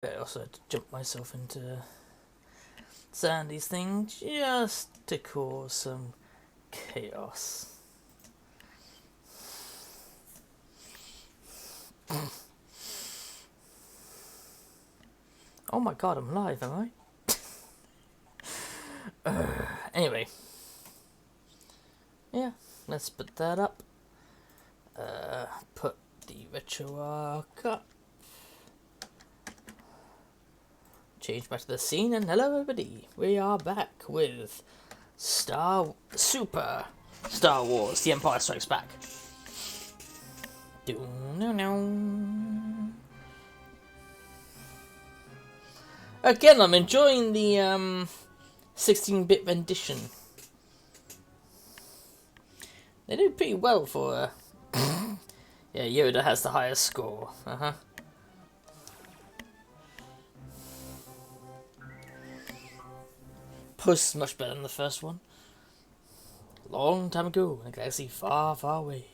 I also had to jump myself into Sandy's thing just to cause some chaos. Oh my god, I'm live, am I? Anyway. Yeah, let's put that up. Put the retro arc up. Change back to the scene, and hello everybody. We are back with Super Star Wars: The Empire Strikes Back. Again, I'm enjoying the 16-bit rendition. They do pretty well for yeah, Yoda has the highest score. Puss is much better than the first one. Long time ago, in a galaxy far, far away.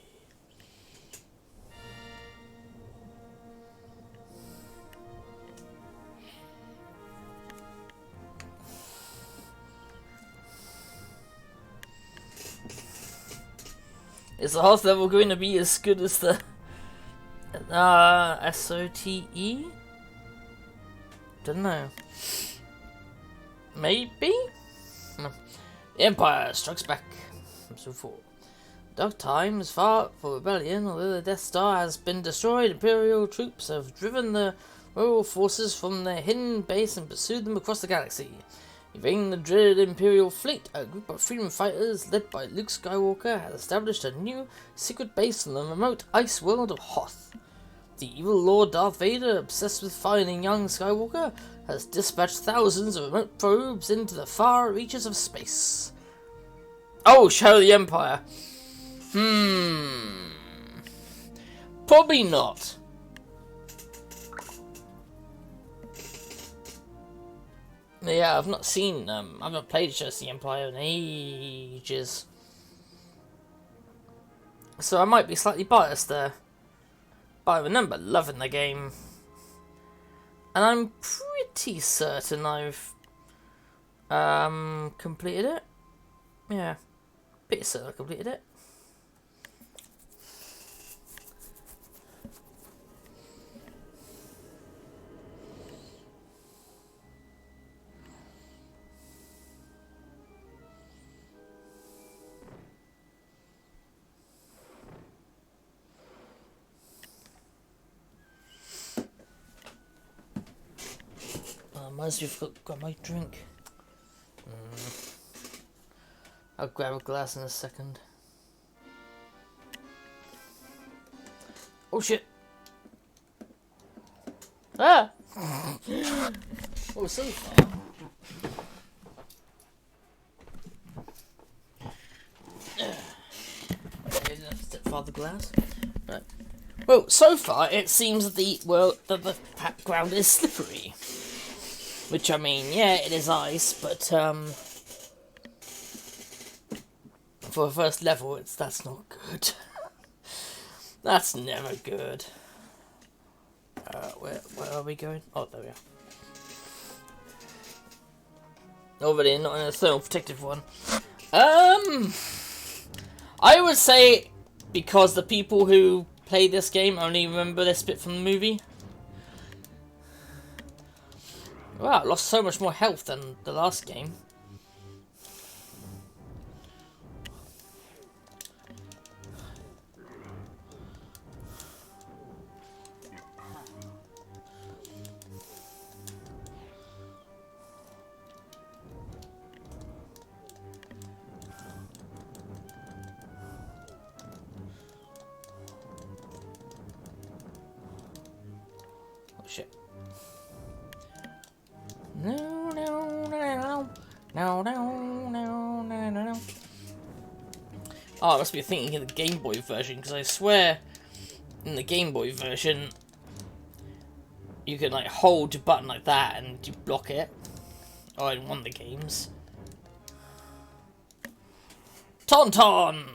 Is the Hoth level going to be as good as the SOTE? Don't know. Maybe? The Empire Strikes Back. Episode 4. Dark time is far for rebellion. Although the Death Star has been destroyed, Imperial troops have driven the royal forces from their hidden base and pursued them across the galaxy. Evading the dreaded Imperial fleet, a group of freedom fighters led by Luke Skywalker has established a new secret base in the remote ice world of Hoth. The evil Lord Darth Vader, obsessed with finding young Skywalker, has dispatched thousands of remote probes into the far reaches of space. Oh, Shadow of the Empire. Probably not. Yeah, I've not seen, I haven't played Shadow of the Empire in ages. So I might be slightly biased there. But I remember loving the game. And I'm pretty certain I've completed it. Yeah, pretty certain I completed it. Might as well grab my drink. I'll grab a glass in a second. Oh shit! Ah! Oh, so far. Stepfather glass. Right. Well, so far it seems that the background is slippery. Which, I mean, yeah, it is ice, but, for a first level, that's not good. That's never good. Where are we going? Oh, there we are. Already not in a thermal protective one. I would say, because the people who play this game only remember this bit from the movie. Wow, I lost so much more health than the last game. Oh shit. No. Oh, I must be thinking of the Game Boy version, because I swear in the Game Boy version you can like hold your button like that and you block it. Oh, in one of the games. Tauntaun!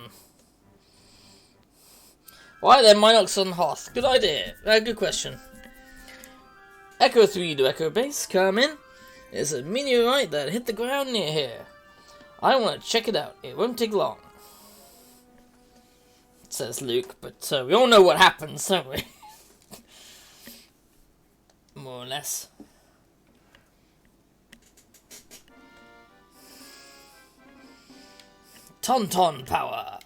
Why then Minox on Hoth? Good idea. Good question. Echo 3 to Echo Base, come in. There's a meteorite that hit the ground near here. I want to check it out. It won't take long. Says Luke, but we all know what happens, don't we? More or less. Tauntaun power.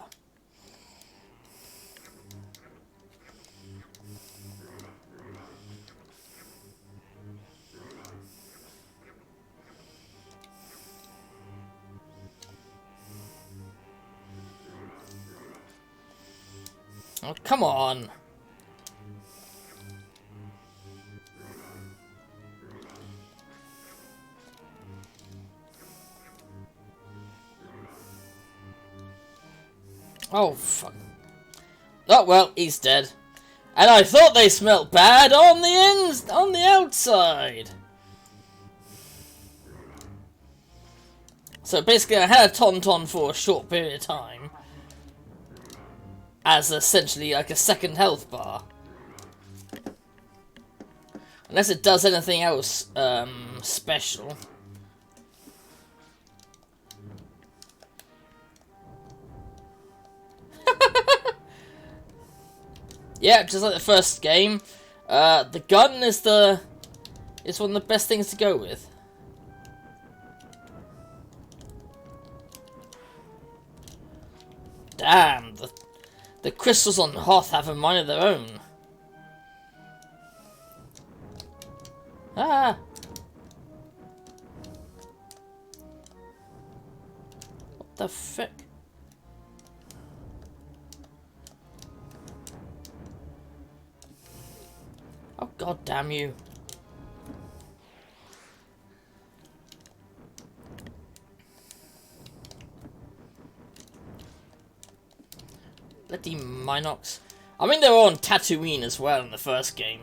Oh, come on. Oh, fuck. Oh, well, he's dead. And I thought they smelt bad on the outside. So basically I had a Tauntaun for a short period of time. As essentially like a second health bar. Unless it does anything else special. Yeah, just like the first game. The gun is one of the best things to go with. Damn, the crystals on Hoth have a mind of their own. Ah! What the frick? Oh, god damn you. Bloody Minox. I mean, they were on Tatooine as well in the first game.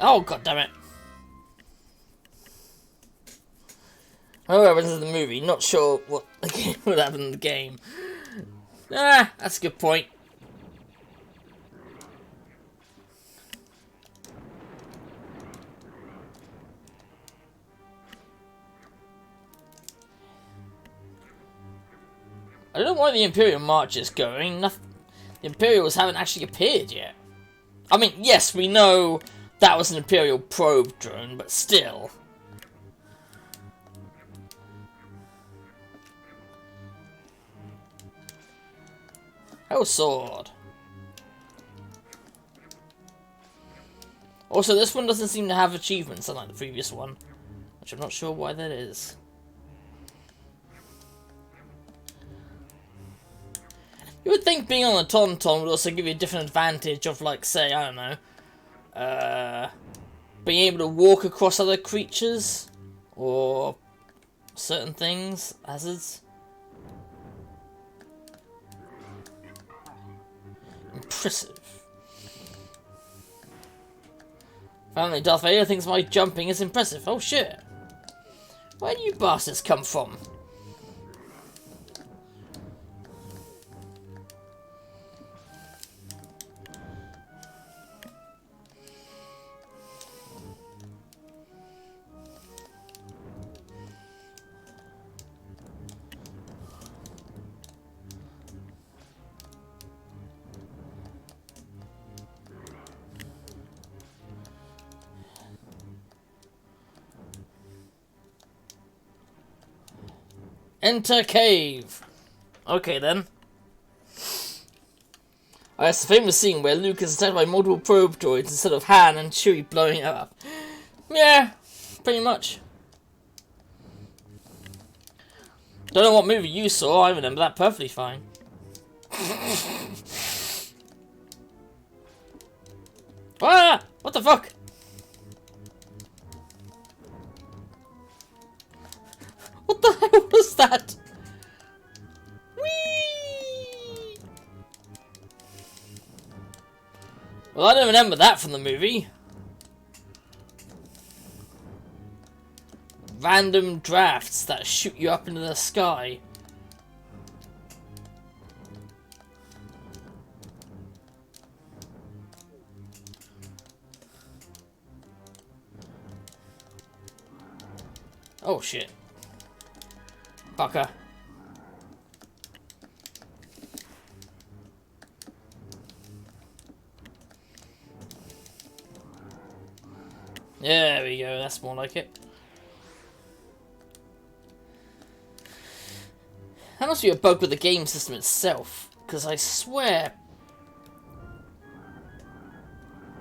Oh, god damn it. However, this is the movie. Not sure what would happen in the game. Ah, that's a good point. I don't know why the Imperial March is going. The Imperials haven't actually appeared yet. I mean, yes, we know that was an Imperial probe drone, but still. Oh, sword. Also, this one doesn't seem to have achievements unlike the previous one, which I'm not sure why that is. You would think being on a Tauntaun would also give you a different advantage of, like, say, I don't know, being able to walk across other creatures, or certain things, hazards. Impressive. Apparently Darth Vader thinks my jumping is impressive. Oh shit. Where do you bastards come from? Enter cave. Okay then. It's the famous scene where Luke is attacked by multiple probe droids instead of Han and Chewie blowing it up. Yeah, pretty much. Don't know what movie you saw, I remember that perfectly fine. Ah! What the fuck? What the hell was that? Whee! Well, I don't remember that from the movie. Random drafts that shoot you up into the sky. Oh shit. Fucker. There we go, that's more like it. That must be a bug with the game system itself, because I swear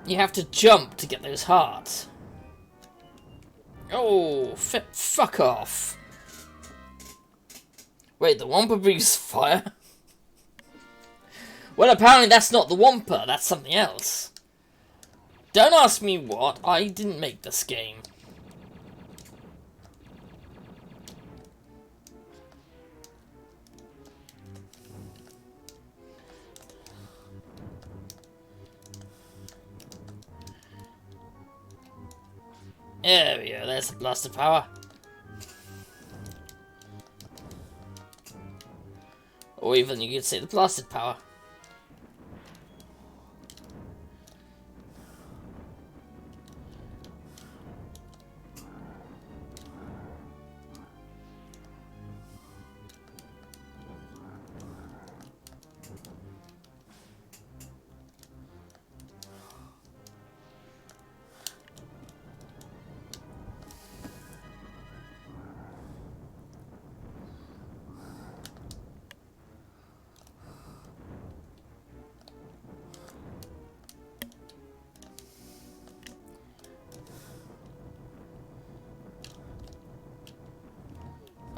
you have to jump to get those hearts. Oh, fuck off. Wait, the Wampa breathes fire? Well, apparently that's not the Wampa, that's something else. Don't ask me what, I didn't make this game. There we go, there's the blaster power. Or even you could say the blasted power.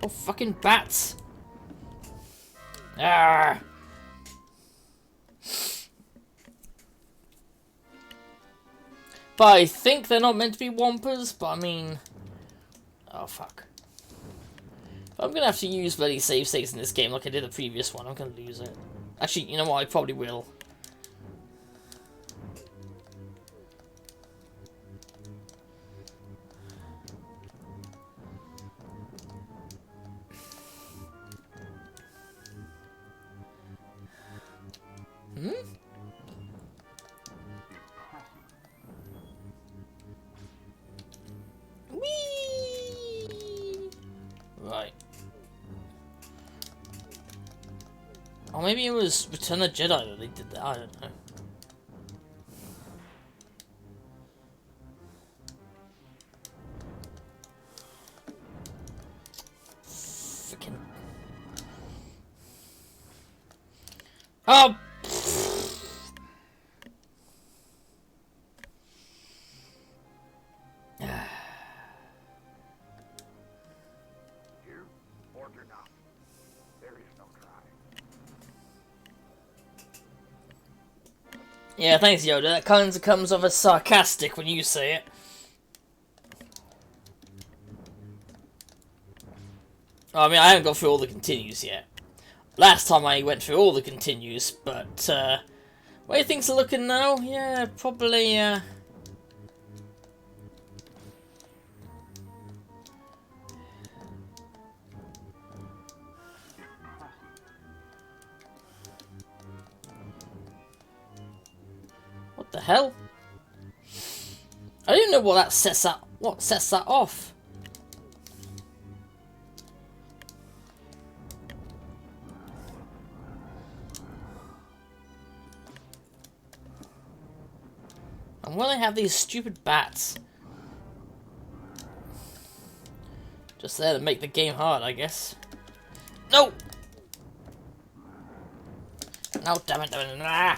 Oh, fucking bats! Ah! But I think they're not meant to be Wampas, but I mean... Oh, fuck. I'm gonna have to use bloody save states in this game like I did the previous one. I'm gonna lose it. Actually, you know what? I probably will. Hmm? Whee! Right. Or maybe it was Return of the Jedi that they did that. I don't know. Freaking. Oh! Yeah, thanks, Yoda. That kind of comes off as sarcastic when you say it. I mean, I haven't got through all the continues yet. Last time I went through all the continues, but, way things are looking now, yeah, probably, What the hell? I don't know what sets that off. And why do they have these stupid bats? Just there to make the game hard, I guess. No! No, damn it, damn it, nah!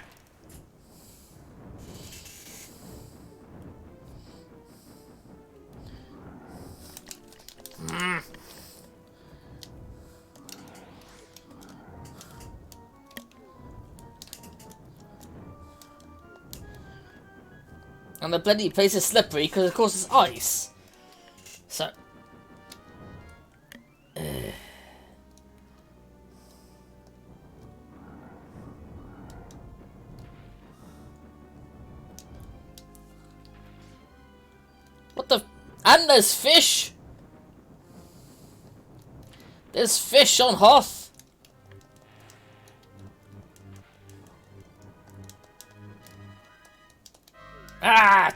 And the bloody place is slippery because of course it's ice. So... And there's fish! There's fish on Hoth! Ah!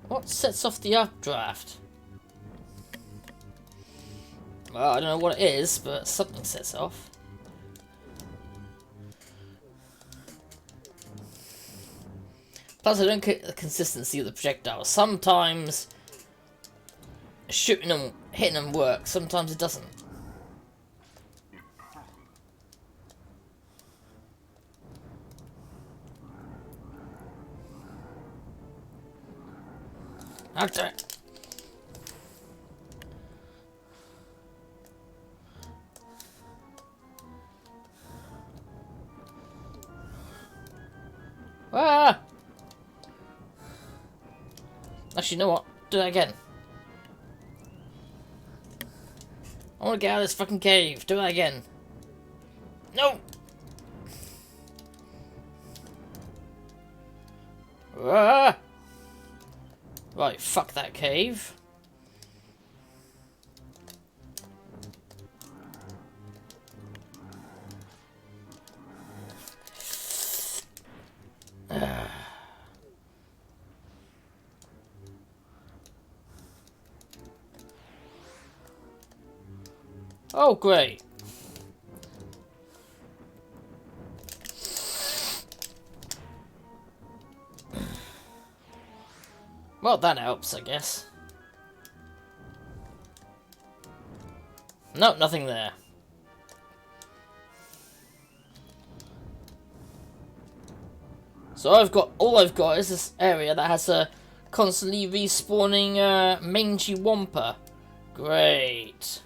What sets off the updraft? Well, I don't know what it is, but something sets off. Plus, I don't get the consistency of the projectiles. Sometimes shooting them, hitting them works. Sometimes it doesn't. Okay. Ah! Actually, you know what? Do that again. I want to get out of this fucking cave. Do that again. No! Ah! Right, fuck that cave. Oh, great. Well, that helps, I guess. Nope, nothing there. So all I've got is this area that has a constantly respawning mangy wampa. Great.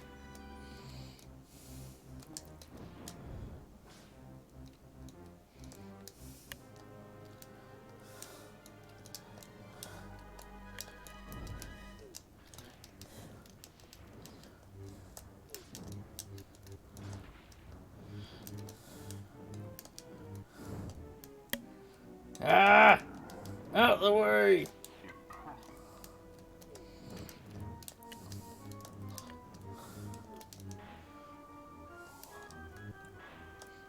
Ah! Out of the way!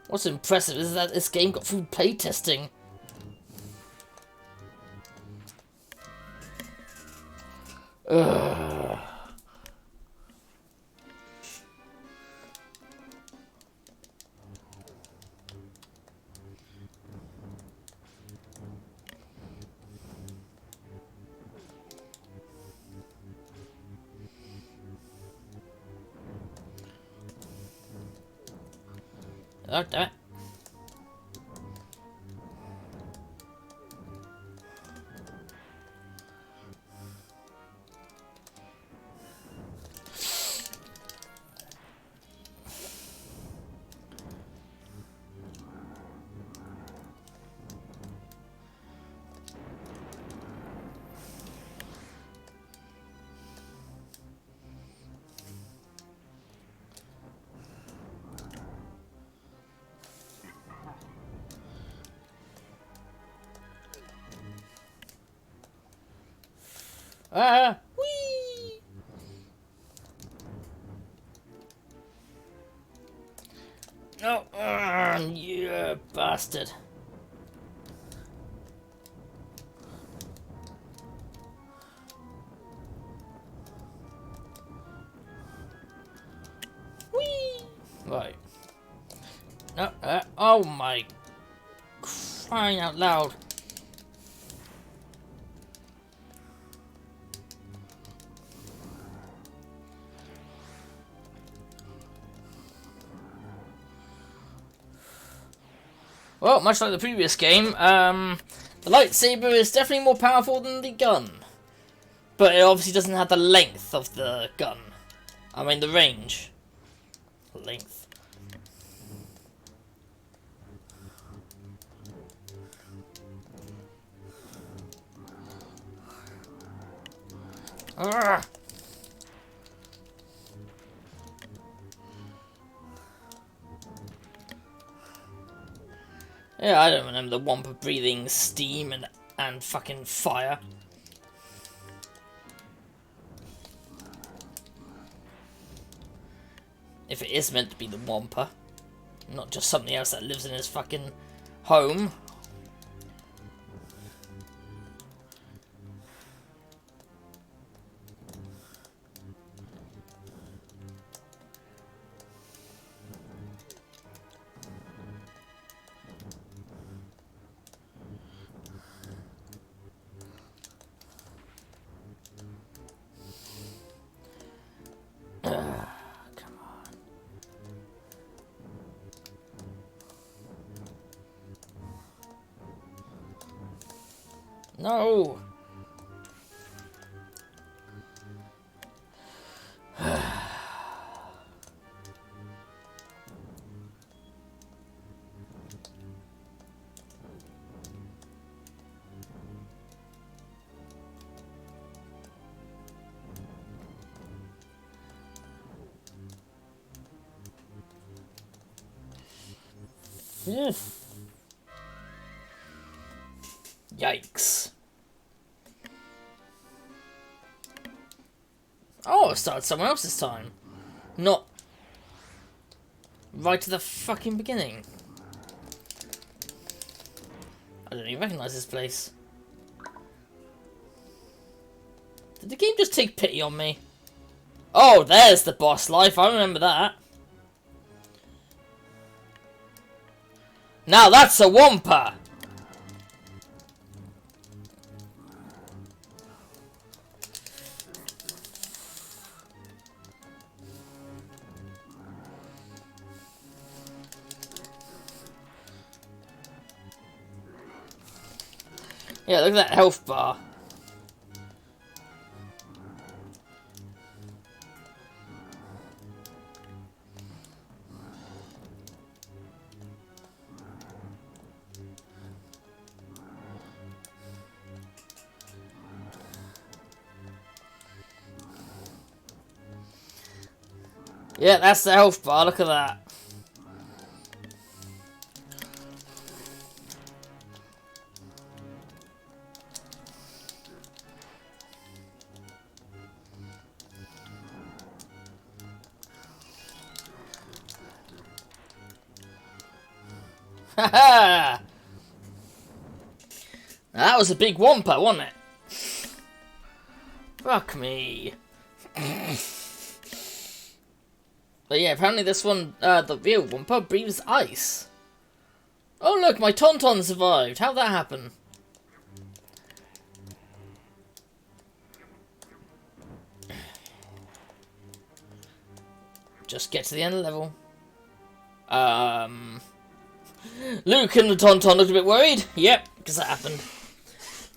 What's impressive is that this game got through playtesting. Ugh. Oh, damn it. Ah! Whee! No! You bastard! Whee! Right. No, oh my! Crying out loud! Well, much like the previous game, the lightsaber is definitely more powerful than the gun. But it obviously doesn't have the length of the gun. I mean the range. Length. Arrgh. Yeah, I don't remember the Wampa breathing steam and fucking fire. If it is meant to be the Wampa, not just something else that lives in his fucking home. No! Yikes. Oh, it started somewhere else this time. Not right to the fucking beginning. I don't even recognise this place. Did the game just take pity on me? Oh, there's the boss life. I remember that. Now that's a Wampa! Yeah, look at that health bar. Yeah, that's the health bar, look at that. Haha! Now that was a big Wampa, wasn't it? Fuck me. But yeah, apparently this one, the real Wampa, breathes ice. Oh look, my Tauntaun survived. How'd that happen? Just get to the end of the level. Luke and the Tauntaun looked a bit worried. Yep, because that happened.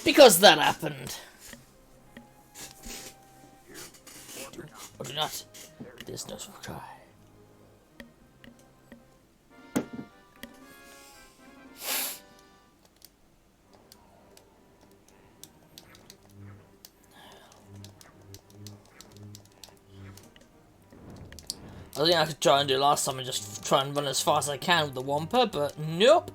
Because that happened. Or do not. There's no cry. I think I could try and do it last time and just try and run as fast as I can with the Wampa, but nope.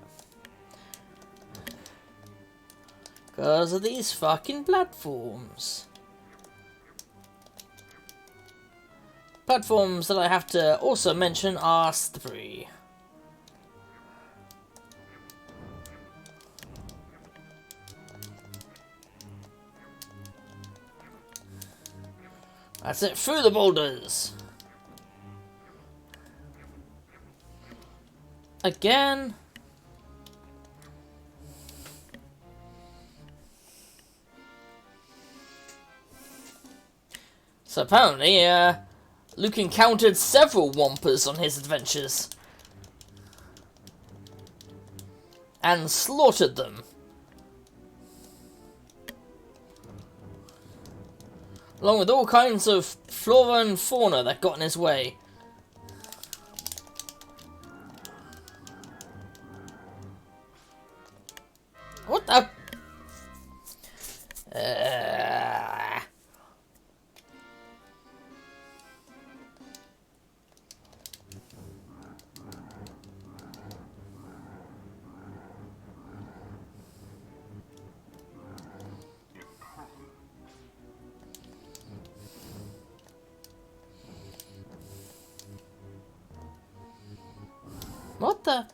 Because of these fucking platforms. Platforms that I have to also mention are slippery. That's it, through the boulders. Again. So apparently, Luke encountered several Wampas on his adventures. and slaughtered them. Along with all kinds of flora and fauna that got in his way. What the? What the?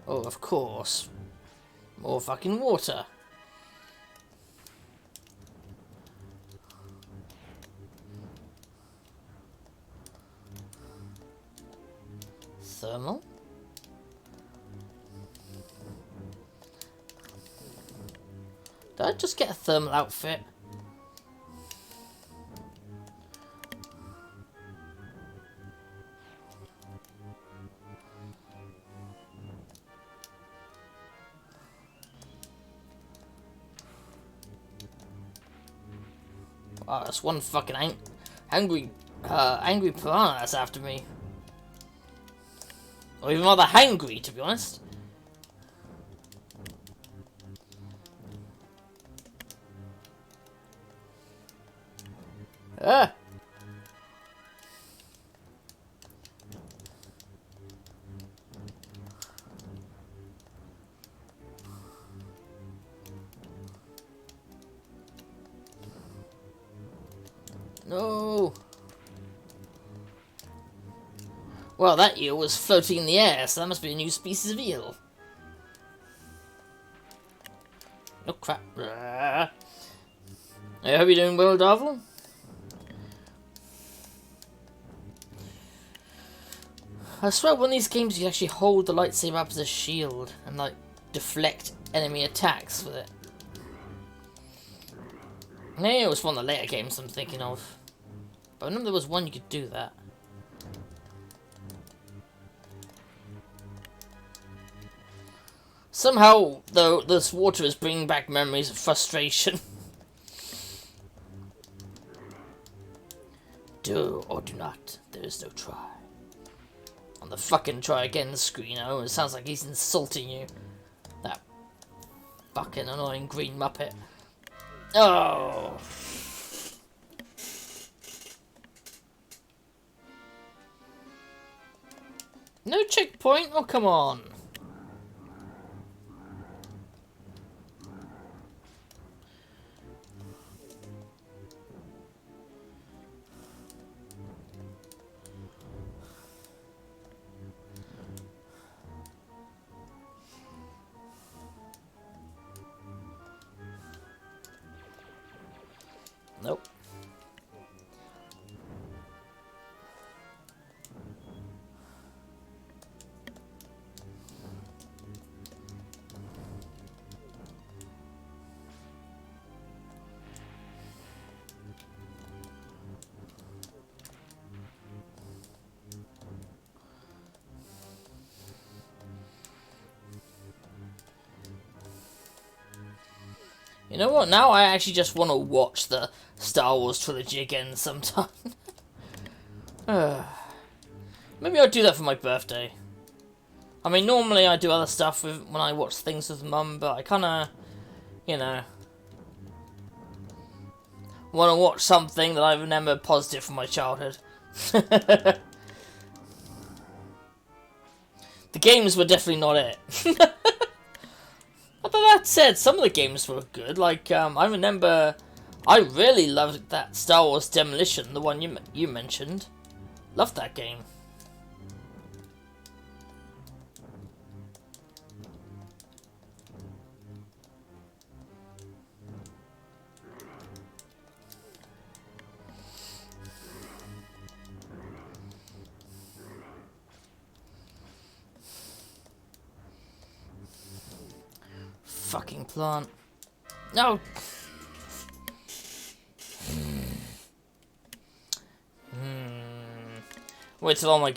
Oh, of course. More fucking water. Thermal? Did I just get a thermal outfit? Wow, that's one fucking angry piranha that's after me. Or even rather hangry, to be honest. Ah! No! Well, that eel was floating in the air, so that must be a new species of eel. Oh crap. I hope you're doing well, Darvel. I swear one of these games you actually hold the lightsaber up as a shield and like deflect enemy attacks with it. Maybe it was one of the later games I'm thinking of. But I remember there was one you could do that. Somehow, though, this water is bringing back memories of frustration. Do or do not. There is no try. On the fucking try again screen, oh, it sounds like he's insulting you. That fucking annoying green muppet. Oh! No checkpoint? Oh, come on. Nope. You know what? Now I actually just want to watch the Star Wars trilogy again sometime. Maybe I'll do that for my birthday. I mean, normally I do other stuff when I watch things with Mum, but I kind of, you know, want to watch something that I remember positive from my childhood. The games were definitely not it. But that said, some of the games were good. Like, I remember, I really loved that Star Wars Demolition, the one you mentioned. Loved that game. fucking plant. No! Wait till all my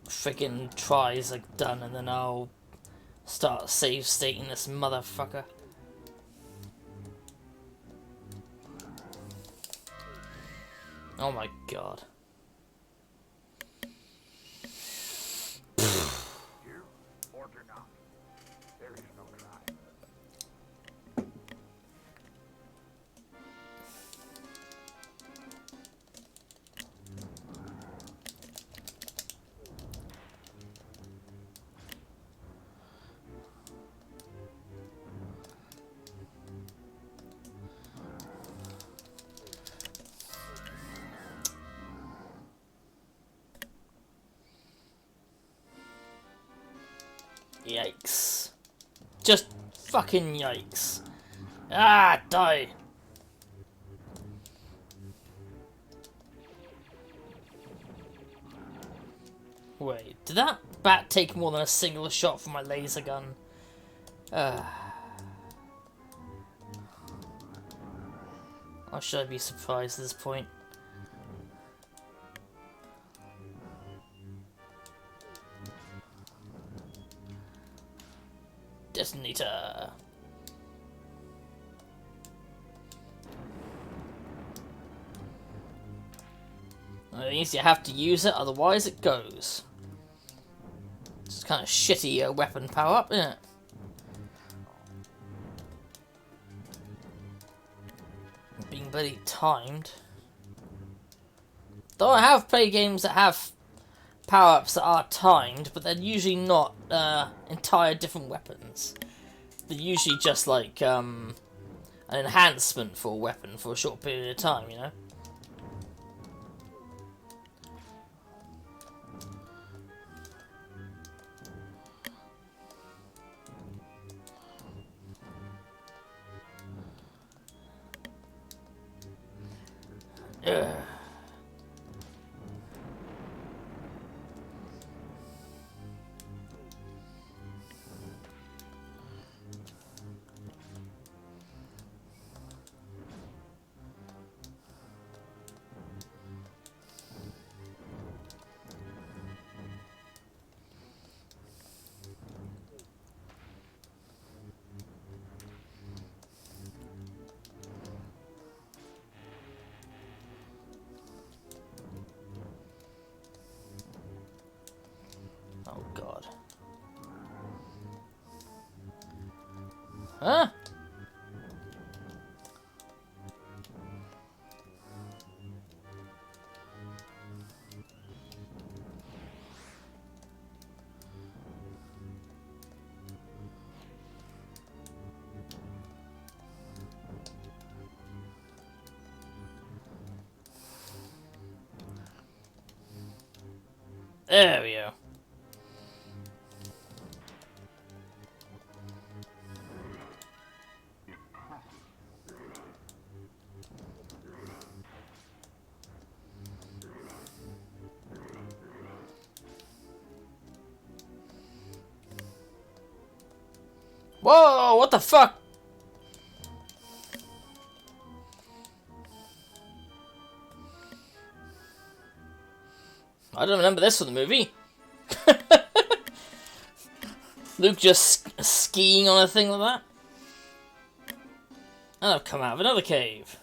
freaking tries are done, and then I'll start save stating this motherfucker. Oh my god. Yikes. Just fucking yikes. Ah, die. Wait, did that bat take more than a single shot from my laser gun? Or should I be surprised at this point? Detonator. That means you have to use it, otherwise it goes. It's kind of shitty weapon power up, isn't it? Being bloody timed. Though I have played games that have power-ups that are timed, but they're usually not entire different weapons. They're usually just like an enhancement for a weapon for a short period of time, you know? Ugh. Oh god. Huh? There we go. Whoa, what the fuck? I don't remember this from the movie. Luke just skiing on a thing like that. And I've come out of another cave.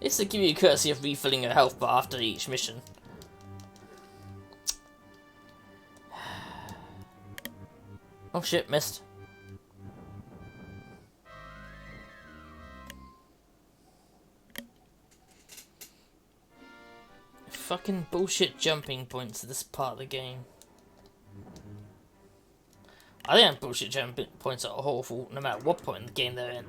This to give you a courtesy of refilling your health bar after each mission. Oh shit, missed. Fucking bullshit jumping points at this part of the game. I think bullshit jumping points are awful no matter what point in the game they're in.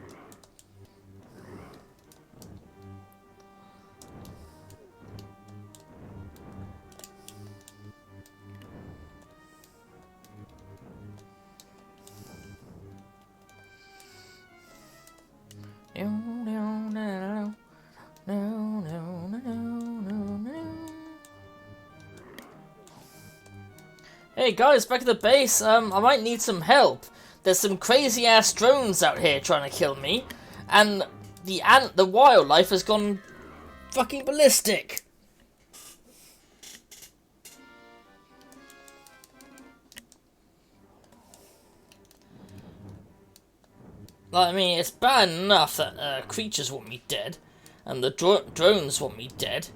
Hey guys, back at the base. I might need some help. There's some crazy ass drones out here trying to kill me, and the wildlife has gone fucking ballistic. I mean, it's bad enough that creatures want me dead, and the drones want me dead,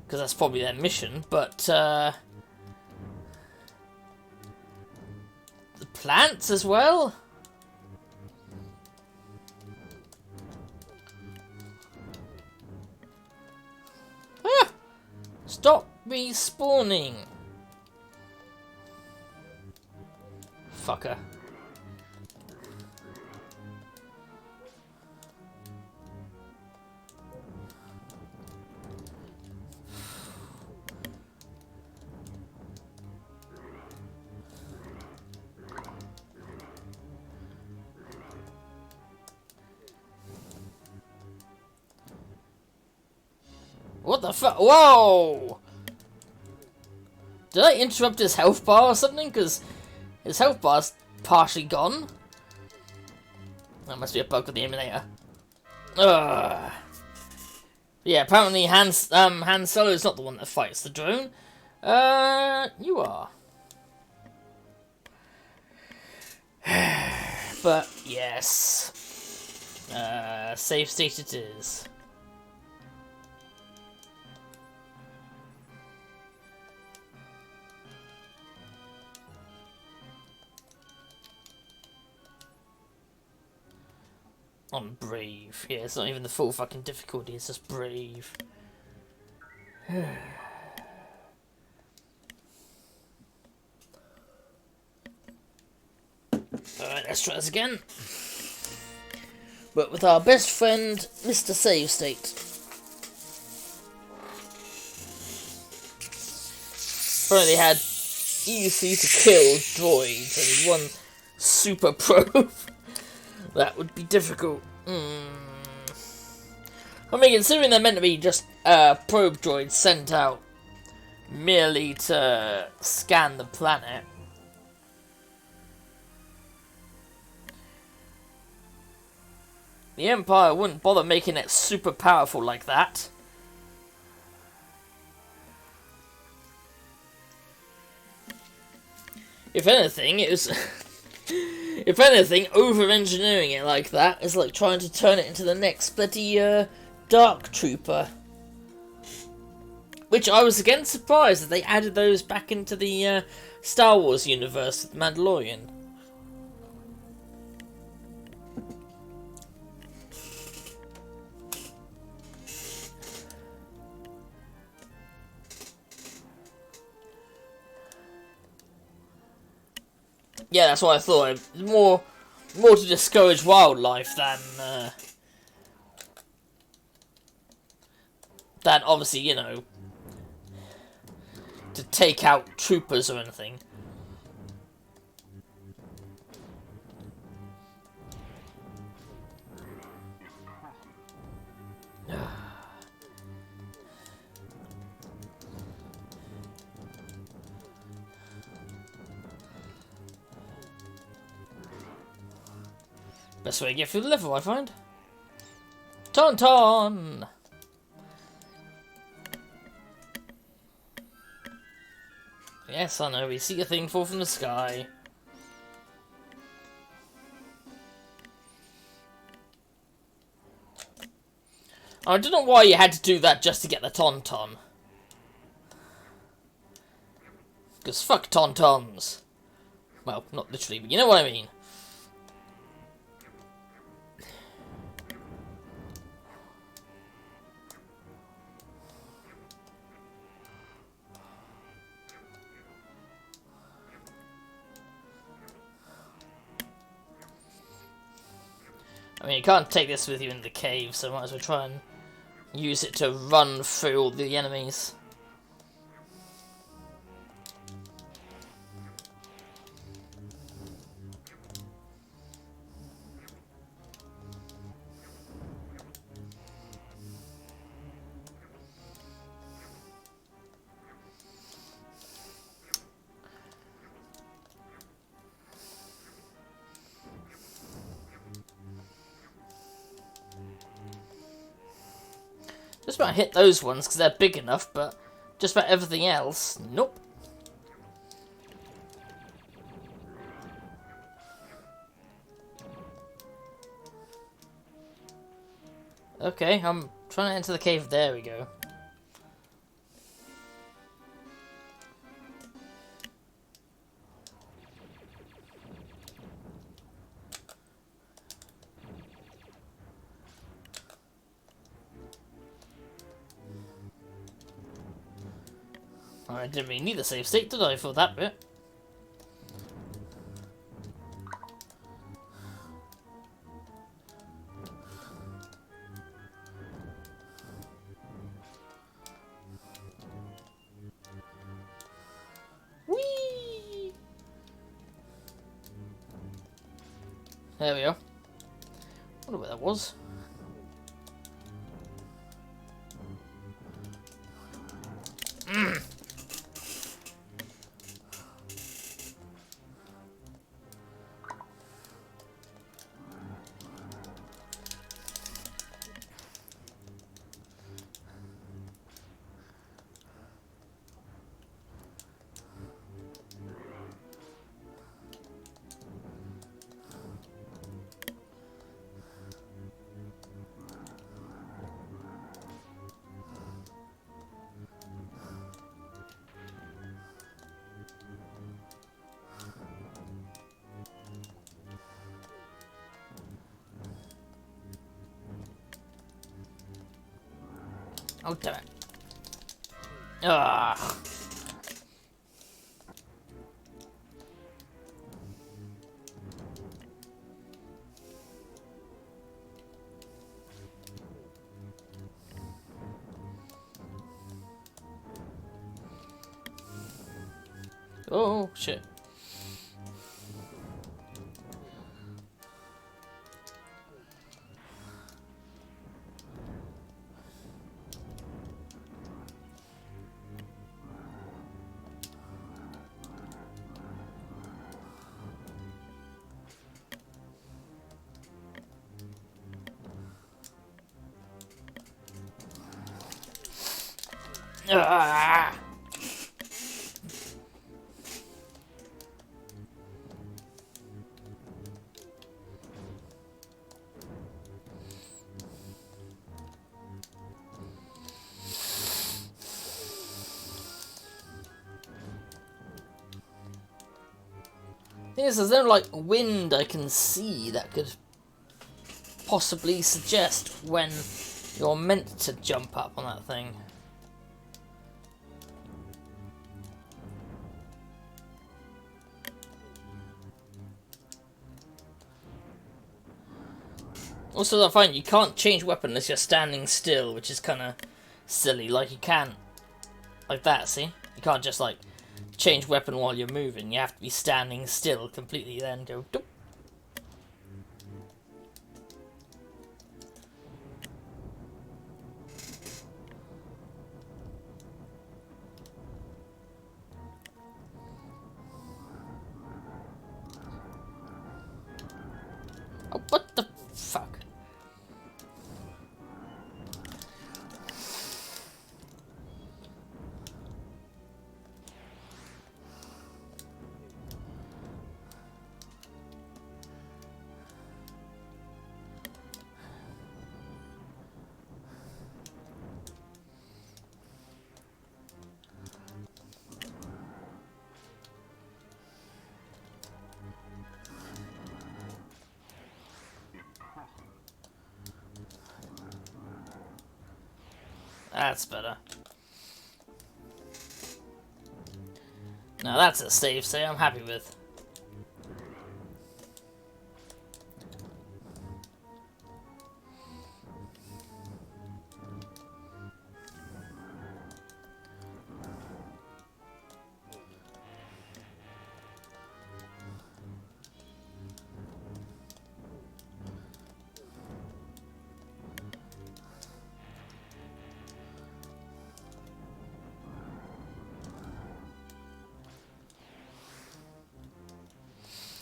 because that's probably their mission, but the plants as well? Ah! Stop respawning! Fucker. What the fuck? Whoa! Did I interrupt his health bar or something? Because his health bar's partially gone. That must be a bug of the emulator. Ugh. Yeah, apparently Han Solo is not the one that fights the drone. You are. But, yes. Save state it is. On brave. Yeah, it's not even the full fucking difficulty, it's just brave. Alright, let's try this again. But with our best friend, Mr. Save State. Apparently had easy to kill droids and one super probe. That would be difficult. I mean, considering they're meant to be just probe droids sent out merely to scan the planet. The Empire wouldn't bother making it super powerful like that. If anything, it was... If anything, over-engineering it like that is like trying to turn it into the next bloody Dark Trooper. Which I was again surprised that they added those back into the Star Wars universe with Mandalorian. Yeah, that's what I thought. More to discourage wildlife than obviously, you know, to take out troopers or anything. Best way to get through the level, I find. Tauntaun! Yes, I know, we see a thing fall from the sky. I don't know why you had to do that just to get the Tauntaun. Because fuck Tauntauns. Well, not literally, but you know what I mean. I mean, you can't take this with you in the cave, so might as well try and use it to run through all the enemies. Just about hit those ones because they're big enough, but just about everything else, nope. Okay, I'm trying to enter the cave. There we go. I didn't really need the save state, did I, for that bit? Whee! There we go. Wonder where that was. Oh, damn it. Ah. Oh, shit. Ah. Thing is, there's no like wind I can see that could possibly suggest when you're meant to jump up on that thing. Also, I find you can't change weapon unless you're standing still, which is kind of silly. Like, you can't, like that, see? You can't just, like, change weapon while you're moving. You have to be standing still completely, then go, doop. Oh, what the fuck? That's better. Now that's a save state I'm happy with.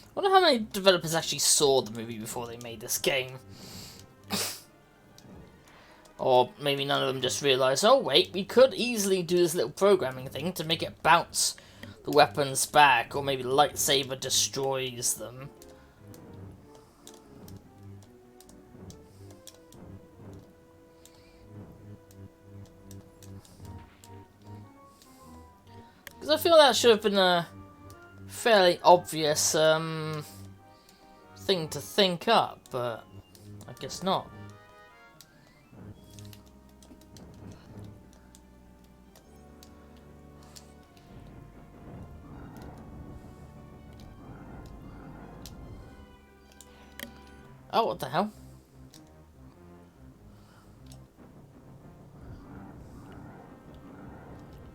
I wonder how many developers actually saw the movie before they made this game. Or maybe none of them just realised, oh wait, we could easily do this little programming thing to make it bounce the weapons back, or maybe the lightsaber destroys them. Because I feel that should have been a fairly obvious thing to think up, but I guess not. Oh, what the hell?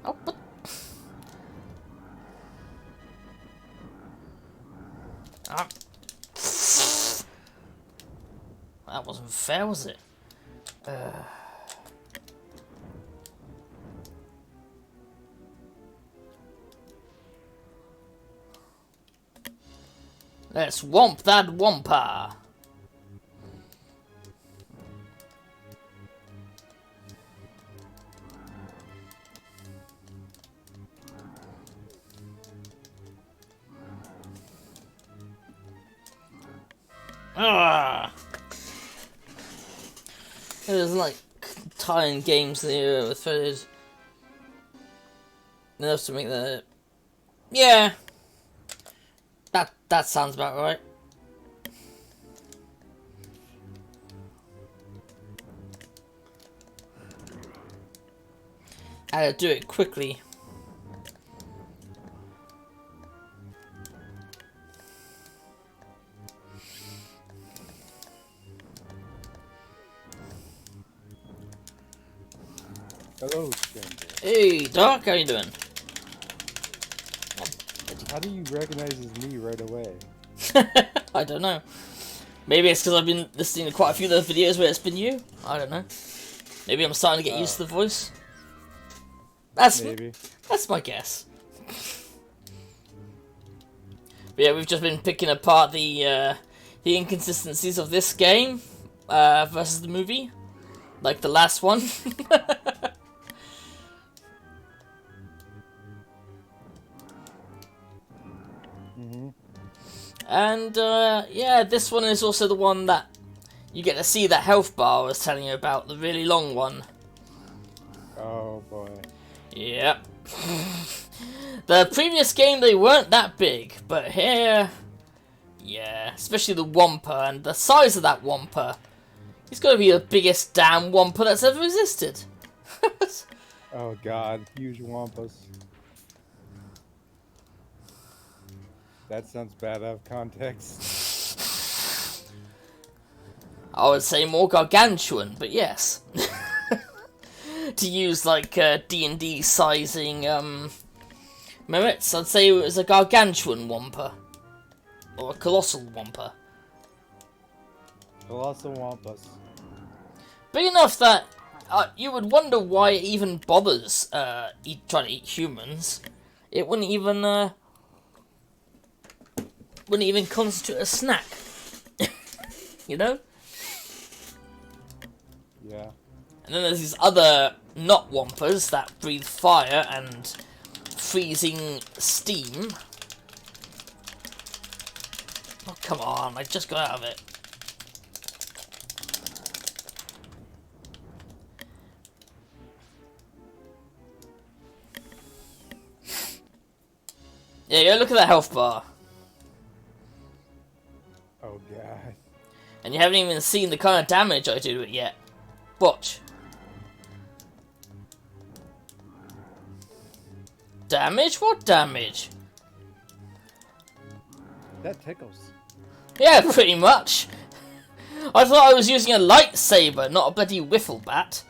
Oh, what? Ah. That wasn't fair, was it? Let's whomp that whomper. Ah! There's like tying games there with photos enough to make the yeah. That sounds about right. I had to do it quickly. Hello, stranger. Hey, Doc, how you doing? How do you recognize as me right away? I don't know. Maybe it's because I've been listening to quite a few of those videos where it's been you. I don't know. Maybe I'm starting to get used to the voice. Maybe. That's my guess. But yeah, we've just been picking apart the inconsistencies of this game versus the movie, like the last one. And yeah, this one is also the one that you get to see that health bar I was telling you about, the really long one. Oh boy. Yep. The previous game, they weren't that big, but here, yeah, especially the Wampa and the size of that Wampa. He's got to be the biggest damn Wampa that's ever existed. Oh god, huge wampas. That sounds bad out of context. I would say more gargantuan, but yes. To use like D&D sizing merits, I'd say it was a gargantuan Wampa. Or a colossal Wampa. Colossal wampas. Big enough that you would wonder why it even bothers trying to eat humans. It wouldn't even constitute a snack. You know? Yeah. And then there's these other not Wampas that breathe fire and freezing steam. Oh, come on, I just got out of it. Yeah, look at that health bar. Oh god. And you haven't even seen the kind of damage I do to it yet. Watch. Damage? What damage? That tickles. Yeah, pretty much. I thought I was using a lightsaber, not a bloody wiffle bat.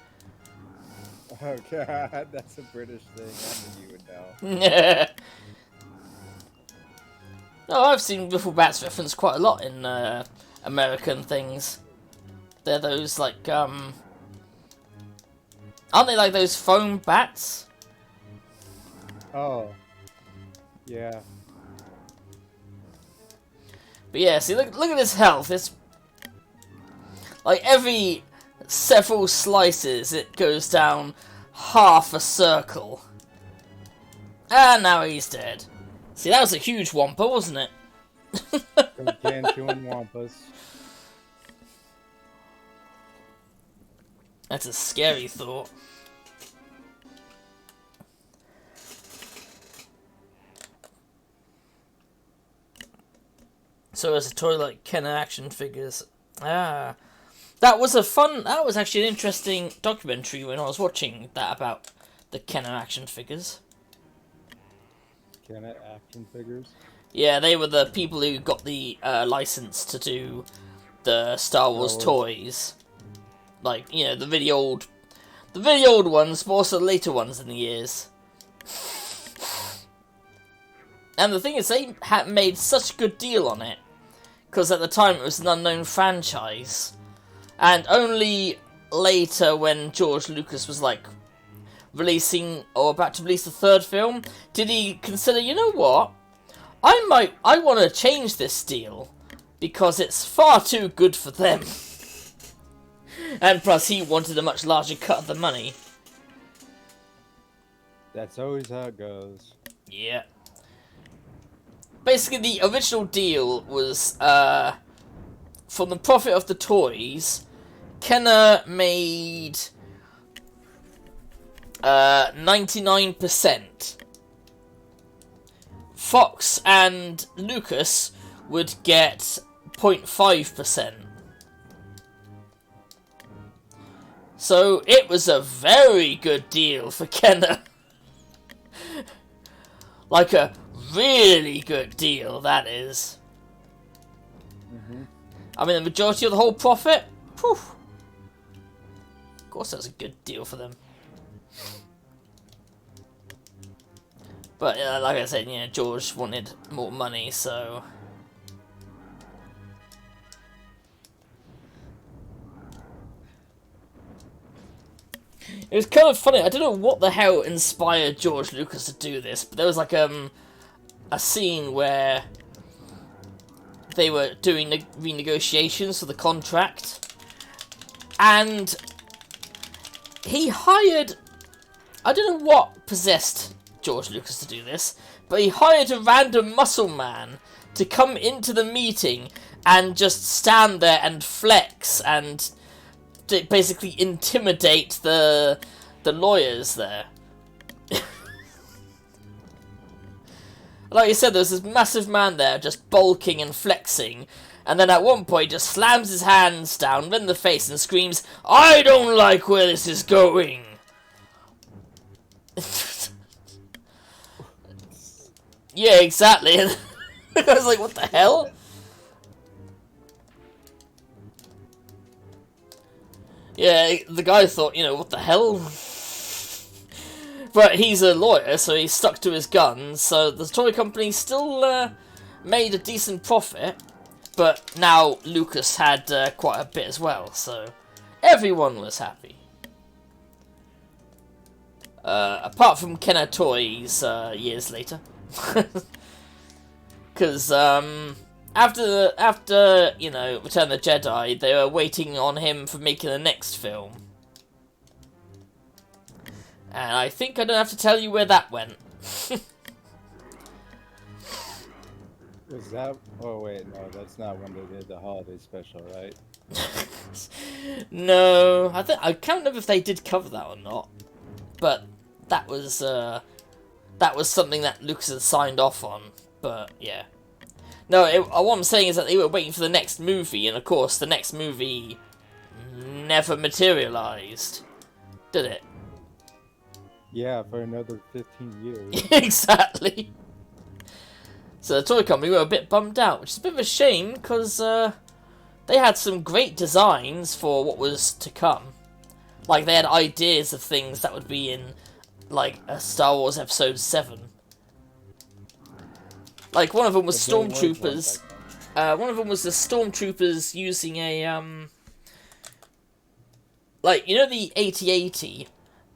Oh god, that's a British thing. I knew you would know. Yeah. Oh, I've seen wiffle bats referenced quite a lot in American things. They're those like aren't they like those foam bats? Oh. Yeah. But yeah, see, look at his health. It's like every several slices, it goes down half a circle. And now he's dead. See, that was a huge wampa, wasn't it? Gargantuan wampas. That's a scary thought. So it's a toy like Kenner action figures. Ah. That was actually an interesting documentary when I was watching that about the Kenner action figures. Kenner action figures? Yeah, they were the people who got the license to do the Star Wars toys. Like, you know, the really old ones, but also the later ones in the years. And the thing is, they had made such a good deal on it, because at the time it was an unknown franchise. And only later, when George Lucas was like releasing or about to release the third film, did he consider, you know what, I want to change this deal because it's far too good for them. And plus, he wanted a much larger cut of the money. That's always how it goes. Yeah. Basically, the original deal was, from the profit of the toys, Kenner made 99%. Fox and Lucas would get 0.5%. So it was a very good deal for Kenner. Like a really good deal, that is. Mm-hmm. I mean, the majority of the whole profit? Whew. Of course that was a good deal for them. But, like I said, you know, George wanted more money, so... It was kind of funny. I don't know what the hell inspired George Lucas to do this, but there was like a scene where they were doing renegotiations for the contract, and he hired, I don't know what possessed George Lucas to do this, but he hired a random muscle man to come into the meeting and just stand there and flex and to basically intimidate the lawyers there. Like you said, there's this massive man there just bulking and flexing, and then at one point just slams his hands down in the face and screams, "I don't like where this is going!" Yeah, exactly. I was like, what the hell? Yeah, the guy thought, you know, what the hell? But he's a lawyer, so he stuck to his guns, so the toy company still made a decent profit, but now Lucas had quite a bit as well, so everyone was happy. Apart from Kenner Toys years later. Because after, you know, Return of the Jedi, they were waiting on him for making the next film. And I think I don't have to tell you where that went. Was that... Oh, wait, no, that's not when they did the holiday special, right? No, I can't remember if they did cover that or not. But that was something that Lucas had signed off on. But, yeah. No, what I'm saying is that they were waiting for the next movie, and of course, the next movie never materialized. Did it? Yeah, for another 15 years. Exactly. So the toy company were a bit bummed out, which is a bit of a shame, because they had some great designs for what was to come. Like, they had ideas of things that would be in, like, a Star Wars Episode 7. Like, one of them was stormtroopers. One of them was the stormtroopers using a, like, you know the AT-AT?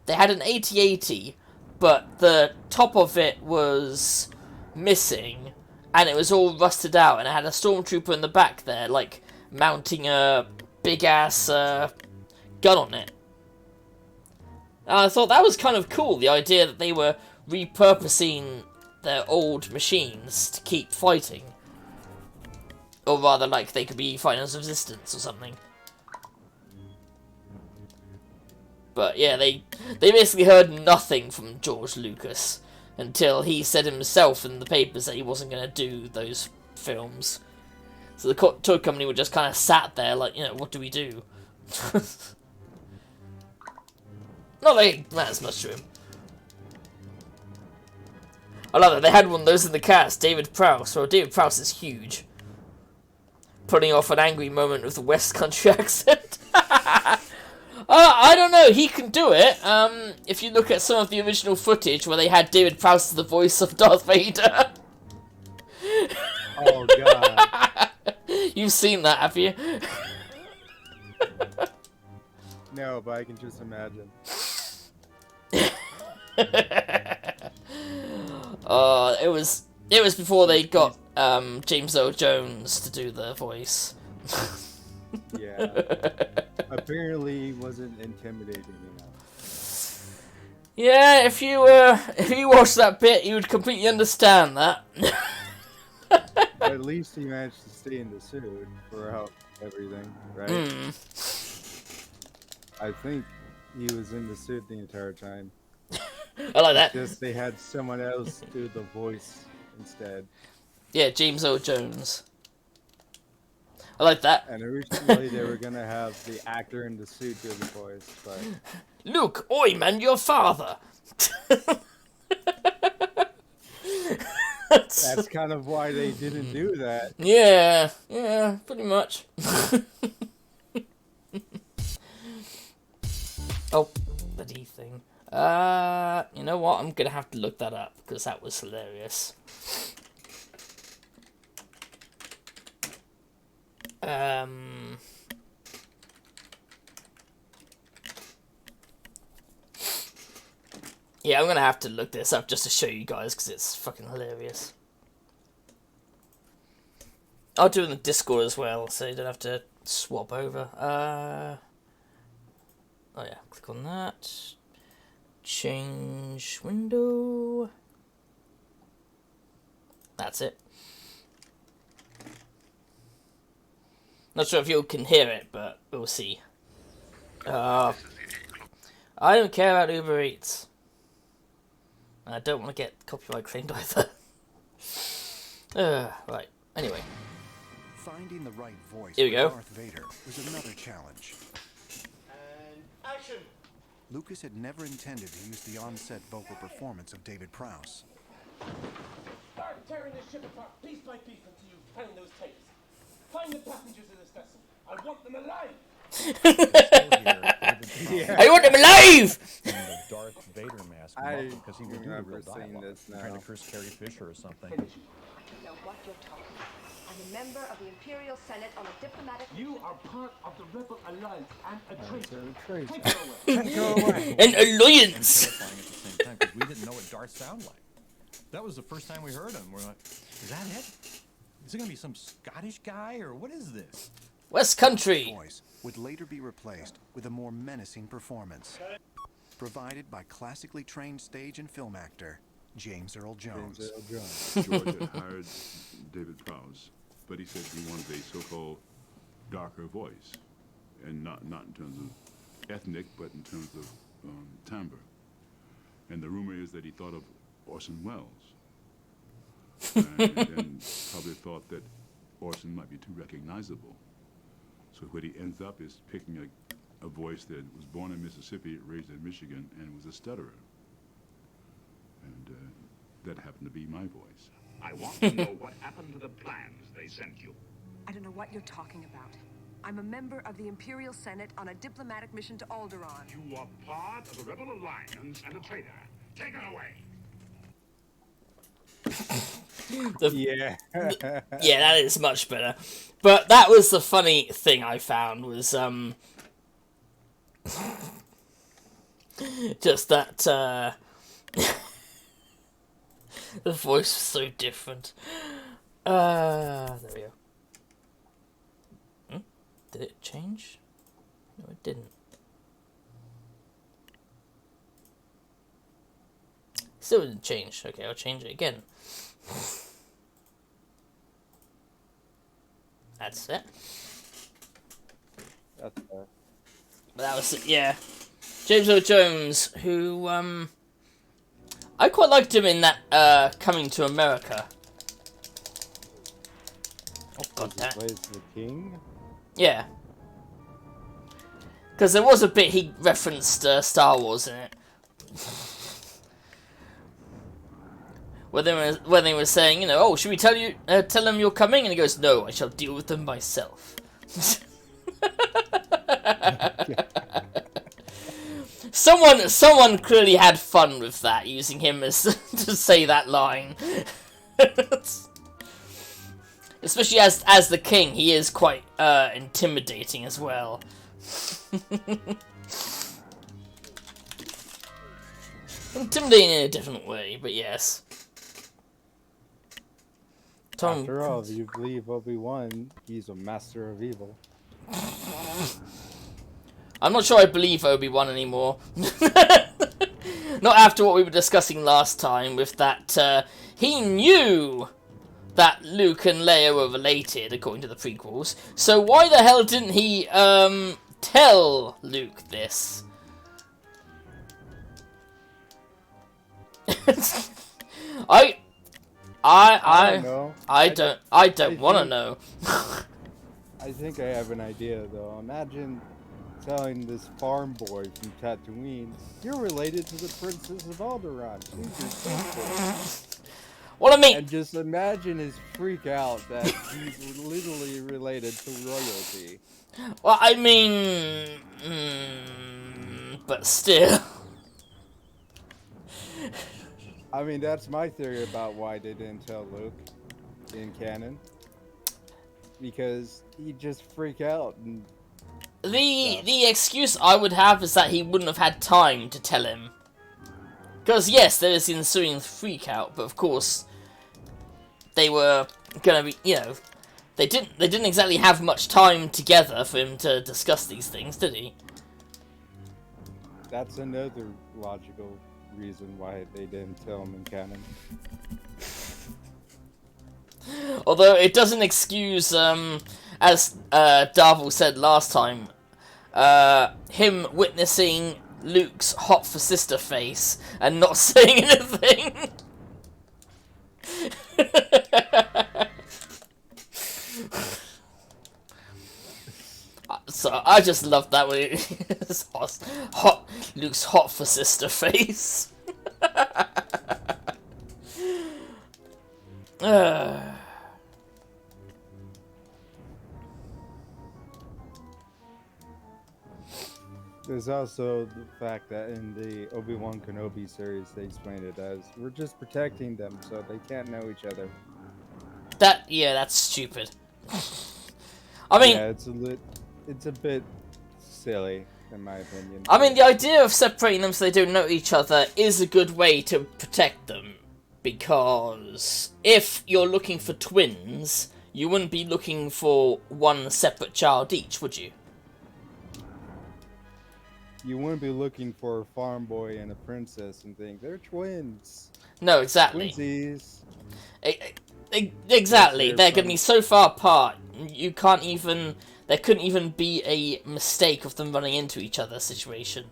They had an AT-AT, but the top of it was missing, and it was all rusted out, and it had a stormtrooper in the back there, like, mounting a big-ass, gun on it. I thought that was kind of cool, the idea that they were repurposing their old machines to keep fighting. Or rather, like, they could be fighting as resistance or something. But yeah, they basically heard nothing from George Lucas until he said himself in the papers that he wasn't going to do those films. So the toy company were just kind of sat there like, you know, what do we do? Not that it matters much to him. I love that they had one of those in the cast, David Prowse. Well, David Prowse is huge. Putting off an angry moment with a West Country accent. I don't know, he can do it. If you look at some of the original footage where they had David Prowse as the voice of Darth Vader. Oh, God. You've seen that, have you? No, but I can just imagine. It was before they got James Earl Jones to do the voice. Yeah. Apparently, he wasn't intimidating enough. Yeah, if you watched that bit, you would completely understand that. But at least he managed to stay in the suit throughout everything, right? I think he was in the suit the entire time. I like that. Just they had someone else do the voice instead. Yeah, James Earl Jones. I like that. And originally they were gonna have the actor in the suit do the voice, but Luke, oi man, your father. that's kind of why they didn't do that. Yeah, pretty much. Oh, bloody thing. You know what? I'm gonna have to look that up because that was hilarious. Yeah, I'm gonna have to look this up just to show you guys because it's fucking hilarious. I'll do it in the Discord as well, so you don't have to swap over. Oh yeah, click on that. Change window. That's it. Not sure if you can hear it, but we'll see. I don't care about Uber Eats. I don't want to get copyright claimed either. Right. Anyway. Finding the right voice Here we go. for Darth Vader was another challenge. And action! Lucas had never intended to use the on-set vocal performance of David Prowse. Start tearing this ship apart piece by piece until you find those tapes. Find the passengers of this vessel. I want them alive! I want them alive! The Darth Vader mask because he would do the real dialogue. Trying to curse Carrie Fisher or something. I don't know what you're talking about. I'm a member of the Imperial Senate on a diplomatic... You are part of the Rebel Alliance and a traitor. Take Traitor. her away. An alliance! Terrifying at the same time because we didn't know what Darth sounded like. That was the first time we heard him. We're like, is that it? Is it going to be some Scottish guy or what is this? West Country! Voice would later be replaced with a more menacing performance, provided by classically trained stage and film actor James Earl Jones. James Earl Jones. George had hired David Prowse, but he said he wanted a so-called darker voice, and not in terms of ethnic, but in terms of timbre. And the rumor is that he thought of Orson Welles, and then probably thought that Orson might be too recognizable. So what he ends up is picking a voice that was born in Mississippi, raised in Michigan, and was a stutterer. And that happened to be my voice. I want to know what happened to the plans they sent you. I don't know what you're talking about. I'm a member of the Imperial Senate on a diplomatic mission to Alderaan. You are part of the Rebel Alliance and a traitor. Take her away. Yeah. Yeah, that is much better. But that was the funny thing I found was just that the voice was so different. There we go. Did it change? No, it didn't. Still didn't change. Okay, I'll change it again. That's it. That's fair. But that was it, yeah. James Earl Jones, who, I quite liked him in that, Coming to America. Oh, god He damn. plays the king? Yeah. Because there was a bit he referenced Star Wars in it. When they were saying, you know, oh, should we tell them you're coming? And he goes, no, I shall deal with them myself. Someone clearly had fun with that, using him as to say that line. Especially as the king, he is quite intimidating as well. Intimidating in a different way, but yes. After all, if you believe Obi-Wan, he's a master of evil. I'm not sure I believe Obi-Wan anymore. Not after what we were discussing last time with that, he knew that Luke and Leia were related, according to the prequels. So why the hell didn't he, tell Luke this? I don't want to know. I think I have an idea, though. Imagine telling this farm boy from Tatooine, you're related to the Princess of Alderaan. She's your sister. What I mean... And just imagine his freak out that he's literally related to royalty. Well, I mean... but still... I mean, that's my theory about why they didn't tell Luke in canon. Because he'd just freak out and... The excuse I would have is that he wouldn't have had time to tell him. Because yes, there is the ensuing freak out, but of course they were gonna be, you know, they didn't exactly have much time together for him to discuss these things, did he? That's another logical reason why they didn't tell him in canon. Although it doesn't excuse, as Darvel said last time, him witnessing Luke's hot for sister face and not saying anything. So I just love that when it's hot Luke's hot for sister face. There's also the fact that in the Obi-Wan Kenobi series, they explained it as, we're just protecting them so they can't know each other. That's stupid. I mean... Yeah, it's a bit silly, in my opinion. I mean, the idea of separating them so they don't know each other is a good way to protect them. Because if you're looking for twins, you wouldn't be looking for one separate child each, would you? You wouldn't be looking for a farm boy and a princess and think, they're twins. No, exactly. Twinsies. Exactly. They're going to be so far apart, you can't even... There couldn't even be a mistake of them running into each other situation.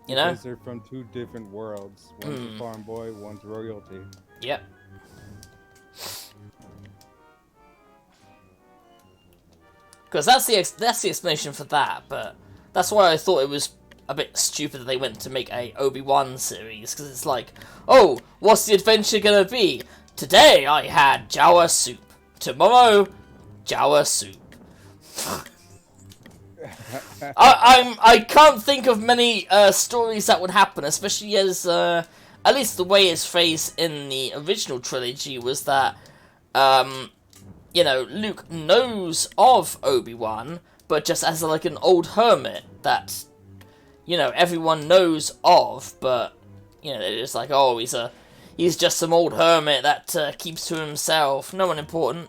You know? Because they're from two different worlds. One's a farm boy, one's royalty. Yep. Because that's the explanation for that, but that's why I thought it was a bit stupid that they went to make a Obi-Wan series, because it's like, oh, what's the adventure gonna be? Today I had Jawa soup. Tomorrow, Jawa soup. I can't think of many stories that would happen, especially as at least the way it's phrased in the original trilogy was that you know, Luke knows of Obi-Wan, but just as like an old hermit that, you know, everyone knows of, but you know, they're just like, oh, he's just some old hermit that keeps to himself, no one important.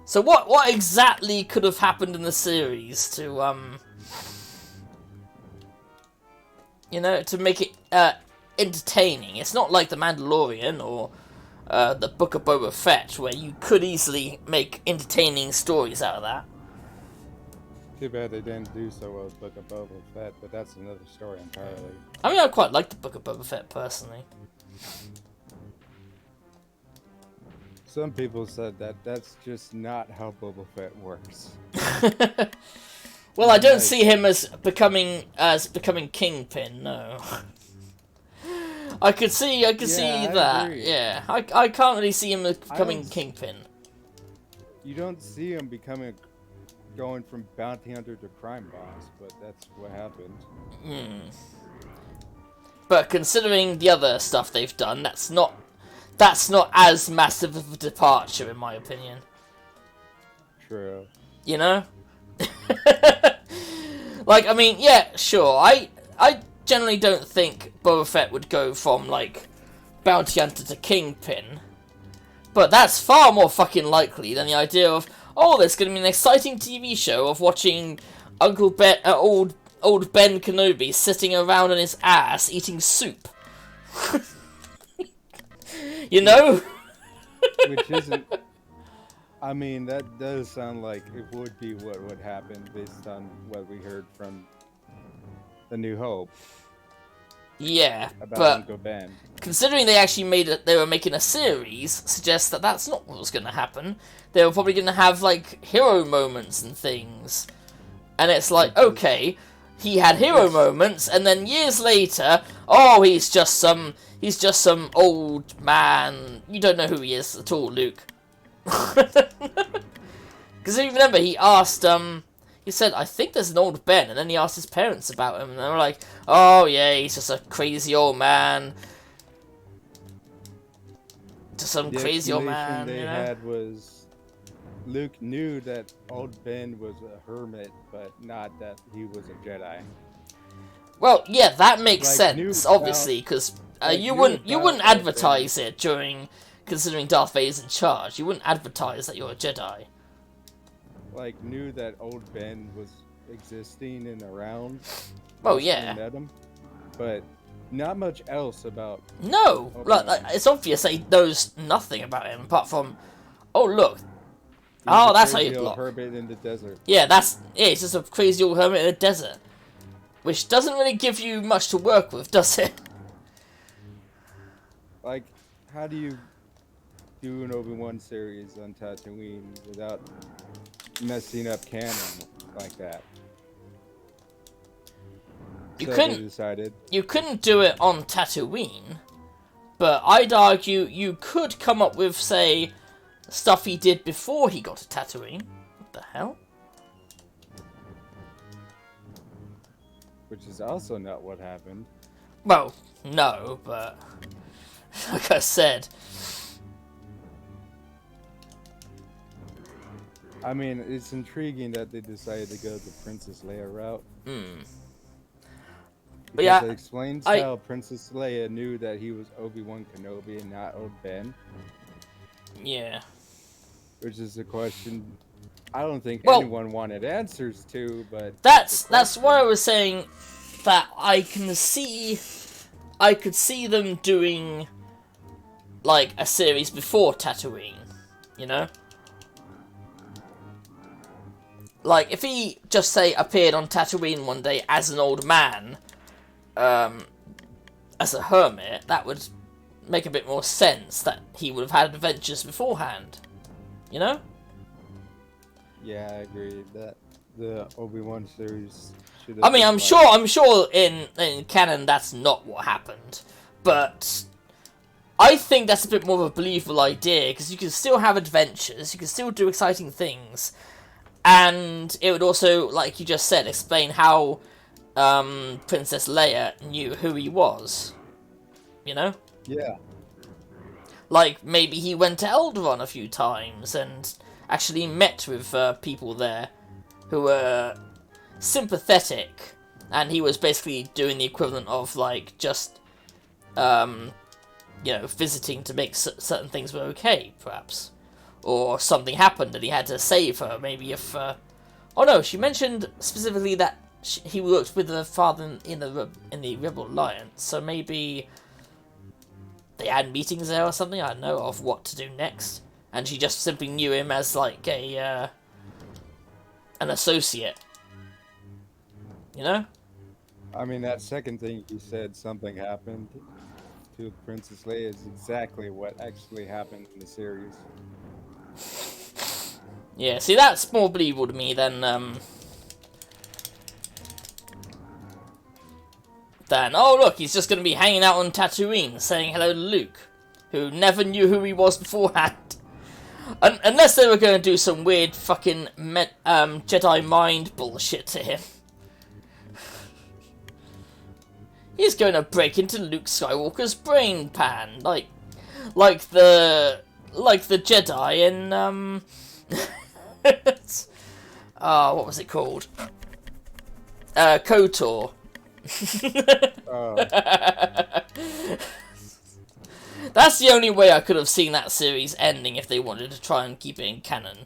So what exactly could have happened in the series to you know, to make it entertaining. It's not like The Mandalorian or the Book of Boba Fett, where you could easily make entertaining stories out of that. Too bad they didn't do so well with Book of Boba Fett, but that's another story entirely. I mean, I quite like the Book of Boba Fett, personally. Some people said that that's just not how Boba Fett works. Well, I don't see him as becoming Kingpin, no. I could see that. Agree. Yeah, I can't really see him as becoming Kingpin. You don't see him going from bounty hunter to crime boss, but that's what happened. But considering the other stuff they've done, that's not as massive of a departure, in my opinion. True. You know? Like, I mean, yeah, sure. I generally don't think Boba Fett would go from, like, bounty hunter to Kingpin. But that's far more fucking likely than the idea of, oh, there's going to be an exciting TV show of watching old Ben Kenobi sitting around on his ass eating soup. You know? Which isn't... I mean, that does sound like it would be what would happen based on what we heard from The New Hope. Yeah, about but Uncle Ben. Considering they actually they were making a series, suggests that that's not what was going to happen. They were probably going to have, like, hero moments and things. And it's like, okay, he had hero moments, and then years later, oh, he's just some old man. You don't know who he is at all, Luke. Because if you remember, he asked, he said, I think there's an old Ben, and then he asked his parents about him, and they were like, oh yeah, he's just a crazy old man. Just some crazy old man, they you know? had was Luke knew that old Ben was a hermit, but not that he was a Jedi. Well, yeah, that makes Like, sense, knew obviously, because like, you knew wouldn't about advertise it during, considering Darth Vader's in charge. You wouldn't advertise that you're a Jedi. Like, knew that old Ben was existing and around. Oh, once yeah. he met him, but not much else about. No, Obi-Wan. like it's obvious that he knows nothing about him apart from, oh look, He's oh a that's how crazy you old block. hermit in the desert. Yeah, it's just a crazy old hermit in a desert, which doesn't really give you much to work with, does it? Like, how do you do an Obi-Wan series on Tatooine without messing up canon like that? You So couldn't- they decided. You couldn't do it on Tatooine, but I'd argue you could come up with, say, stuff he did before he got to Tatooine. What the hell? Which is also not what happened. Well, no, but like I said, I mean, it's intriguing that they decided to go the Princess Leia route. But Because yeah, it explains I- how Princess Leia knew that he was Obi-Wan Kenobi and not old Ben, yeah. which is a question I don't think Well- anyone wanted answers to, but That's it's a why I was saying that I could see them doing like a series before Tatooine, you know? Like if he just say appeared on Tatooine one day as an old man, as a hermit, that would make a bit more sense that he would have had adventures beforehand, you know? Yeah, I agree that the Obi-Wan series should have I mean, been I'm sure in canon that's not what happened, but I think that's a bit more of a believable idea because you can still have adventures, you can still do exciting things, and it would also, like you just said, explain how Princess Leia knew who he was. You know, Yeah, like maybe he went to Alderaan a few times and actually met with people there who were sympathetic, and he was basically doing the equivalent of like just you know, visiting to make certain things were okay, perhaps, or something happened and he had to save her. Maybe if oh no, she mentioned specifically that he worked with her father in the Rebel Alliance, so maybe they had meetings there or something, I don't know, of what to do next. And she just simply knew him as, like, an associate. You know? I mean, that second thing you said, something happened to Princess Leia, is exactly what actually happened in the series. Yeah, see, that's more believable to me than, oh look, he's just gonna be hanging out on Tatooine, saying hello to Luke, who never knew who he was beforehand. Unless they were gonna do some weird fucking Jedi mind bullshit to him. He's going to break into Luke Skywalker's brain pan, like the Jedi in what was it called? KOTOR. That's the only way I could have seen that series ending if they wanted to try and keep it in canon.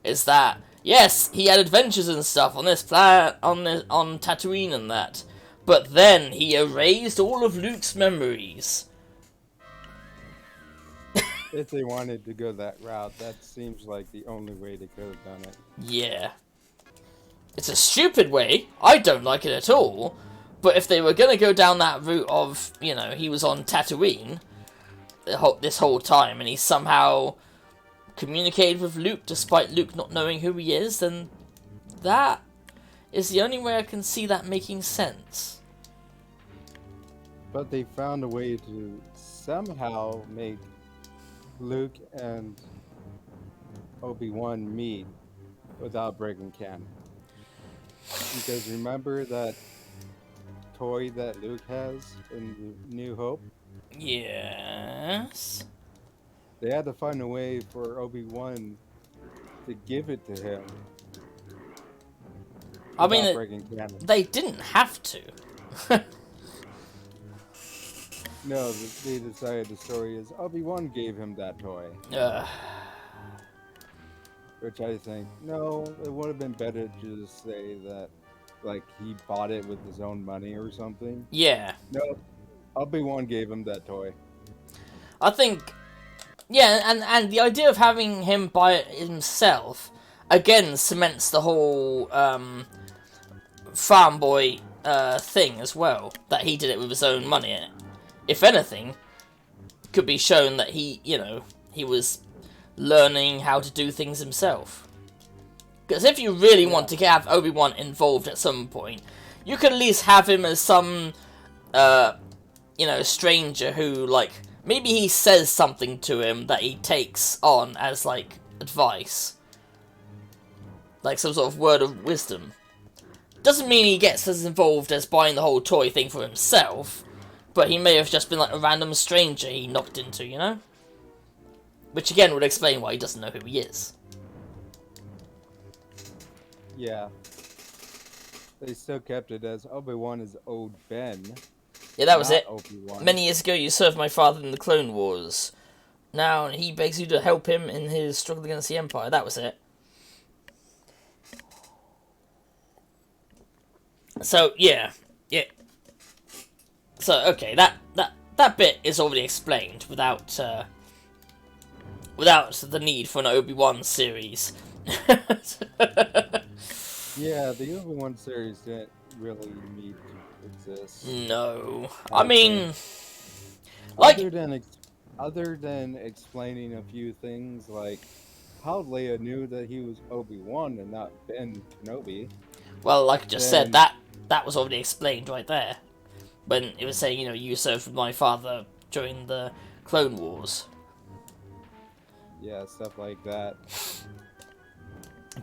Is that yes, he had adventures and stuff on this planet, on Tatooine and that. But then he erased all of Luke's memories. If they wanted to go that route, that seems like the only way they could have done it. Yeah. It's a stupid way. I don't like it at all. But if they were going to go down that route of, you know, he was on Tatooine this whole time and he somehow communicated with Luke despite Luke not knowing who he is, then that is the only way I can see that making sense. But they found a way to somehow make Luke and Obi-Wan meet without breaking canon. Because remember that toy that Luke has in New Hope? Yes. They had to find a way for Obi-Wan to give it to him. I mean, breaking canon. They didn't have to. No, they decided the story is Obi-Wan gave him that toy. Which I think, no, it would have been better to just say that, like, he bought it with his own money or something. Yeah. No, Obi-Wan gave him that toy. I think, yeah, and the idea of having him buy it himself, again, cements the whole, farm boy, thing as well, that he did it with his own money. If anything, could be shown that he, you know, he was learning how to do things himself. Because if you really want to have Obi-Wan involved at some point, you could at least have him as some, you know, stranger who, like, maybe he says something to him that he takes on as, like, advice. Like some sort of word of wisdom. Doesn't mean he gets as involved as buying the whole toy thing for himself, but he may have just been like a random stranger he knocked into, you know? Which again would explain why he doesn't know who he is. Yeah. They still kept it as Obi-Wan is old Ben. Yeah, that was it. Obi-Wan. Many years ago you served my father in the Clone Wars. Now he begs you to help him in his struggle against the Empire. That was it. So, yeah. So, okay, that bit is already explained without the need for an Obi-Wan series. Yeah, the Obi-Wan series didn't really need to exist. No. I mean, like, other than explaining a few things, like how Leia knew that he was Obi-Wan and not Ben Kenobi. Well, like I just said, that was already explained right there. When it was saying, you know, you served with my father during the Clone Wars. Yeah, stuff like that.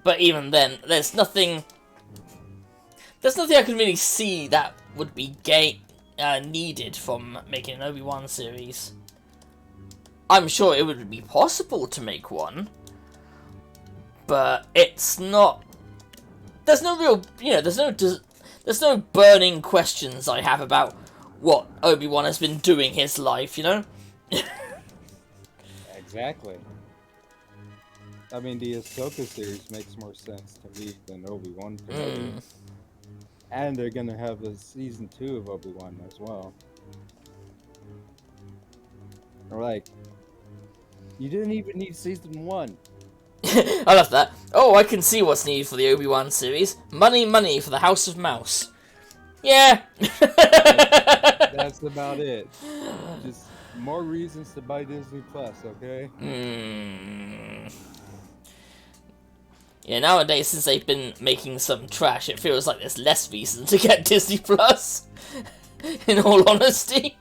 But even then, there's nothing I can really see that would be needed from making an Obi-Wan series. I'm sure it would be possible to make one, but it's not. There's no real, you know, there's no burning questions I have about what Obi-Wan has been doing his life, you know? Exactly. I mean, the Ahsoka series makes more sense to me than Obi-Wan Kenobi. And they're gonna have a season 2 of Obi-Wan as well. Or like, you didn't even need season 1. I love that. Oh, I can see what's needed for the Obi-Wan series. Money, money for the House of Mouse. Yeah. That's about it. Just more reasons to buy Disney Plus, okay? Yeah, nowadays, since they've been making some trash, it feels like there's less reason to get Disney Plus. In all honesty.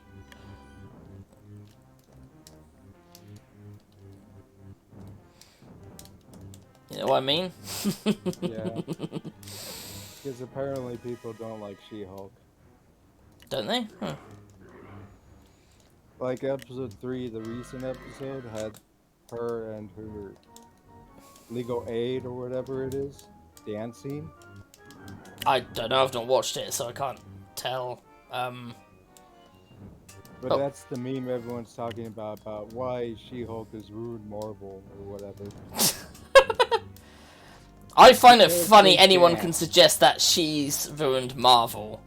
You know what I mean? Yeah. Because apparently people don't like She-Hulk. Don't they? Huh. Like episode 3, the recent episode, had her and her legal aid or whatever it is dancing. I don't know, I've not watched it, so I can't tell. But that's the meme everyone's talking about why She-Hulk has ruined Marvel or whatever. I find it funny anyone can suggest that she's ruined Marvel.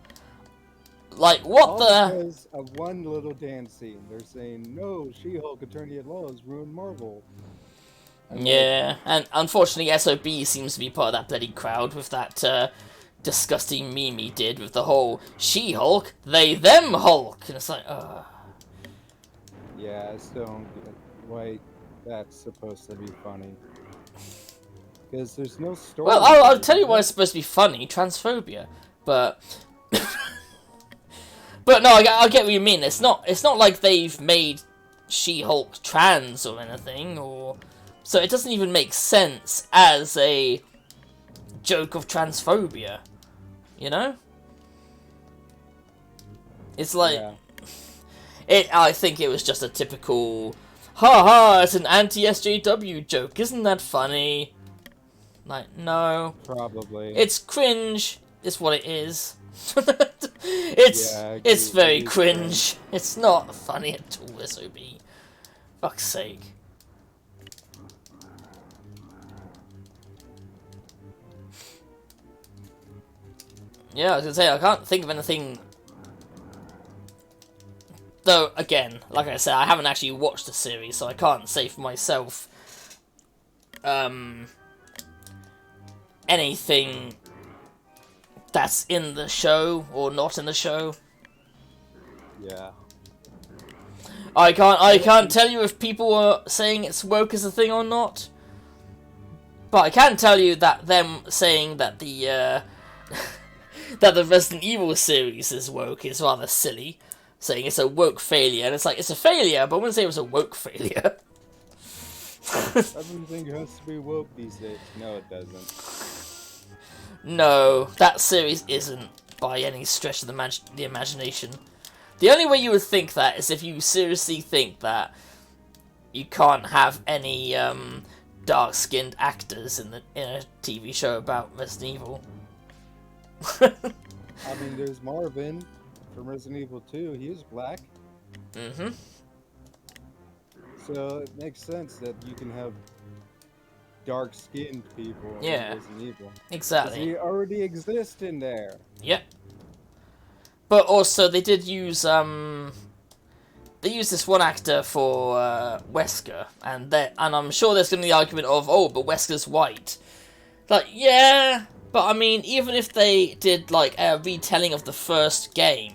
Like, what All the... because of one little dance scene. They're saying, no, She-Hulk Attorney at Law has ruined Marvel. And yeah, and unfortunately SOB seems to be part of that bloody crowd with that disgusting meme he did with the whole She-Hulk, they them Hulk. And it's like, yeah, I still don't get why that's supposed to be funny. Because there's no story. Well, I'll tell you why it's supposed to be funny, transphobia. But... But no, I get what you mean. It's not like they've made She-Hulk trans or anything, or... So it doesn't even make sense as a joke of transphobia, you know? It's like... Yeah. I think it was just a typical... Ha ha, it's an anti-SJW joke, isn't that funny? Like, no. Probably. It's cringe, is what it is. It's very cringe. It's not funny at all, SOB. Fuck's sake. Yeah, I was gonna say, I can't think of anything... Though, again, like I said, I haven't actually watched the series, so I can't say for myself... anything that's in the show or not in the show. Yeah. I can't tell you if people are saying it's woke as a thing or not. But I can tell you that them saying that the that the Resident Evil series is woke is rather silly. Saying it's a woke failure, and it's like, it's a failure, but I wouldn't say it was a woke failure. Everything has to be woke these days. No, it doesn't. No, that series isn't, by any stretch of the imagination. The only way you would think that is if you seriously think that you can't have any dark-skinned actors in a TV show about Resident Evil. I mean, there's Marvin from Resident Evil 2. He is black. Mm-hmm. So it makes sense that you can have dark-skinned people in Resident Evil. Exactly. He already exists in there. Yep. But also, they did use they used this one actor for Wesker, and I'm sure there's going to be the argument of, oh, but Wesker's white. Like, yeah, but I mean, even if they did like a retelling of the first game,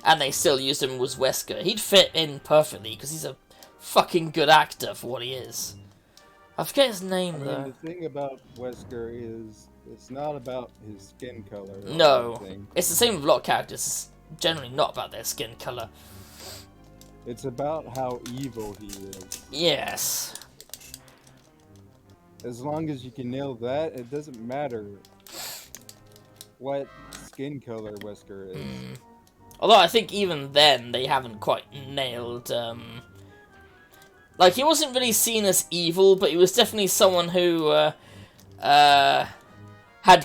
and they still used him as Wesker, he'd fit in perfectly because he's a fucking good actor for what he is. I forget his name though. The thing about Wesker is it's not about his skin color. No, it's the same with a lot of characters. It's generally not about their skin color. It's about how evil he is. Yes. As long as you can nail that, it doesn't matter what skin color Wesker is. Although I think even then they haven't quite nailed. Like, he wasn't really seen as evil, but he was definitely someone who had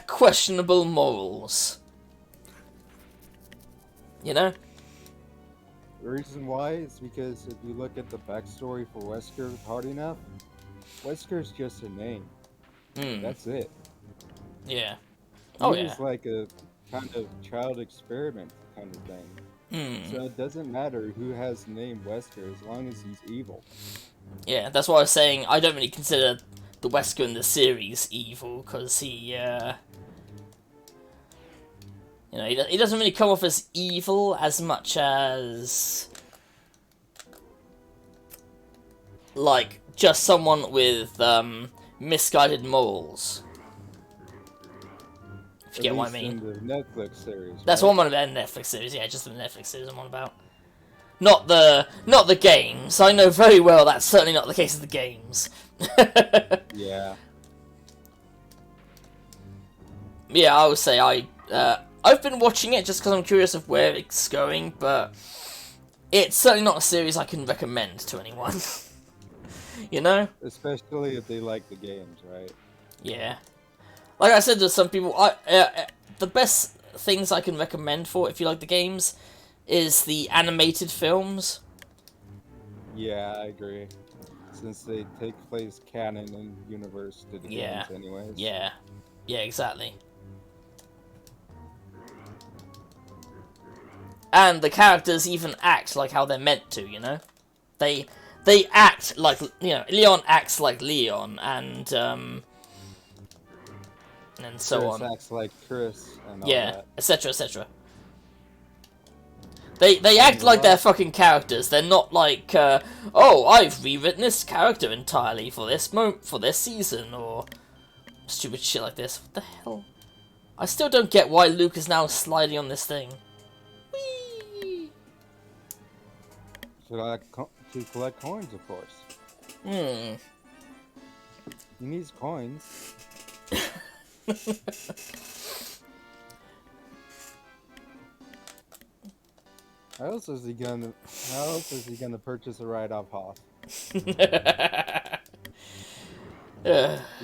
questionable morals. You know? The reason why is because if you look at the backstory for Wesker hard enough, Wesker's just a name. That's it. Yeah. He was like a kind of child experiment kind of thing. So it doesn't matter who has the name Wesker as long as he's evil. Yeah, that's why I was saying I don't really consider the Wesker in the series evil, because he doesn't really come off as evil as much as like just someone with misguided morals. If you get what I mean. In the Netflix series. That's what I'm on about in the Netflix series, yeah, just the Netflix series I'm on about. Not the games. I know very well that's certainly not the case of the games. Yeah. Yeah, I would say I've been watching it just because I'm curious of where it's going, but it's certainly not a series I can recommend to anyone. You know? Especially if they like the games, right? Yeah. Like I said to some people, the best things I can recommend for if you like the games is the animated films. Yeah, I agree. Since they take place canon in universe to the games anyways. Yeah. Yeah, exactly. And the characters even act like how they're meant to, you know? They act like, Leon acts like Leon, and so Chris on. acts like Chris and all Yeah, that. etc, etc. They act like they're fucking characters. They're not like, oh, I've rewritten this character entirely for this season, or stupid shit like this. What the hell? I still don't get why Luke is now sliding on this thing. Whee! To collect coins, of course. Hmm. He needs coins. How else is he gonna purchase a ride off Hoth? He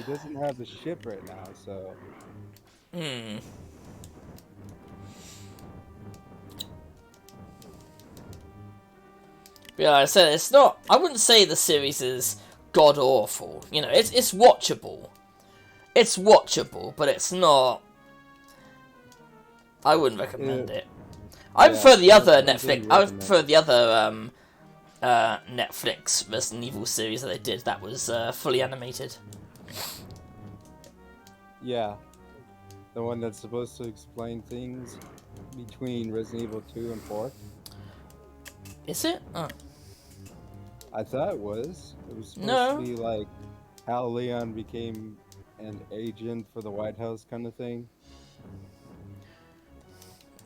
doesn't have the ship right now, so. Hmm. Yeah, like I said, it's not. I wouldn't say the series is god awful. You know, it's watchable. It's watchable, but it's not. I wouldn't recommend it. I prefer the other Netflix. I prefer the other Netflix Resident Evil series that they did. That was fully animated. Yeah, the one that's supposed to explain things between Resident Evil 2 and 4. Is it? Oh. I thought it was. It was supposed to be like how Leon became an agent for the White House kind of thing.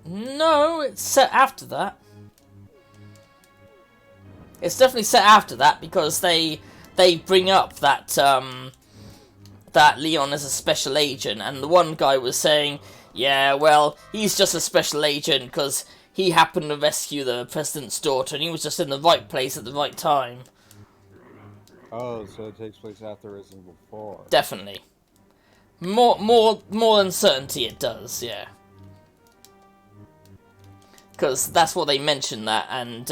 No, it's set after that. It's definitely set after that because they bring up that that Leon is a special agent, and the one guy was saying, yeah, well, he's just a special agent because he happened to rescue the president's daughter, and he was just in the right place at the right time. Oh, so it takes place after Resident Evil 4. Definitely. More than certainty it does, yeah. Because that's what they mentioned that, and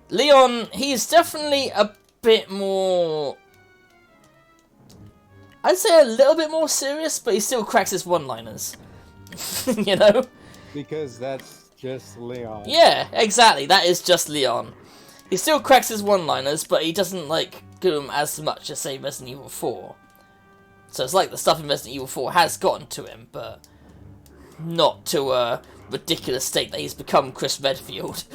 Leon, he's definitely a bit more. I'd say a little bit more serious, but he still cracks his one-liners. You know? Because that's just Leon. Yeah, exactly. That is just Leon. He still cracks his one-liners, but he doesn't do them as much as, say, Resident Evil 4. So it's like the stuff in Resident Evil 4 has gotten to him, but not to a ridiculous state that he's become Chris Redfield.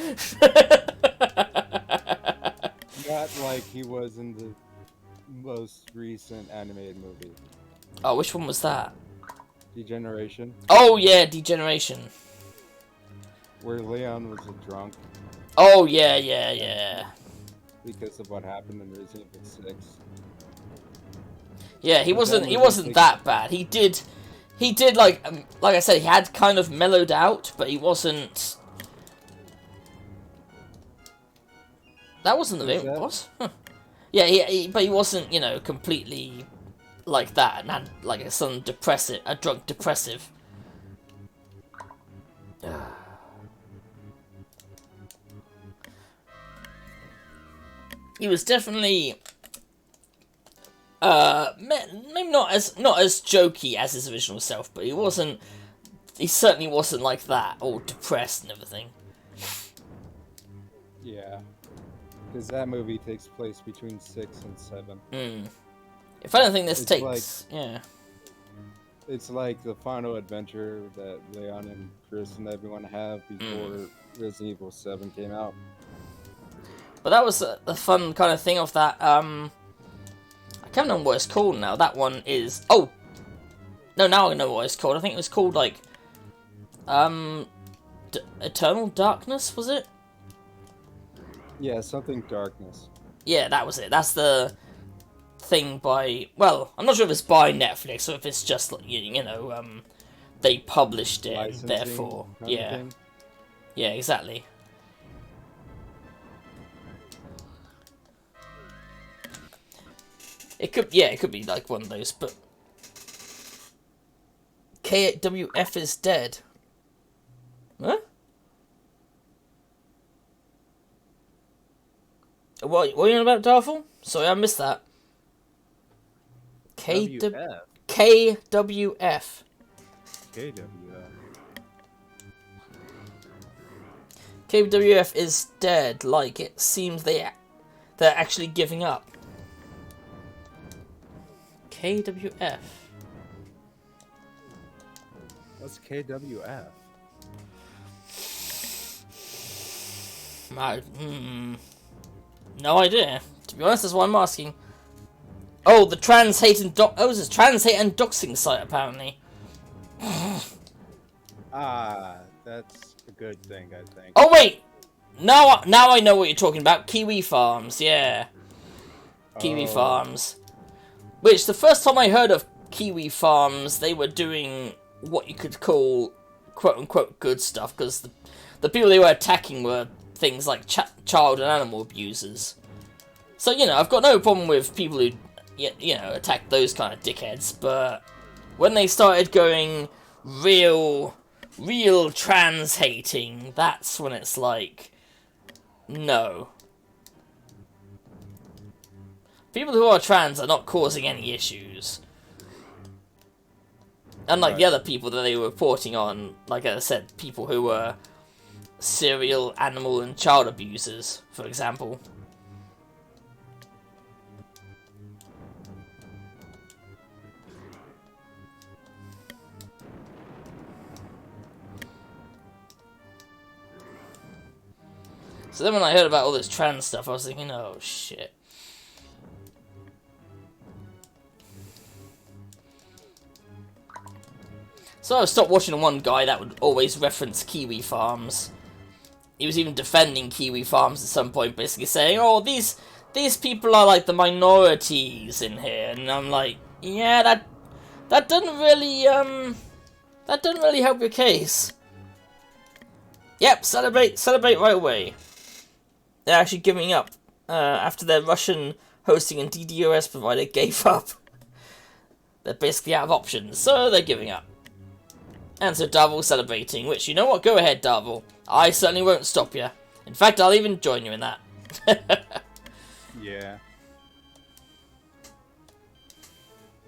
Not like he was in the most recent animated movie. Oh, which one was that? Degeneration. Oh, yeah, Degeneration. Where Leon was a drunk. Oh, yeah. Because of what happened in Resident Evil 6. Yeah, he wasn't that bad. He did like I said, he had kind of mellowed out, but he wasn't. That wasn't the name, was? Huh. Yeah, but he wasn't, completely like that and had like a drunk depressive. He was definitely maybe not as jokey as his original self, but he wasn't he certainly wasn't like that, all depressed and everything. Yeah. Because that movie takes place between 6 and 7. If anything, this It's takes... yeah. It's like the final adventure that Leon and Chris and everyone have before Resident Evil 7 came out. But that was the fun kind of thing of that, I can't remember what it's called now. That one is... oh! No, now I know what it's called. I think it was called, like... Eternal Darkness, was it? Yeah, something Darkness. Yeah, that was it. That's the thing by... well, I'm not sure if it's by Netflix or if it's just, you know, they published it, and therefore... yeah. Yeah, exactly. It could be like one of those, but... KWF is dead. Huh? What are you on about, Darfel? Sorry, I missed that. WF. KWF. KWF is dead. Like, it seems they're actually giving up. KWF. What's KWF? No idea. To be honest, that's why I'm asking. Oh, the trans hate and it's a trans hate and doxing site apparently. That's a good thing, I think. Oh wait, now I know what you're talking about. Kiwi Farms, yeah. Kiwi Farms. Which the first time I heard of Kiwi Farms, they were doing what you could call quote-unquote good stuff, because the people they were attacking were things like child and animal abusers. So, you know, I've got no problem with people who, you know, attack those kind of dickheads, but when they started going real trans-hating, that's when it's like, no. People who are trans are not causing any issues. Unlike the other people that they were reporting on, like I said, people who were serial animal and child abusers, for example. So then when I heard about all this trans stuff, I was thinking, oh shit. So I stopped watching the one guy that would always reference Kiwi Farms. He was even defending Kiwi Farms at some point, basically saying, oh, these people are like the minorities in here. And I'm like, yeah, that doesn't really help your case. Yep, celebrate right away. They're actually giving up after their Russian hosting and DDoS provider gave up. They're basically out of options, so they're giving up. And so Darvel's celebrating, which, you know what, go ahead, Darvel. I certainly won't stop you. In fact, I'll even join you in that. Yeah.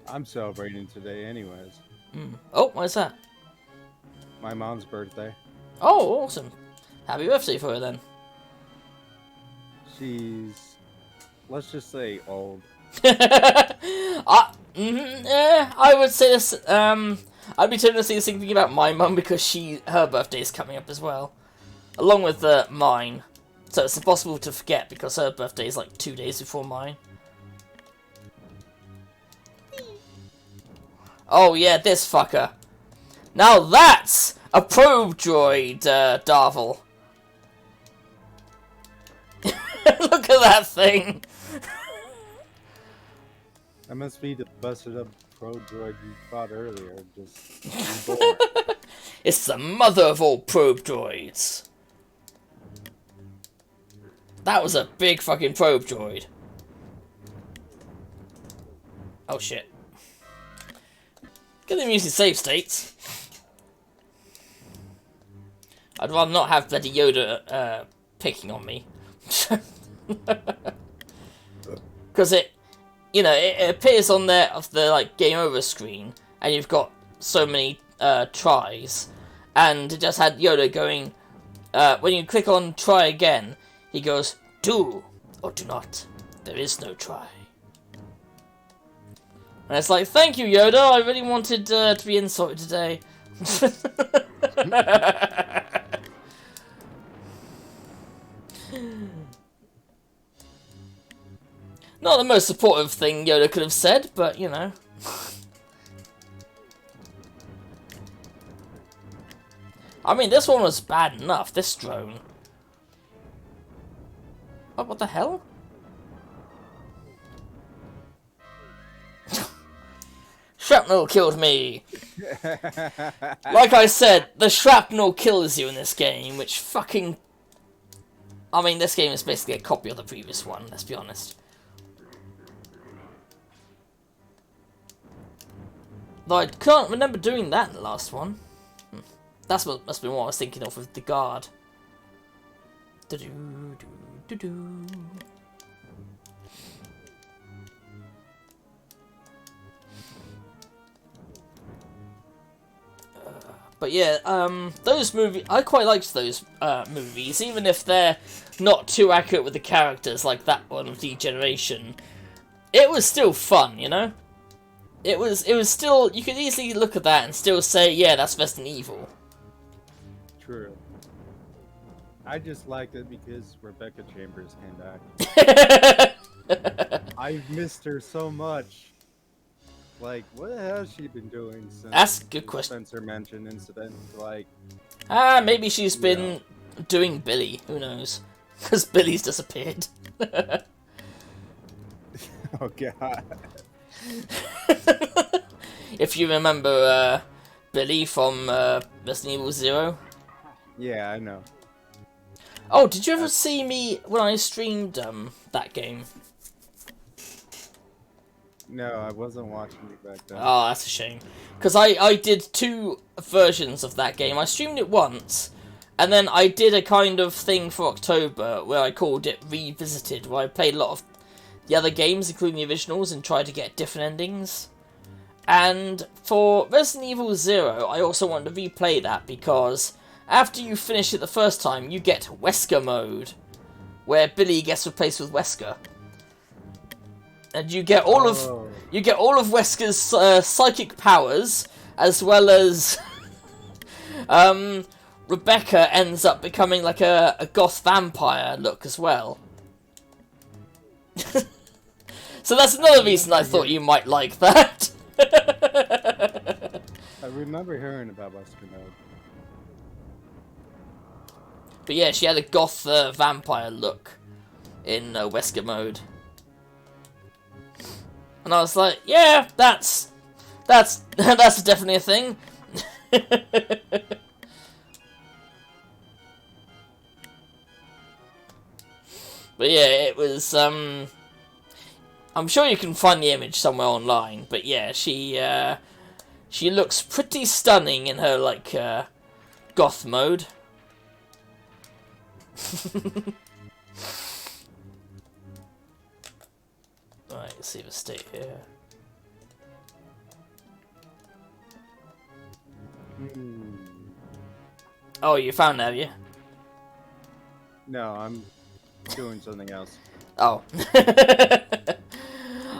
I'm celebrating today anyways. Oh, why's that? My mom's birthday. Oh, awesome. Happy birthday for her, then. She's, let's just say, old. I would say this, I'd be tempted to say the same thing about my mum, because her birthday is coming up as well. Along with mine. So it's impossible to forget, because her birthday is like 2 days before mine. Oh yeah, this fucker. Now that's a probe droid, Darvel. Look at that thing. That must be the busted up pro droid you fought earlier. Just reborn. It's the mother of all probe droids. That was a big fucking probe droid. Oh shit. Get them using save states. I'd rather not have bloody Yoda picking on me. Because it appears on the like game over screen, and you've got so many tries, and it just had Yoda going, when you click on try again, he goes, do or do not. There is no try. And it's like, thank you, Yoda. I really wanted to be insulted today. Not the most supportive thing Yoda could have said, but you know. I mean, this one was bad enough, this drone. Oh, what the hell? Shrapnel killed me! Like I said, the shrapnel kills you in this game, which fucking... I mean, this game is basically a copy of the previous one, let's be honest. Though I can't remember doing that in the last one. That's what must have been what I was thinking of with the guard. Do-do-do-do-do. But yeah, those movies, I quite liked those movies, even if they're not too accurate with the characters like that one of Degeneration. It was still fun, you know? It was still, you could easily look at that and still say, yeah, that's Resident Evil. True. I just liked it because Rebecca Chambers came back. I've missed her so much. Like, what has she been doing since That's a good question. Spencer Mansion incident? Like, maybe she's been doing Billy. Who knows? Because Billy's disappeared. oh god. If you remember Billy from Resident Evil 0. Yeah, I know. Oh, did you ever see me when I streamed that game? No, I wasn't watching you back then. Oh, that's a shame. Because I did 2 versions of that game. I streamed it once, and then I did a kind of thing for October where I called it Revisited, where I played a lot of the other games, including the originals, and tried to get different endings. And for Resident Evil 0, I also wanted to replay that because after you finish it the first time, you get Wesker mode, where Billy gets replaced with Wesker. And you get all of Wesker's psychic powers, as well as Rebecca ends up becoming like a goth vampire look as well. So that's another reason I thought you might like that. I remember hearing about Wesker mode. But yeah, she had a goth vampire look in Wesker mode. And I was like, yeah, that's definitely a thing. But yeah, it was, I'm sure you can find the image somewhere online, but yeah, she looks pretty stunning in her, like, goth mode. Right, let's see if I stay here. Oh, you found it, have you? No, I'm doing something else. Oh.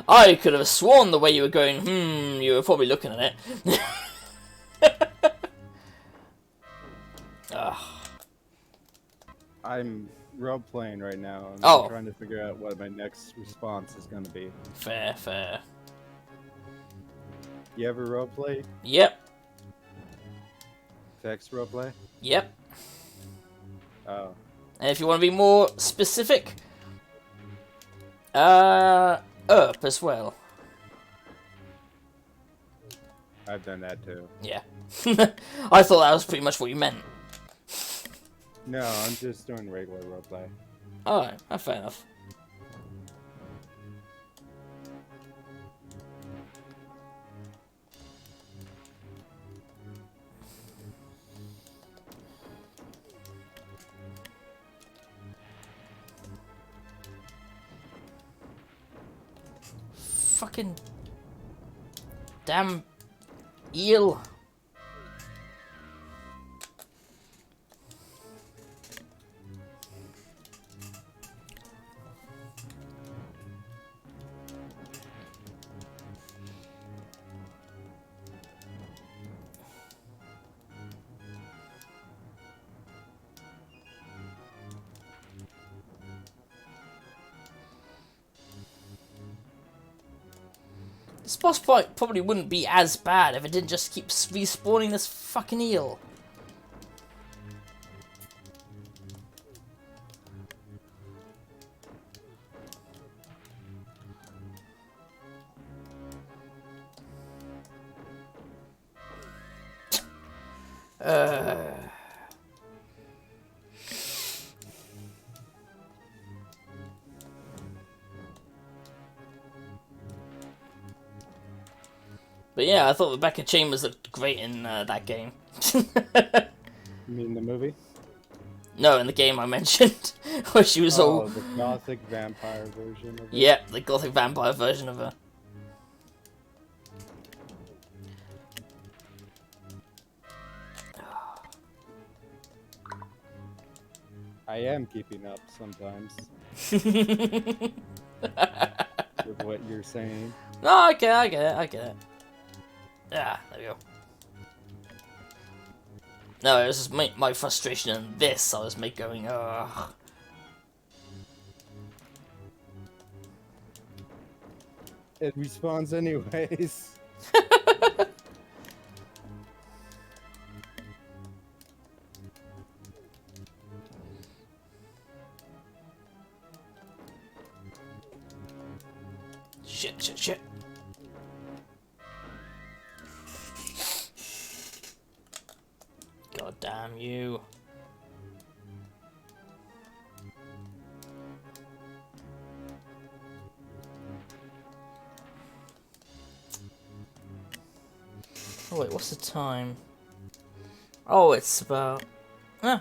I could have sworn the way you were going, you were probably looking at it. I'm role-playing right now. And Oh. I'm trying to figure out what my next response is going to be. Fair, fair. You ever role-play? Yep, Text role-play? yep. Oh. And if you want to be more specific, Erp as well. I've done that too. Yeah. I thought that was pretty much what you meant. No, I'm just doing regular roleplay. Alright, fair enough. Fucking damn eel. This boss fight probably wouldn't be as bad if it didn't just keep respawning this fucking eel. But yeah, I thought Rebecca Chambers looked great in that game. You mean the movie? No, in the game I mentioned, where she was all... the gothic vampire version of it? Yeah, the gothic vampire version of her. I am keeping up sometimes with what you're saying. No, I get it. Yeah, there we go. No, it was just my frustration in this. I was going, ugh. It respawns anyways. Shit. God damn you. Oh wait, what's the time? Oh, it's about...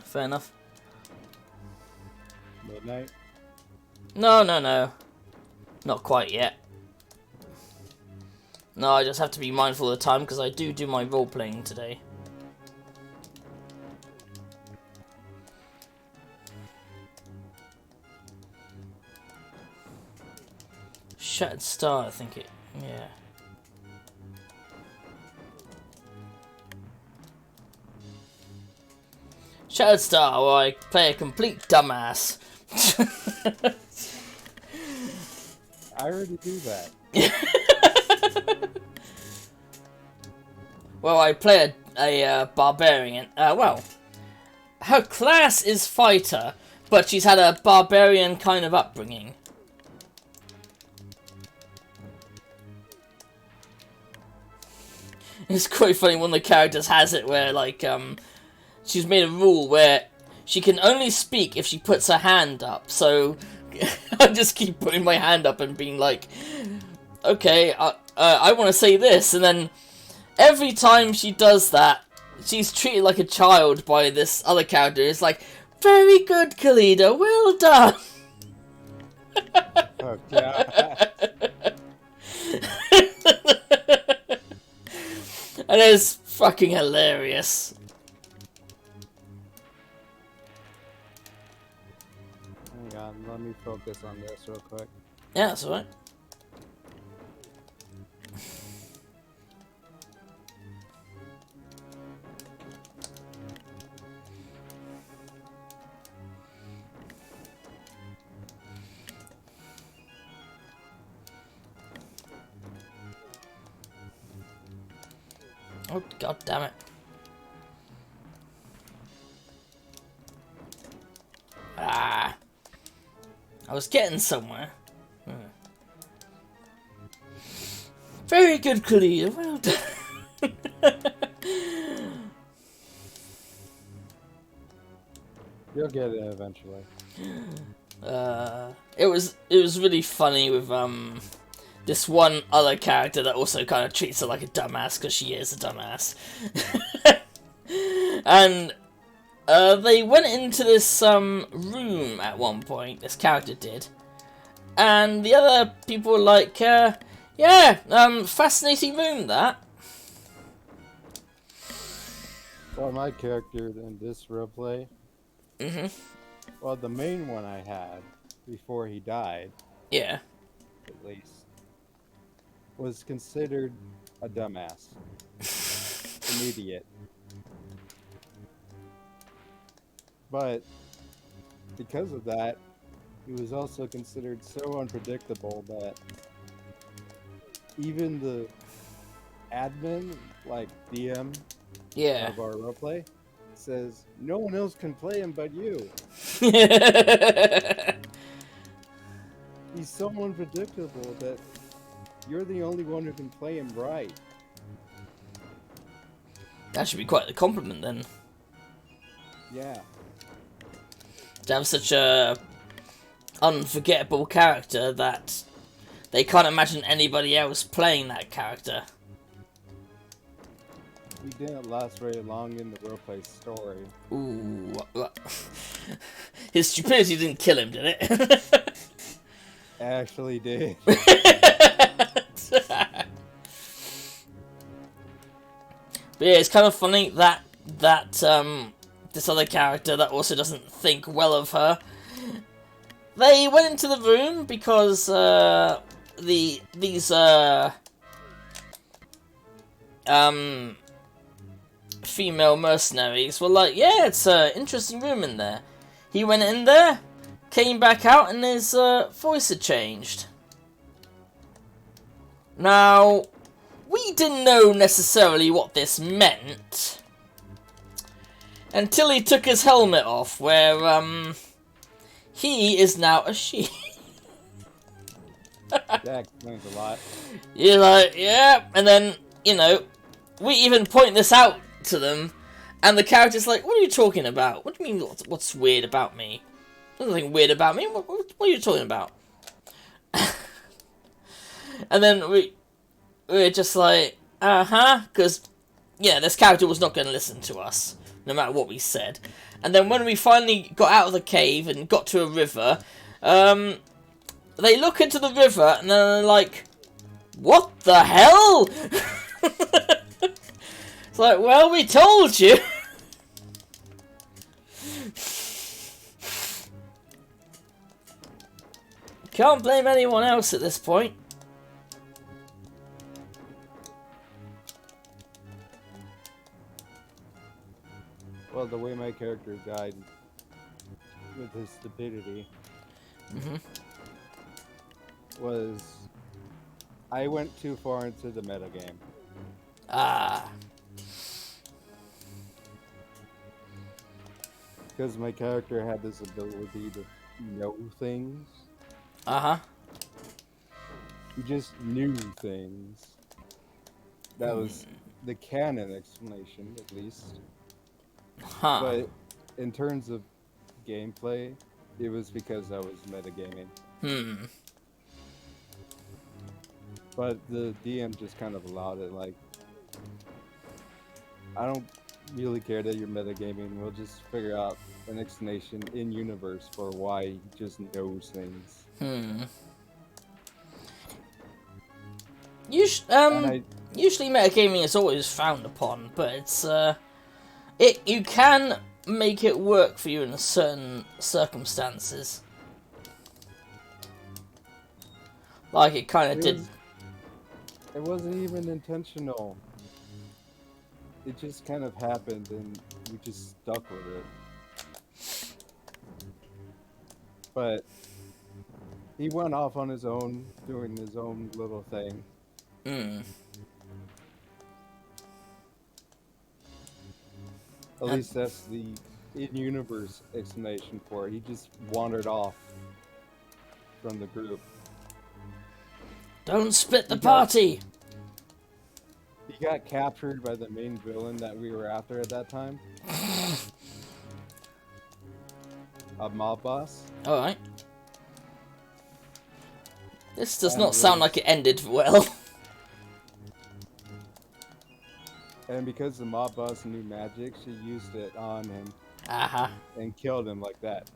fair enough. Midnight? No. Not quite yet. No, I just have to be mindful of the time because I do my role-playing today. Shattered Star, I think it... yeah. Shattered Star, where I play a complete dumbass. I already do that. Well, I play a barbarian. Well, her class is fighter, but she's had a barbarian kind of upbringing. It's quite funny, one of the characters has it where, like, she's made a rule where she can only speak if she puts her hand up, so I just keep putting my hand up and being like, okay, I want to say this, and then every time she does that, she's treated like a child by this other character. It's like, very good, Khalida, well done! Oh, yeah. And it's fucking hilarious. Hang on, let me focus on this real quick. Yeah, that's alright. Oh, god damn it. Ah. I was getting somewhere. Very good, Khalida. Well done. You'll get it eventually. It was really funny with this one other character that also kind of treats her like a dumbass because she is a dumbass. And they went into this room at one point, this character did, and the other people were like, yeah, fascinating room that. Well, my character in this roleplay, well, the main one I had before he died, Yeah. at least, was considered a dumbass, an idiot. But because of that, he was also considered so unpredictable that even the admin, like DM Yeah. of our roleplay, says no one else can play him but you. He's so unpredictable that you're the only one who can play him right. That should be quite a compliment then. Yeah. To have such a unforgettable character that they can't imagine anybody else playing that character. He didn't last very long in the roleplay story. Ooh. His stupidity didn't kill him, did it? Actually did. But yeah, it's kind of funny that this other character that also doesn't think well of her, they went into the room because these female mercenaries were like, yeah, it's an interesting room in there. He went in there, came back out, and his voice had changed. Now, we didn't know necessarily what this meant until he took his helmet off, where he is now a she. That explains a lot. You're like, yeah, and then, you know, we even point this out to them, and the character's like, what are you talking about? What do you mean, what's weird about me? There's nothing weird about me, what are you talking about? And then we're just like, because, yeah, this character was not going to listen to us, no matter what we said. And then when we finally got out of the cave and got to a river, they look into the river and they're like, what the hell? It's like, well, we told you. Can't blame anyone else at this point. Well, the way my character died with his stupidity was I went too far into the metagame. Ah. Because my character had this ability to know things. Uh-huh. He just knew things. That was the canon explanation, at least. Huh. But in terms of gameplay, it was because I was metagaming. But the DM just kind of allowed it, like, I don't really care that you're metagaming, we'll just figure out an explanation in universe for why he just knows things. Usually metagaming is always frowned upon, but it's you can make it work for you in certain circumstances. Like it kind of did. It wasn't even intentional. It just kind of happened, and we just stuck with it. But he went off on his own, doing his own little thing. At least that's the in-universe explanation for it. He just wandered off from the group. Don't split the party! He got captured by the main villain that we were after at that time. A mob boss. Alright. This does not sound like it ended well. And because the mob boss knew magic, she used it on him. And killed him like that.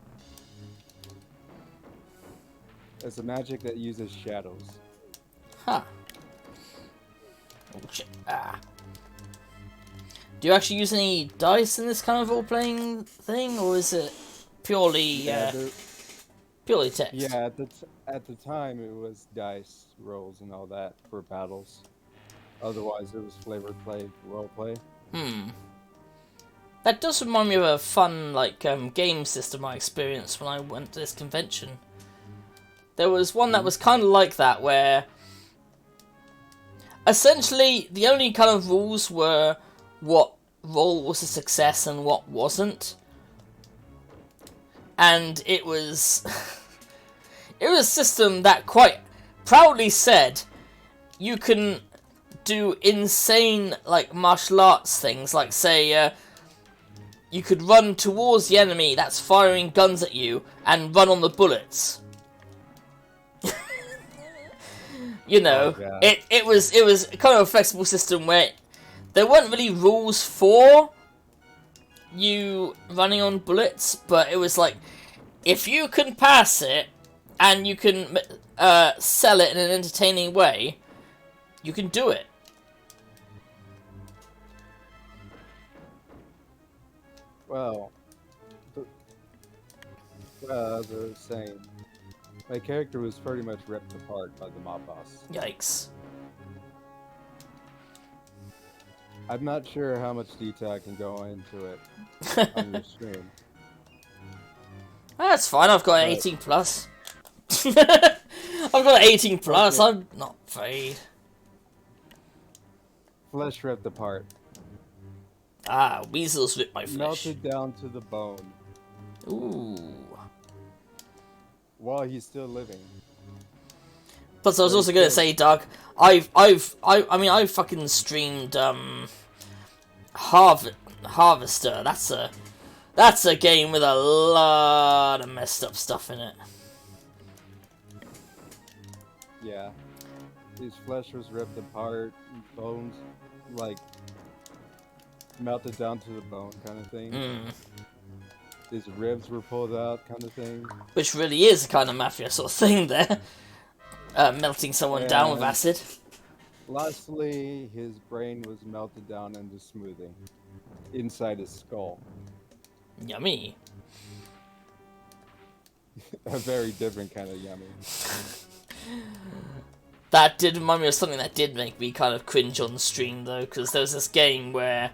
It's a magic that uses shadows. Huh. Oh shit. Do you actually use any dice in this kind of role-playing thing, or is it purely purely text? Yeah, at the time it was dice rolls and all that for battles. Otherwise, it was flavor play, role play. That does remind me of a fun game system I experienced when I went to this convention. There was one that was kind of like that, where essentially, the only kind of rules were what role was a success and what wasn't. And it was... it was a system that quite proudly said you can do insane, like, martial arts things. Like, say, you could run towards the enemy that's firing guns at you and run on the bullets. You know, it was kind of a flexible system where there weren't really rules for you running on bullets, but it was like, if you can pass it and you can sell it in an entertaining way, you can do it. Well, as I was saying, my character was pretty much ripped apart by the mob boss. Yikes. I'm not sure how much detail I can go into it on your stream. That's fine, I've got 18 plus. I've got 18 plus, okay. I'm not afraid. Flesh ripped apart. Ah, weasels rip my flesh. Melted down to the bone. Ooh. While he's still living. Plus, I was also gonna say, Doug, I mean, I've fucking streamed Harvester. That's a game with a lot of messed up stuff in it. Yeah, his flesh was ripped apart, bones like melted down to the bone, kind of thing. His ribs were pulled out, kind of thing. Which really is a kind of mafia sort of thing there. Melting someone down with acid. Lastly, his brain was melted down into smoothing inside his skull. Yummy. A very different kind of yummy. That did remind me of something that did make me kind of cringe on stream, though, because there was this game where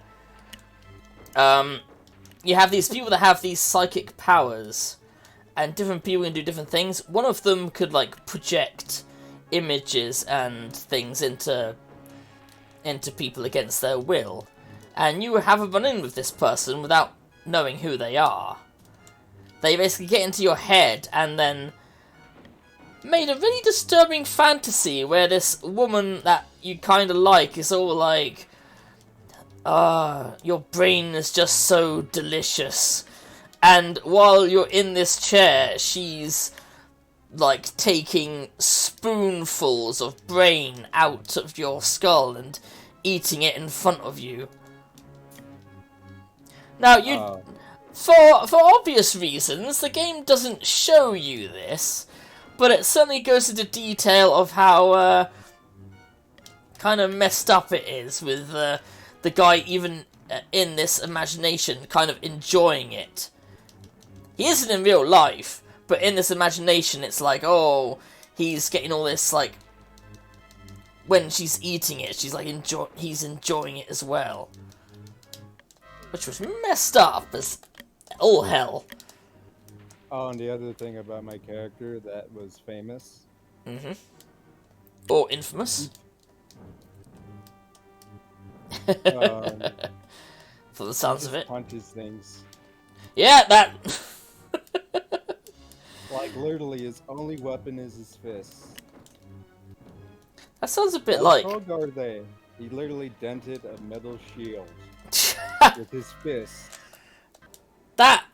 you have these people that have these psychic powers, and different people can do different things. One of them could, like, project images and things into people against their will, and you have a run-in with this person without knowing who they are. They basically get into your head and then made a really disturbing fantasy where this woman that you kind of like is all like, your brain is just so delicious. And while you're in this chair, she's like taking spoonfuls of brain out of your skull and eating it in front of you. Now, for obvious reasons, the game doesn't show you this, but it certainly goes into detail of how kind of messed up it is with the guy even in this imagination kind of enjoying it. He isn't in real life, but in this imagination it's like, oh, he's getting all this, like, when she's eating it, she's like, he's enjoying it as well. Which was messed up as all hell. Oh, and the other thing about my character that was famous. Or infamous. For the sounds of it. Punches things. Yeah, that. Like, literally, his only weapon is his fists. That sounds a bit like. How are they? He literally dented a metal shield with his fist. That.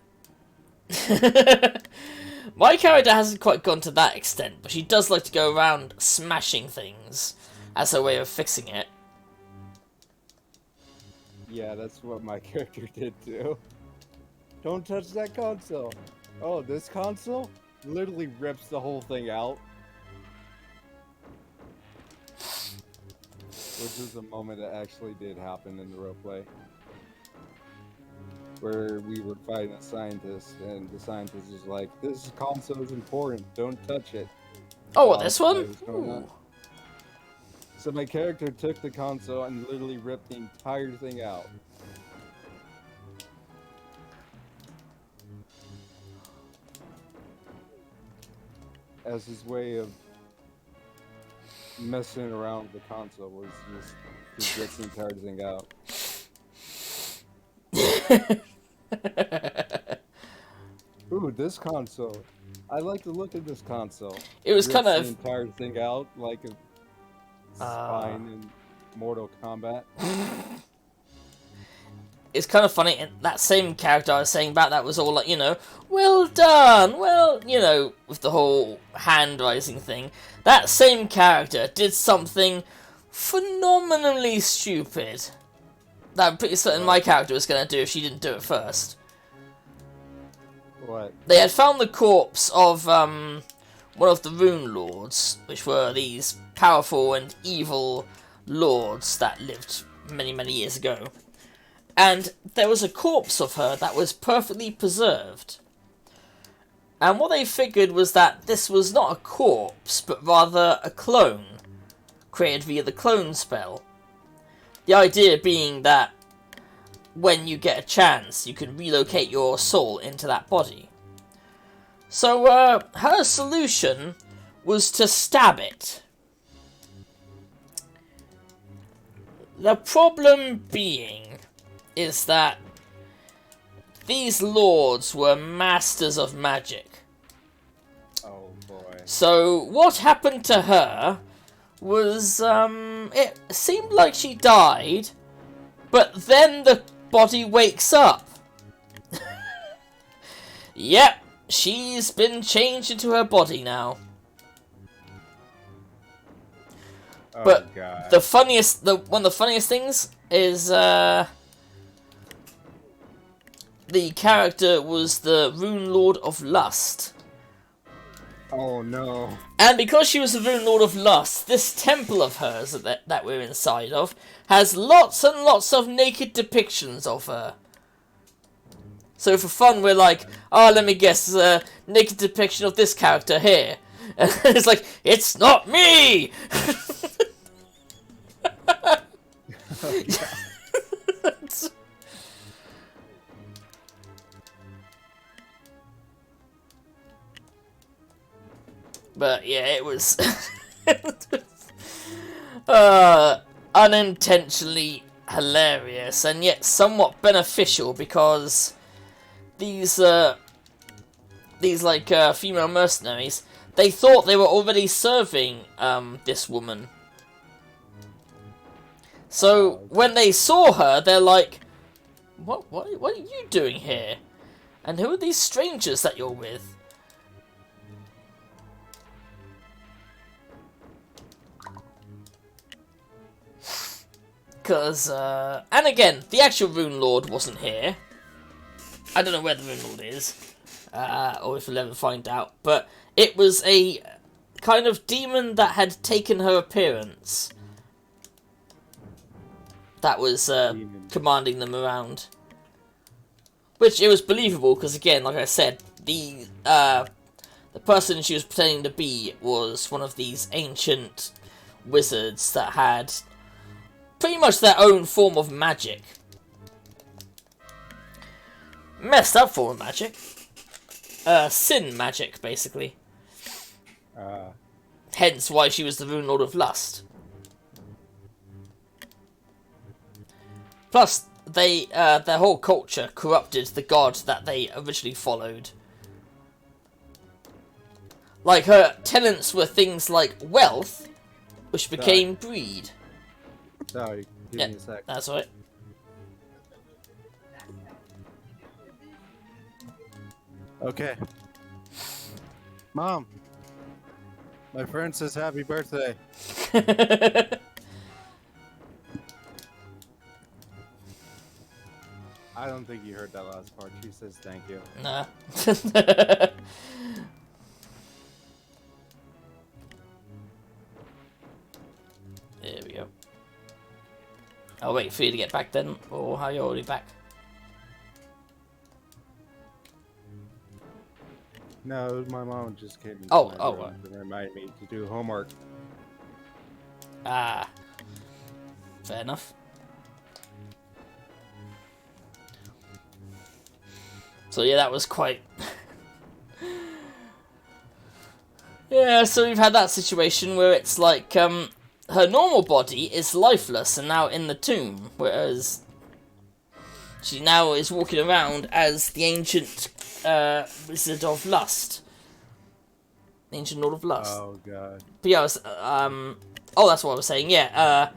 My character hasn't quite gone to that extent, but she does like to go around smashing things as her way of fixing it. Yeah, that's what my character did too. Don't touch that console. Oh, this console literally rips the whole thing out. Which is a moment that actually did happen in the roleplay. Where we were fighting a scientist, and the scientist is like, this console is important, don't touch it. Oh, what, this one? So my character took the console and literally ripped the entire thing out. As his way of messing around with the console was just to get the entire thing out. Ooh, this console. I like the look of this console. It was Rips kind of the entire thing out like a spine in Mortal Kombat. It's kind of funny, and that same character I was saying about that was all like, you know, well done, well, you know, with the whole hand rising thing. That same character did something phenomenally stupid that I'm pretty certain my character was going to do if she didn't do it first. What? They had found the corpse of one of the Rune Lords, which were these powerful and evil lords that lived many, many years ago. And there was a corpse of her that was perfectly preserved. And what they figured was that this was not a corpse, but rather a clone, created via the clone spell. The idea being that when you get a chance, you can relocate your soul into that body. So her solution was to stab it. The problem being is that these lords were masters of magic. Oh boy. So what happened to her was, it seemed like she died, but then the body wakes up. Yep, she's been changed into her body now. Oh, But God. one of the funniest things is, the character was the Rune Lord of Lust. Oh no. And because she was the Rune Lord of Lust, this temple of hers that we're inside of has lots and lots of naked depictions of her. So for fun, we're like, oh, let me guess, naked depiction of this character here. And it's like, it's not me! But yeah, it was unintentionally hilarious and yet somewhat beneficial because these like female mercenaries, they thought they were already serving this woman. So when they saw her, they're like, what are you doing here? And who are these strangers that you're with? Because, and again, the actual Rune Lord wasn't here. I don't know where the Rune Lord is, or if we'll ever find out, but it was a kind of demon that had taken her appearance that was commanding them around. Which, it was believable, because again, like I said, the person she was pretending to be was one of these ancient wizards that had pretty much their own form of magic. Messed up form of magic. Sin magic, basically. Hence why she was the Rune Lord of Lust. Plus, their whole culture corrupted the god that they originally followed. Like, her tenets were things like wealth, which became greed. Sorry, give me a sec. That's right. Okay. Mom, my friend says happy birthday. I don't think you heard that last part. She says thank you. Nah. There we go. I'll wait for you to get back then, or are you already back? No, my mom just came in Oh, room to remind me to do homework. Ah. Fair enough. So yeah, that was quite... yeah, Yeah, so we've had that situation where it's like, her normal body is lifeless and now in the tomb, whereas she now is walking around as the ancient Wizard of Lust. The ancient Lord of Lust. Oh god. But yeah, oh, that's what I was saying, yeah,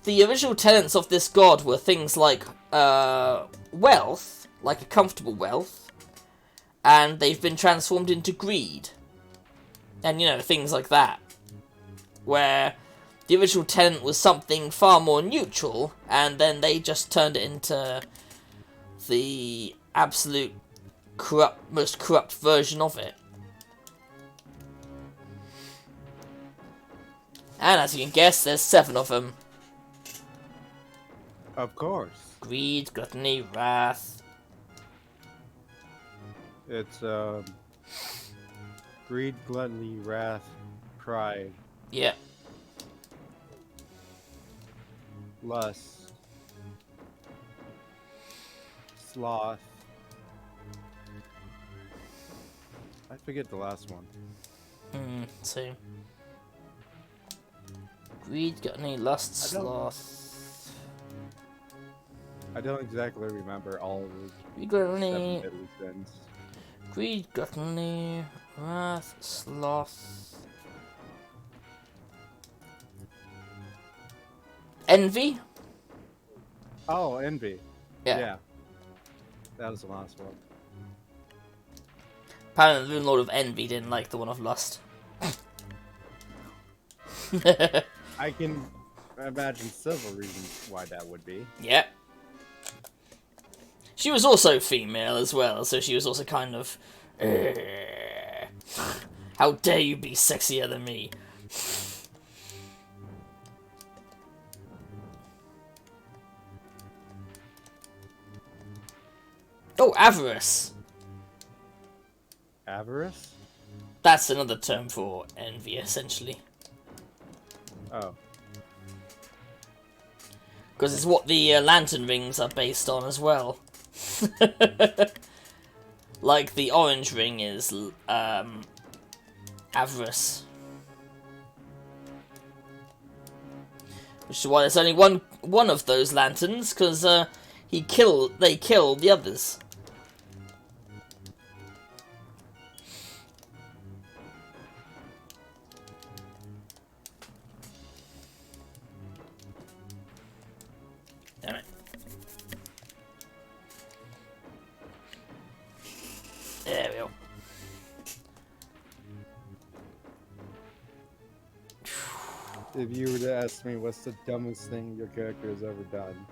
the original tenets of this god were things like, wealth, like a comfortable wealth, and they've been transformed into greed. And, you know, things like that. Where the original tenet was something far more neutral, and then they just turned it into the absolute most corrupt version of it. And as you can guess, there's 7 of them. Of course. Greed, gluttony, wrath. It's greed, gluttony, wrath, pride, Yeah. lust, sloth. I forget the last one. So greed, gluttony, lust, I don't- sloth. I don't exactly remember all of those Greed, 7 gluttony, deadly sins. greed, gluttony, wrath, sloth. Envy? Oh, envy. Yeah. That was the last one. Apparently the Lord of Envy didn't like the one of Lust. I can imagine several reasons why that would be. Yeah. She was also female as well, so she was also kind of... how dare you be sexier than me? Oh, avarice. Avarice? That's another term for envy, essentially. Oh. Because it's what the lantern rings are based on as well. Like the orange ring is avarice. Which is why there's only one of those lanterns, because they kill the others. Damn it. There we go. If you were to ask me what's the dumbest thing your character has ever done,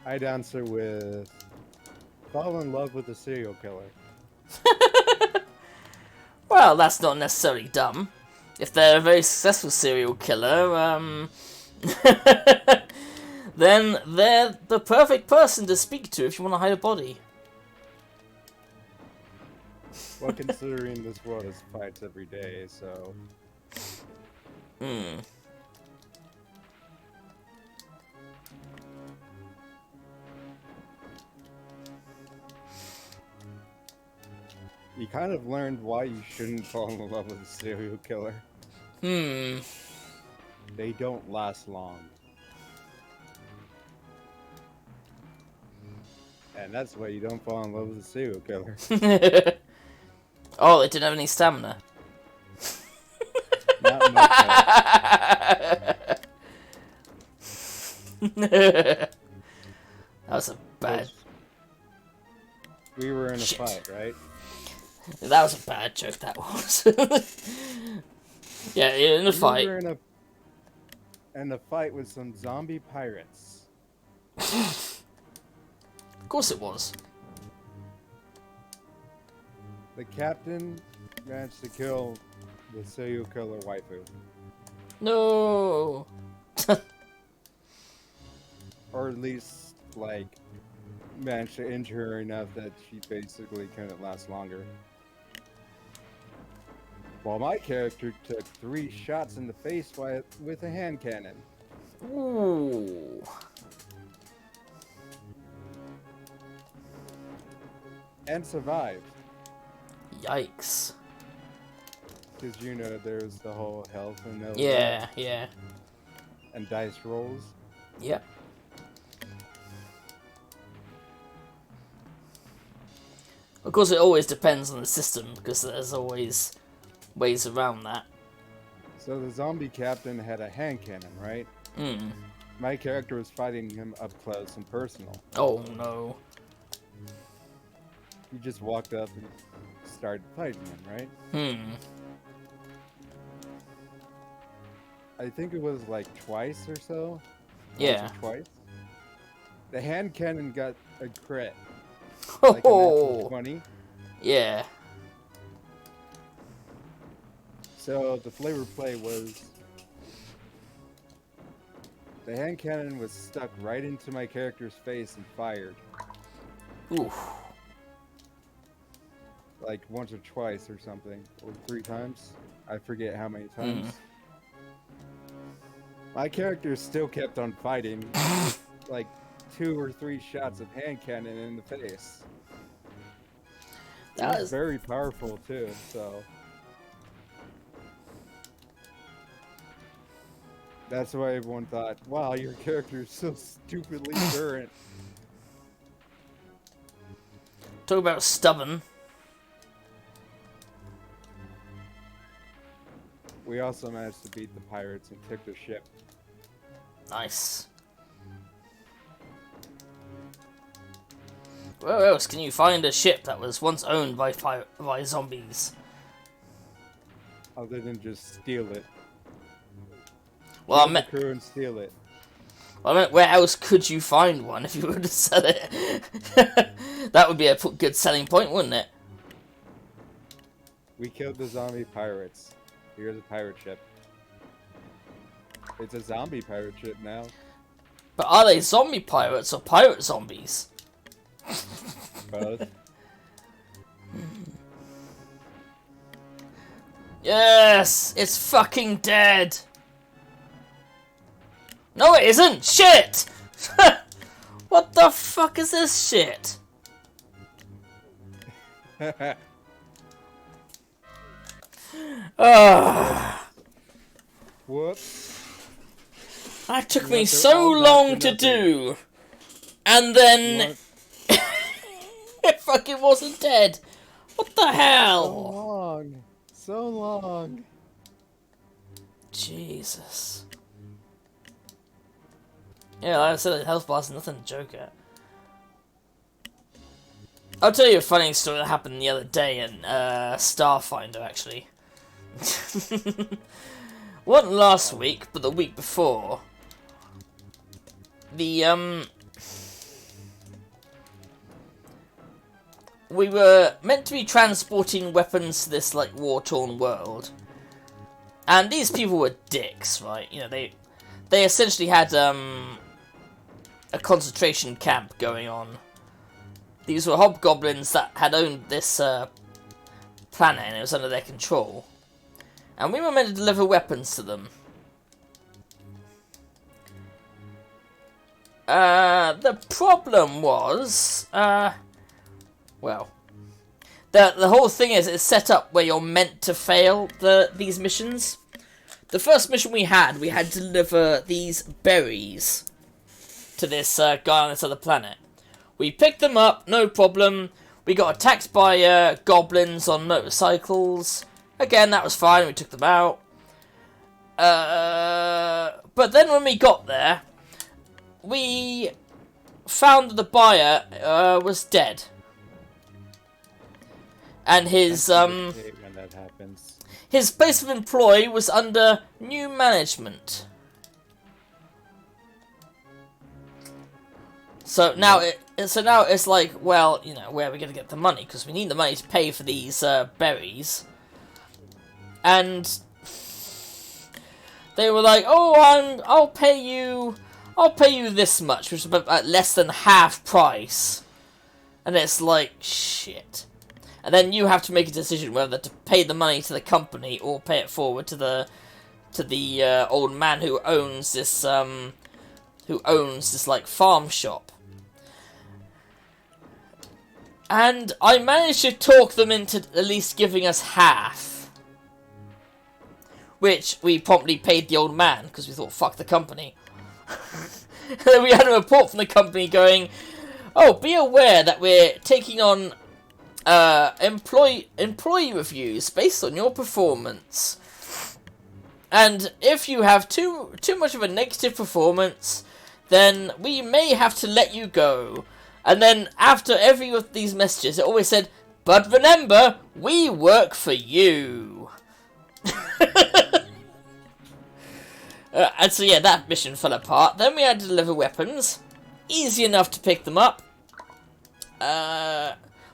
I'd answer with fall in love with a serial killer. Well, that's not necessarily dumb. If they're a very successful serial killer, then they're the perfect person to speak to if you want to hide a body. Well, considering this world is fights every day, so... You kind of learned why you shouldn't fall in love with a serial killer. They don't last long. And that's why you don't fall in love with a serial killer. Oh, they didn't have any stamina. Not much. That was a bad... We were in a Shit. fight, right? That was a bad joke, that was. Yeah, in a fight. We were in a fight with some zombie pirates. Of course it was. The captain managed to kill the serial killer waifu. No. Or at least, like, managed to injure her enough that she basically couldn't last longer. While my character took 3 shots in the face with a hand cannon. Ooh. and survived. Yikes. Because, you know, there's the whole health and Yeah, yeah. and dice rolls. Yep. Of course, it always depends on the system, because there's always ways around that. So the zombie captain had a hand cannon, right? Hmm. My character was fighting him up close and personal. Oh no. He just walked up and started fighting him, right? Hmm. I think it was like twice or so. Yeah. Once or twice. The hand cannon got a crit. Like a natural Oh. 20. Yeah. So the flavor play was the hand cannon was stuck right into my character's face and fired. Oof. Like once or twice or something. Or 3 times. I forget how many times. My character still kept on fighting. Like 2 or 3 shots of hand cannon in the face. It That was is very powerful too, so that's why everyone thought, wow, your character is so stupidly current. talk about stubborn. We also managed to beat the pirates and took their ship. Nice. Where else can you find a ship that was once owned by zombies? Other than just steal it. Well, I Kill the meant, crew and steal it. where else could you find one if you were to sell it? That would be a good selling point, wouldn't it? We killed the zombie pirates. Here's a pirate ship. It's a zombie pirate ship now. But are they zombie pirates or pirate zombies? Both. Yes! It's fucking dead! No, it isn't! Shit! What the fuck is this shit? Whoops. That took You me want to- so oh, that's long to another- do! And then What? it fucking wasn't dead! What the So hell? long. So long. Jesus. Yeah, like I said, the health bar is nothing to joke at. I'll tell you a funny story that happened the other day in Starfinder, actually. Wasn't last week, but the week before. We were meant to be transporting weapons to this, like, war-torn world. And these people were dicks, right? You know, they essentially had, a concentration camp going on. These were hobgoblins that had owned this, planet, and it was under their control. And we were meant to deliver weapons to them. The problem was, well, the whole thing is it's set up where you're meant to fail these missions. The first mission we had to deliver these berries to this guy on this other planet. We picked them up, no problem. We got attacked by goblins on motorcycles. Again, that was fine, we took them out. But then when we got there, we found that the buyer was dead. And his I hate when that happens. his place of employ was under new management. So now it's like, well, you know, where are we going to get the money? Because we need the money to pay for these berries. And they were like, oh, I'll pay you this much, which is about less than half price. And it's like, shit. And then you have to make a decision whether to pay the money to the company or pay it forward to the old man who owns this like farm shop. And I managed to talk them into at least giving us half. Which we promptly paid the old man, because we thought, fuck the company. We had a report from the company going, oh, be aware that we're taking on employee reviews based on your performance. And if you have too much of a negative performance, then we may have to let you go. And then after every of these messages, it always said, but remember, we work for you. And so yeah, that mission fell apart. Then we had to deliver weapons. Easy enough to pick them up.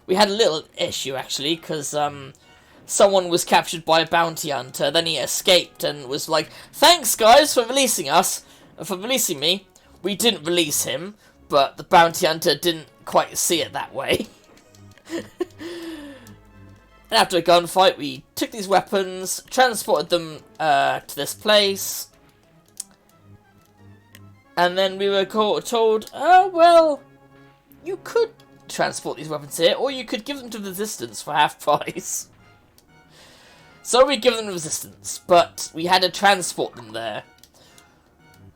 We had a little issue actually, because someone was captured by a bounty hunter. Then he escaped and was like, thanks guys for releasing me. We didn't release him, but the bounty hunter didn't quite see it that way. And after a gunfight, we took these weapons, transported them to this place. And then we were told, oh, well, you could transport these weapons here, or you could give them to the Resistance for half price. So we give them to Resistance, but we had to transport them there.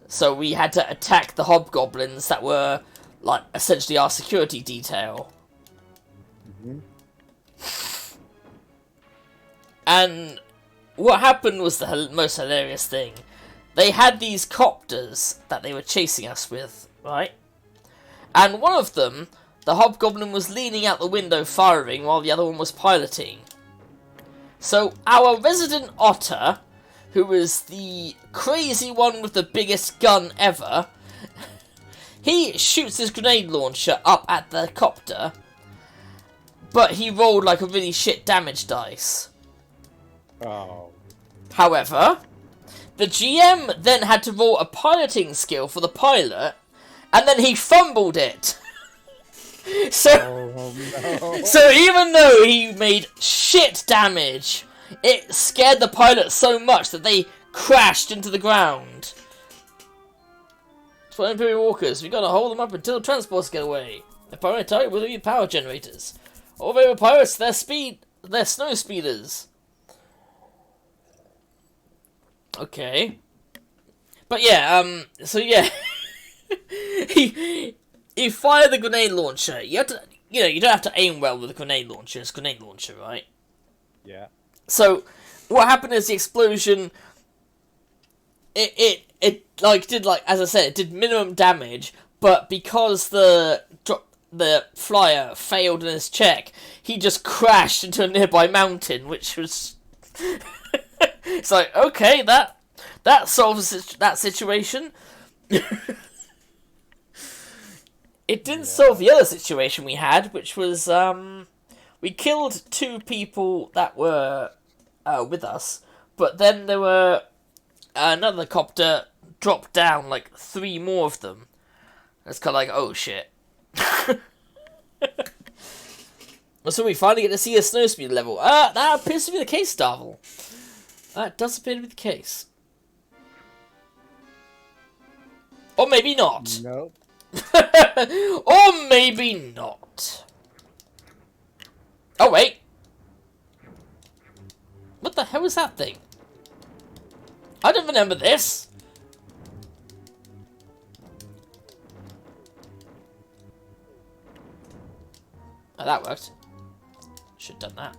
So we had to attack the hobgoblins that were, like, essentially our security detail. Mm-hmm. And what happened was the most hilarious thing. They had these copters that they were chasing us with, right? And one of them, the hobgoblin was leaning out the window firing while the other one was piloting. So our resident otter, who was the crazy one with the biggest gun ever, he shoots his grenade launcher up at the copter, but he rolled like a really shit damage dice. Oh. However, the GM then had to roll a piloting skill for the pilot, and then he fumbled it. So, no. So even though he made shit damage, it scared the pilot so much that they crashed into the ground. 12 Imperial Walkers, we gotta hold them up until transports get away. The primary target will be power generators. All they were pirates, they're snow speeders. Okay. But yeah, so yeah. he fired the grenade launcher. You have to, you don't have to aim well with a grenade launcher. It's a grenade launcher, right? Yeah. So, what happened is the explosion, it did, as I said, it did minimum damage, but because the flyer failed in his check, he just crashed into a nearby mountain, which was... It's like, okay, that solves that situation. It didn't solve the other situation we had, which was, we killed 2 people that were with us, but then there were another copter dropped down, like 3 more of them. It's kind of like, oh shit. So we finally get to see a snowspeed level. That appears to be the case, Darvel. That does appear to be the case. Or maybe not. Nope. Or maybe not. Oh, wait. What the hell is that thing? I don't remember this. Oh, that worked. Should have done that.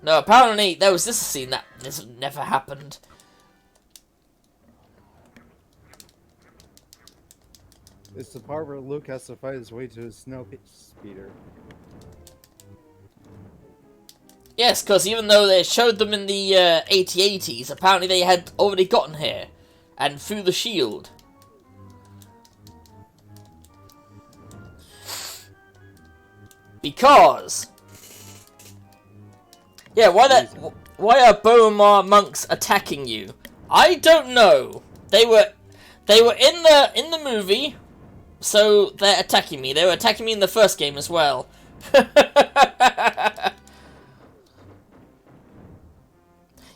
No, apparently there was this scene that this never happened. It's the part where Luke has to fight his way to his snow speeder. Yes, because even though they showed them in the 8080s, apparently they had already gotten here. And through the shield. Because... Yeah, why are Boromar monks attacking you? I don't know. They were in the movie, so they're attacking me. They were attacking me in the first game as well.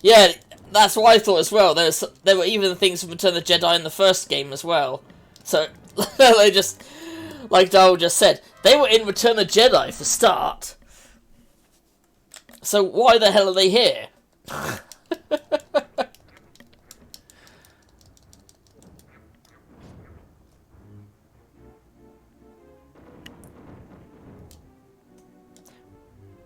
Yeah, that's what I thought as well. There were even things from Return of the Jedi in the first game as well. So they just Like Darrell just said, they were in Return of the Jedi for start. So why the hell are they here?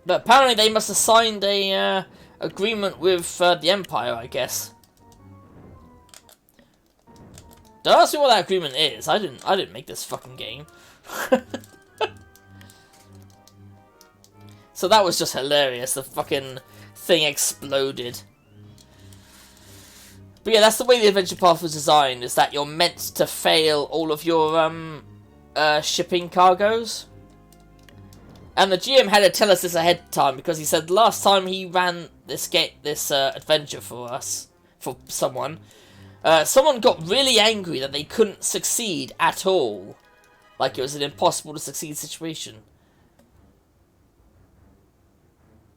But apparently they must have signed a agreement with the Empire, I guess. Don't ask me what that agreement is. I didn't make this fucking game. So that was just hilarious. The fucking thing exploded. But yeah, that's the way the adventure path was designed. Is that you're meant to fail all of your shipping cargoes. And the GM had to tell us this ahead of time because he said last time he ran this adventure for us, for someone, someone got really angry that they couldn't succeed at all. Like it was an impossible to succeed situation.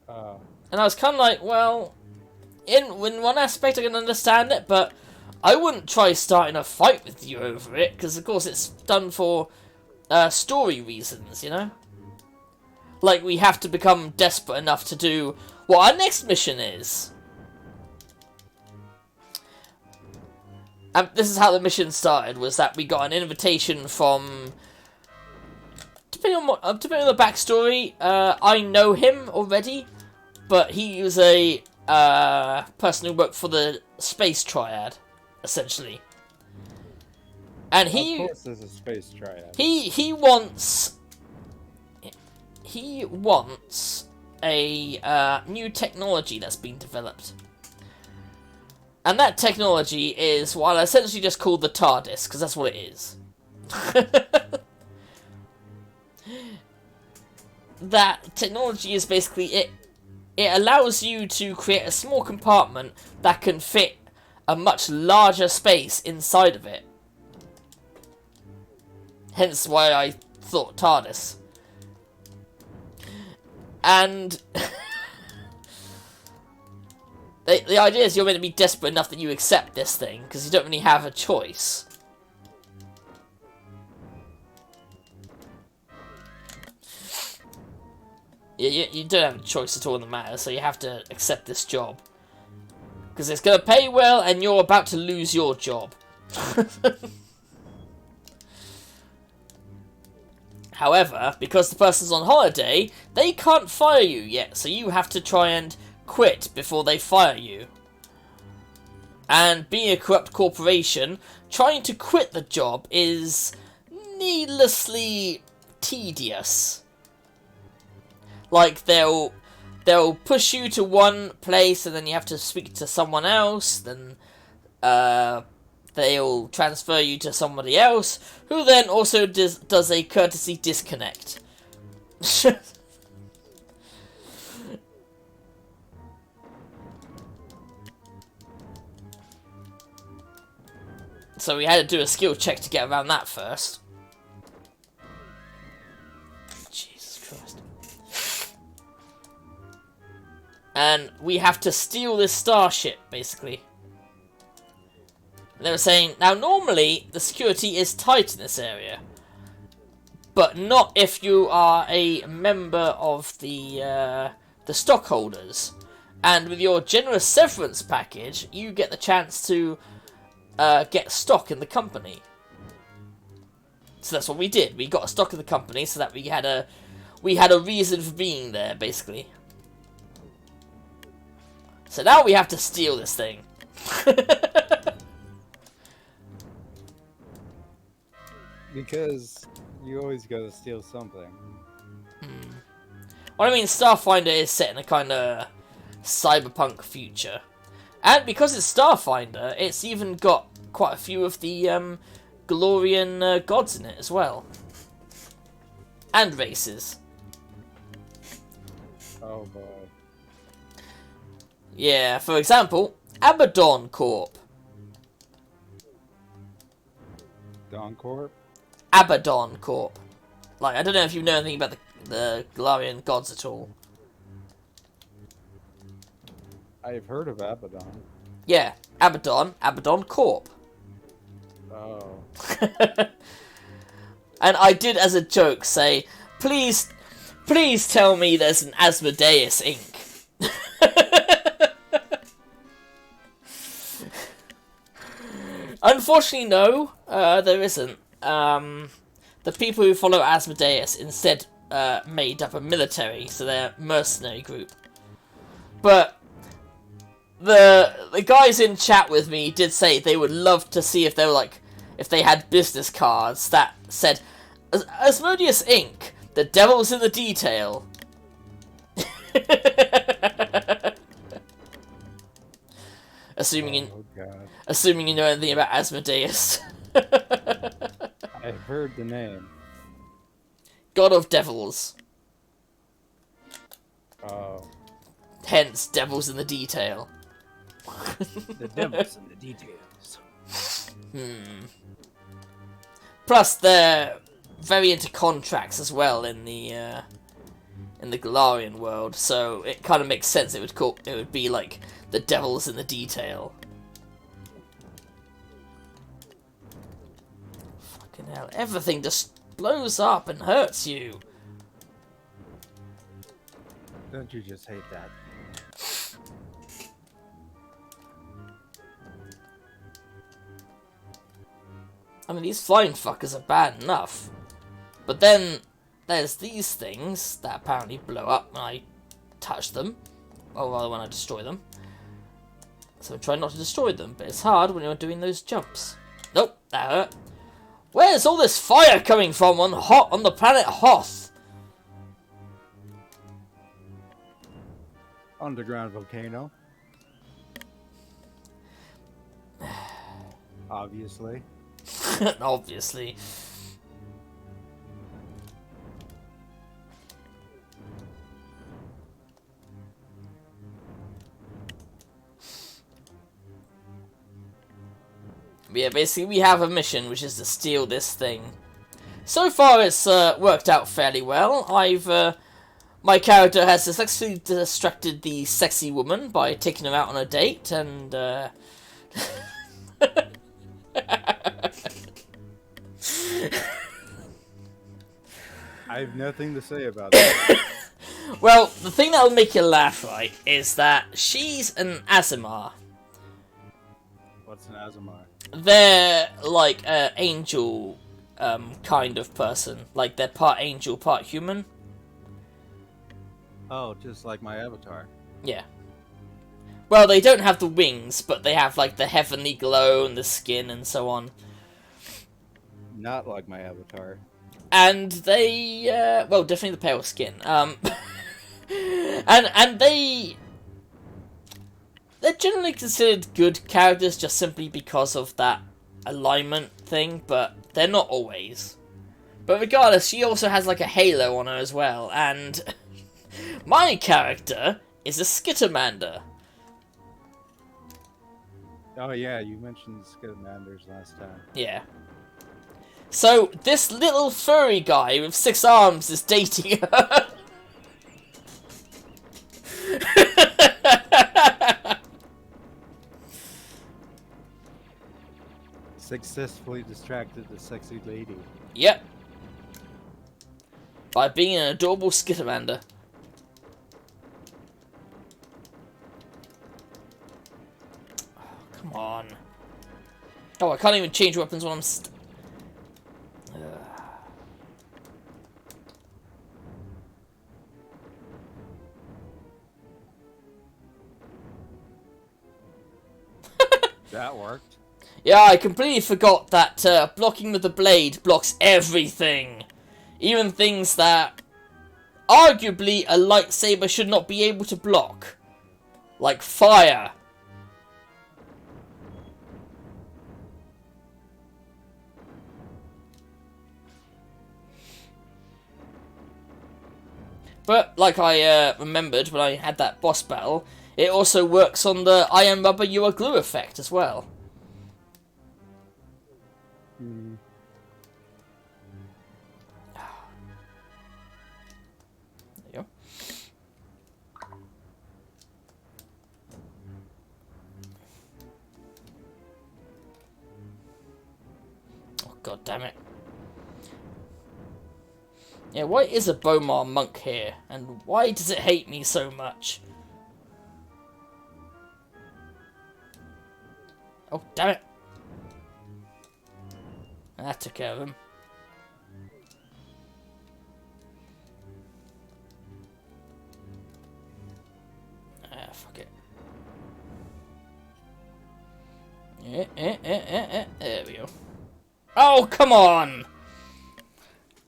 And I was kind of like, well, in one aspect I can understand it, but I wouldn't try starting a fight with you over it, because of course it's done for story reasons, you know? Like, we have to become desperate enough to do what our next mission is. And this is how the mission started, was that we got an invitation from... Depending on the backstory, I know him already, but he was a person who worked for the Space Triad, essentially. And he... Of course there's a Space Triad. He wants a new technology that's been developed. And that technology is what I essentially just call the TARDIS, because that's what it is. That technology is basically it allows you to create a small compartment that can fit a much larger space inside of it. Hence why I thought TARDIS. And the idea is you're meant to be desperate enough that you accept this thing, because you don't really have a choice. You don't have a choice at all in the matter, so you have to accept this job. Because it's going to pay well, and you're about to lose your job. However, because the person's on holiday, they can't fire you yet, so you have to try and quit before they fire you. And being a corrupt corporation, trying to quit the job is needlessly tedious. Like, they'll push you to one place, and then you have to speak to someone else, then they'll transfer you to somebody else, who then also does a courtesy disconnect. So we had to do a skill check to get around that first. Jesus Christ. And we have to steal this starship, basically. They were saying, now normally the security is tight in this area, but not if you are a member of the stockholders. And with your generous severance package, you get the chance to get stock in the company. So that's what we did. We got a stock in the company so that we had a reason for being there, basically. So now we have to steal this thing. Because you always gotta steal something. Well, I mean, Starfinder is set in a kind of cyberpunk future. And because it's Starfinder, it's even got quite a few of the Galorian gods in it as well. And races. Oh boy. Yeah, for example, Abaddon Corp. Dawn Corp? Abaddon Corp. Like, I don't know if you know anything about the Galarian gods at all. I've heard of Abaddon. Yeah, Abaddon Corp. Oh. And I did, as a joke, say, please tell me there's an Asmodeus ink. Unfortunately, no, there isn't. The people who follow Asmodeus instead made up a military, so they're a mercenary group. But the guys in chat with me did say they would love to see if they were if they had business cards that said Asmodeus Inc. The devil's in the detail. Assuming you know anything about Asmodeus. I've heard the name. God of devils. Oh. Hence, devil's in the detail. The devil's in the details. Plus, they're very into contracts as well in the Galarian world, so it kind of makes sense. It would be like the devil's in the detail. Fucking hell! Everything just blows up and hurts you. Don't you just hate that? I mean, these flying fuckers are bad enough. But then, there's these things that apparently blow up when I touch them. Or rather, when I destroy them. So I try not to destroy them, but it's hard when you're doing those jumps. Nope, that hurt. Where's all this fire coming from on the planet Hoth? Underground volcano. Obviously. Obviously. Yeah, basically we have a mission, which is to steal this thing. So far it's worked out fairly well. My character has successfully distracted the sexy woman by taking her out on a date, and I have nothing to say about that. well, the thing that'll make you laugh, right, is that she's an Azimar. What's an Azimar? They're like an angel kind of person. Like, they're part angel, part human. Oh, just like my avatar. Yeah. Well, they don't have the wings, but they have, like, the heavenly glow and the skin and so on. Not like my avatar. And they, well, definitely the pale skin. And they're generally considered good characters just simply because of that alignment thing, but they're not always. But regardless, she also has, like, a halo on her as well, and my character is a Skittermander. Oh yeah, you mentioned Skittermanders last time. Yeah. So, this little furry guy with 6 arms is dating her. Successfully distracted the sexy lady. Yep. By being an adorable Skittermander. Oh, come on. Oh, I can't even change weapons when I'm That worked. Yeah, I completely forgot that blocking with the blade blocks everything. Even things that arguably a lightsaber should not be able to block. Like fire. But, like I remembered when I had that boss battle, it also works on the I am rubber, you are glue effect as well. Hmm. There you go. Oh, god damn it. Yeah, why is a Bomar monk here? And why does it hate me so much? Oh, damn it. That took care of him. Ah, fuck it. There we go. Oh, come on!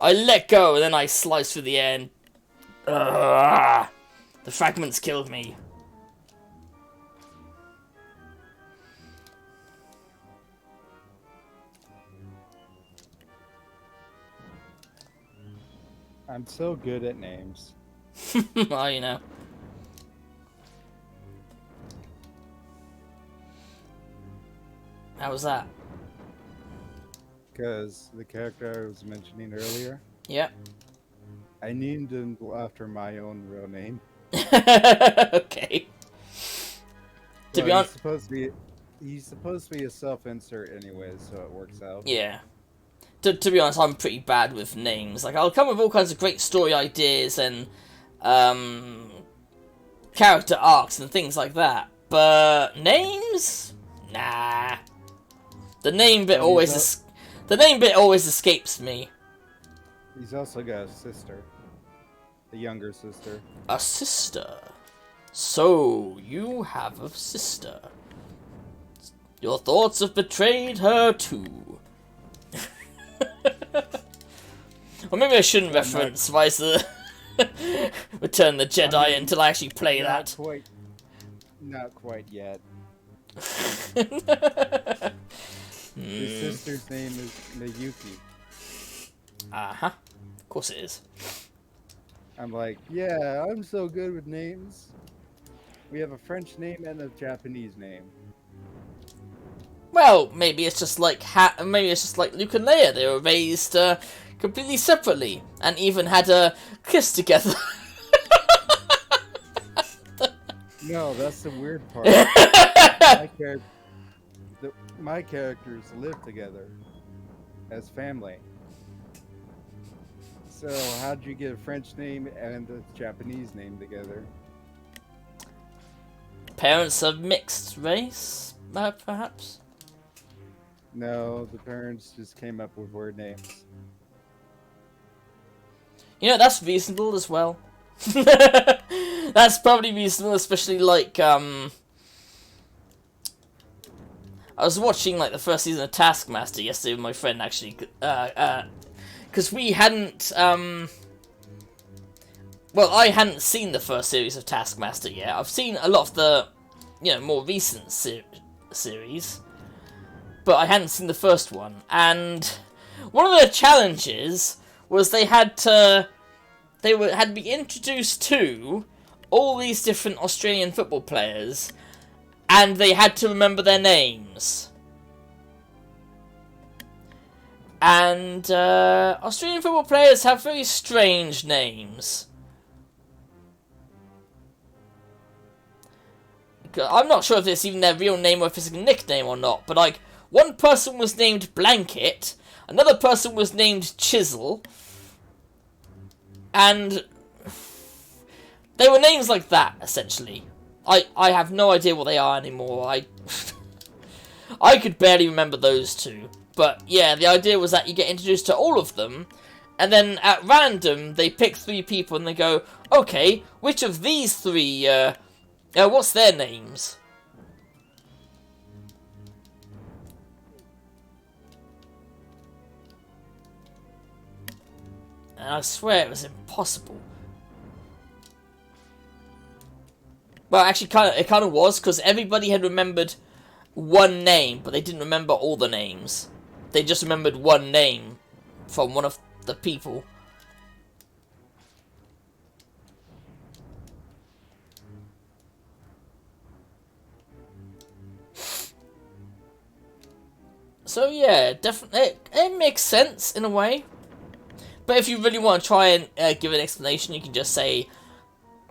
I let go and then I sliced through the air and... the fragments killed me. I'm so good at names. Well, you know. How was that? Because the character I was mentioning earlier, Yep. I named him after my own real name. Okay. To be honest, he's supposed to be a self-insert anyway, so it works out. yeah. To be honest, I'm pretty bad with names. Like, I'll come up with all kinds of great story ideas and character arcs and things like that. But names? Nah. The name bit always escapes me. He's also got a sister, a younger sister. A sister. So you have a sister. Your thoughts have betrayed her too. Or maybe I shouldn't reference Rise of the Return of the Jedi until I actually play that. Not quite yet. His sister's name is Miyuki. Uh-huh. Of course it is. I'm like, yeah, I'm so good with names. We have a French name and a Japanese name. Well, maybe it's just like Luke and Leia. They were raised completely separately and even had a kiss together. No, that's the weird part. My characters live together as family. So how'd you get a French name and a Japanese name together? Parents of mixed race, perhaps? No, the parents just came up with weird names. You know, that's reasonable as well. That's probably reasonable, especially like, I was watching like the first season of Taskmaster yesterday with my friend, actually, because we hadn't, well, I hadn't seen the first series of Taskmaster yet. I've seen a lot of the, more recent series, but I hadn't seen the first one. And one of the challenges was they had to be introduced to all these different Australian football players, and they had to remember their names. And Australian football players have very strange names. I'm not sure if it's even their real name or if it's a nickname or not, but like, one person was named Blanket, another person was named Chisel, and they were names like that, essentially. I have no idea what they are anymore. I could barely remember those two. But yeah, the idea was that you get introduced to all of them, and then at random they pick 3 people and they go, okay, which of these 3, what's their names? And I swear it was impossible. Well, actually, it kind of was, because everybody had remembered one name, but they didn't remember all the names. They just remembered one name from one of the people. So yeah, definitely, it makes sense in a way. But if you really want to try and give an explanation, you can just say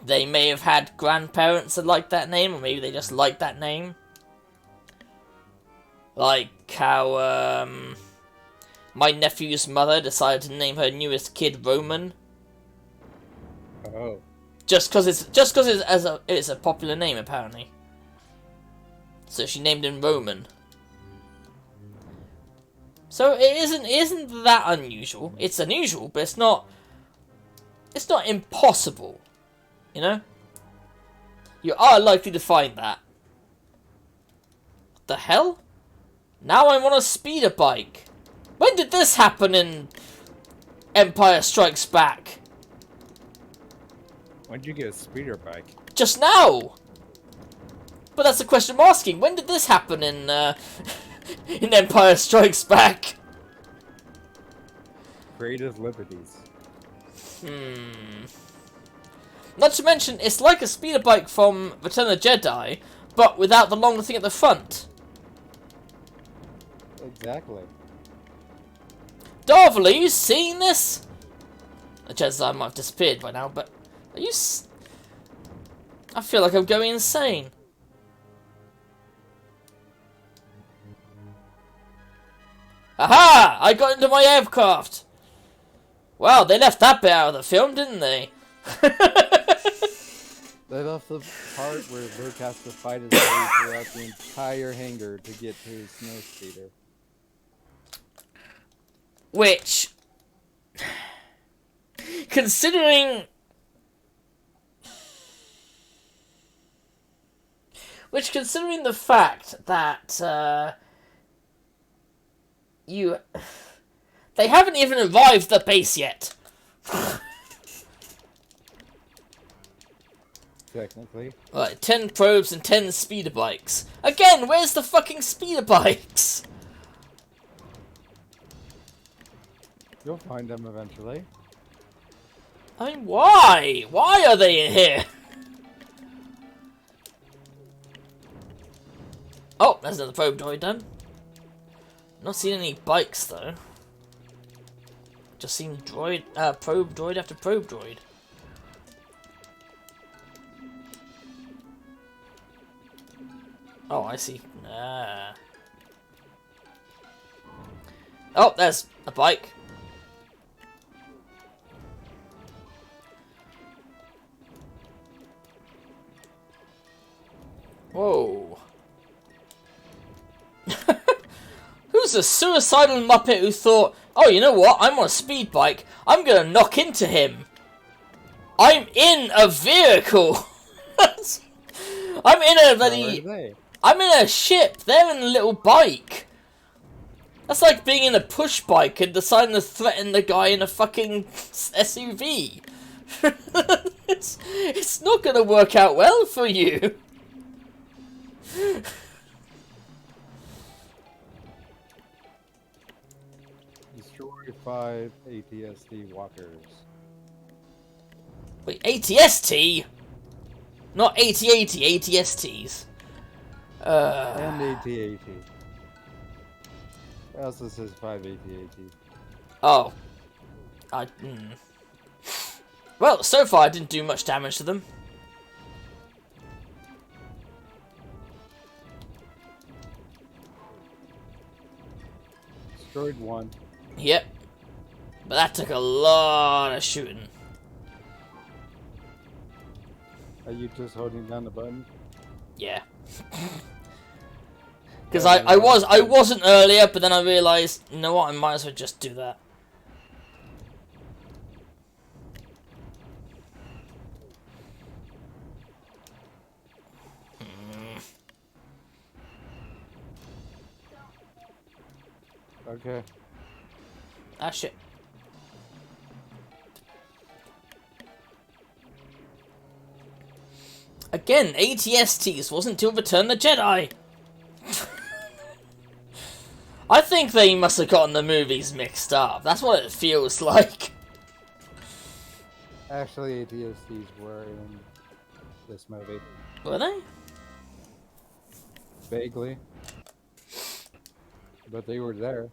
they may have had grandparents that liked that name, or maybe they just liked that name. Like how my nephew's mother decided to name her newest kid Roman Oh. Just because it's a popular name apparently. So she named him Roman. So it isn't that unusual. It's unusual, but it's not impossible. You know? You are likely to find that. What the hell? Now I'm on a speeder bike. When did this happen in Empire Strikes Back? When did you get a speeder bike? Just now! But that's the question I'm asking. When did this happen in in Empire Strikes Back? Creative liberties. Not to mention, it's like a speeder bike from Return of the Jedi, but without the long thing at the front. Exactly. Darvel, are you seeing this? The chances are I might have disappeared by now, but are you I feel like I'm going insane. Aha! I got into my aircraft! Wow, they left that bit out of the film, didn't they? They left the part where Luke has to fight his way throughout the entire hangar to get to his snow speeder. Which, considering the fact that they haven't even arrived at the base yet. Technically. Right, 10 probes and 10 speeder bikes. Again, where's the fucking speeder bikes? You'll find them eventually. I mean, why? Why are they in here? Oh, there's another probe droid done. Not seen any bikes though. Just seen probe droid after probe droid. Oh, I see. Ah. Oh, there's a bike. Whoa. Who's a suicidal muppet who thought, oh, you know what, I'm on a speed bike, I'm gonna knock into him. I'm in a vehicle. I'm in a bloody... I'm in a ship, they're in a little bike. That's like being in a push bike and deciding to threaten the guy in a fucking SUV. It's not gonna work out well for you. Destroy 5 ATST walkers. Wait, ATST? Not 8080, ATSTs. And AT-AT. It also says 5 AT-AT. Oh. Well, so far I didn't do much damage to them. Destroyed 1. Yep. But that took a lot of shooting. Are you just holding down the button? Yeah. Because I wasn't earlier, but then I realised, you know what, I might as well just do that. Okay. Ah, shit. Again, ATSTs wasn't till Return of the Jedi. I think they must have gotten the movies mixed up. That's what it feels like. Actually, ATSTs were in this movie. Were they? Vaguely. But they were there.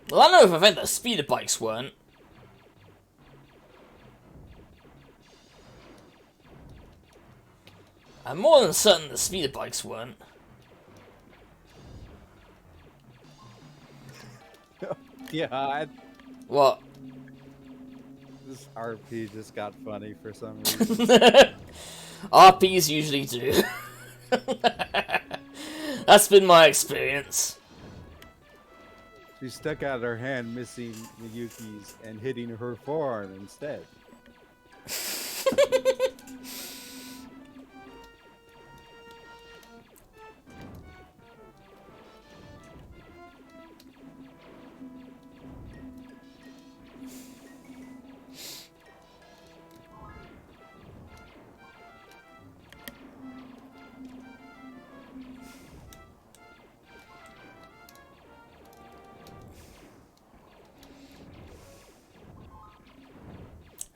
Well, I know for a fact that speeder bikes weren't. I'm more than certain the speeder bikes weren't. Yeah. What? This RP just got funny for some reason. RPs usually do. That's been my experience. She stuck out her hand, missing Miyuki's and hitting her forearm instead.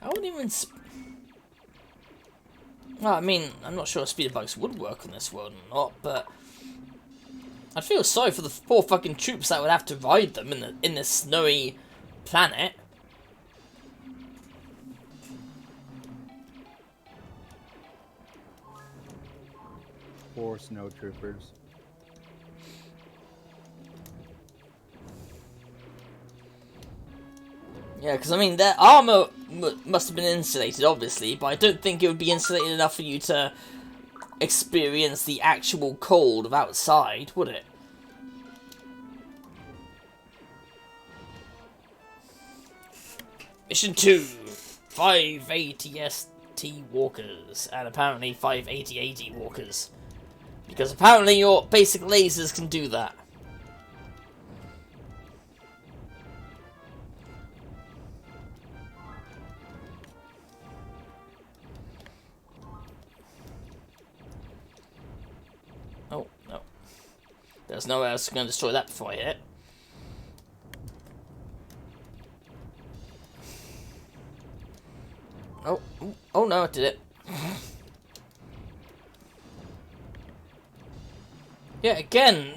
I wouldn't even. Well, I mean, I'm not sure speeder bikes would work in this world or not, but I'd feel sorry for the poor fucking troops that would have to ride them in this snowy planet. Poor snow troopers. Yeah, because I mean, their armor must have been insulated, obviously, but I don't think it would be insulated enough for you to experience the actual cold of outside, would it? Mission 2, 580 ST walkers, and apparently 580 AD walkers. Because apparently your basic lasers can do that. Oh, no. There's no way I was going to destroy that before I hit it. Oh no, it did it. Yeah, again,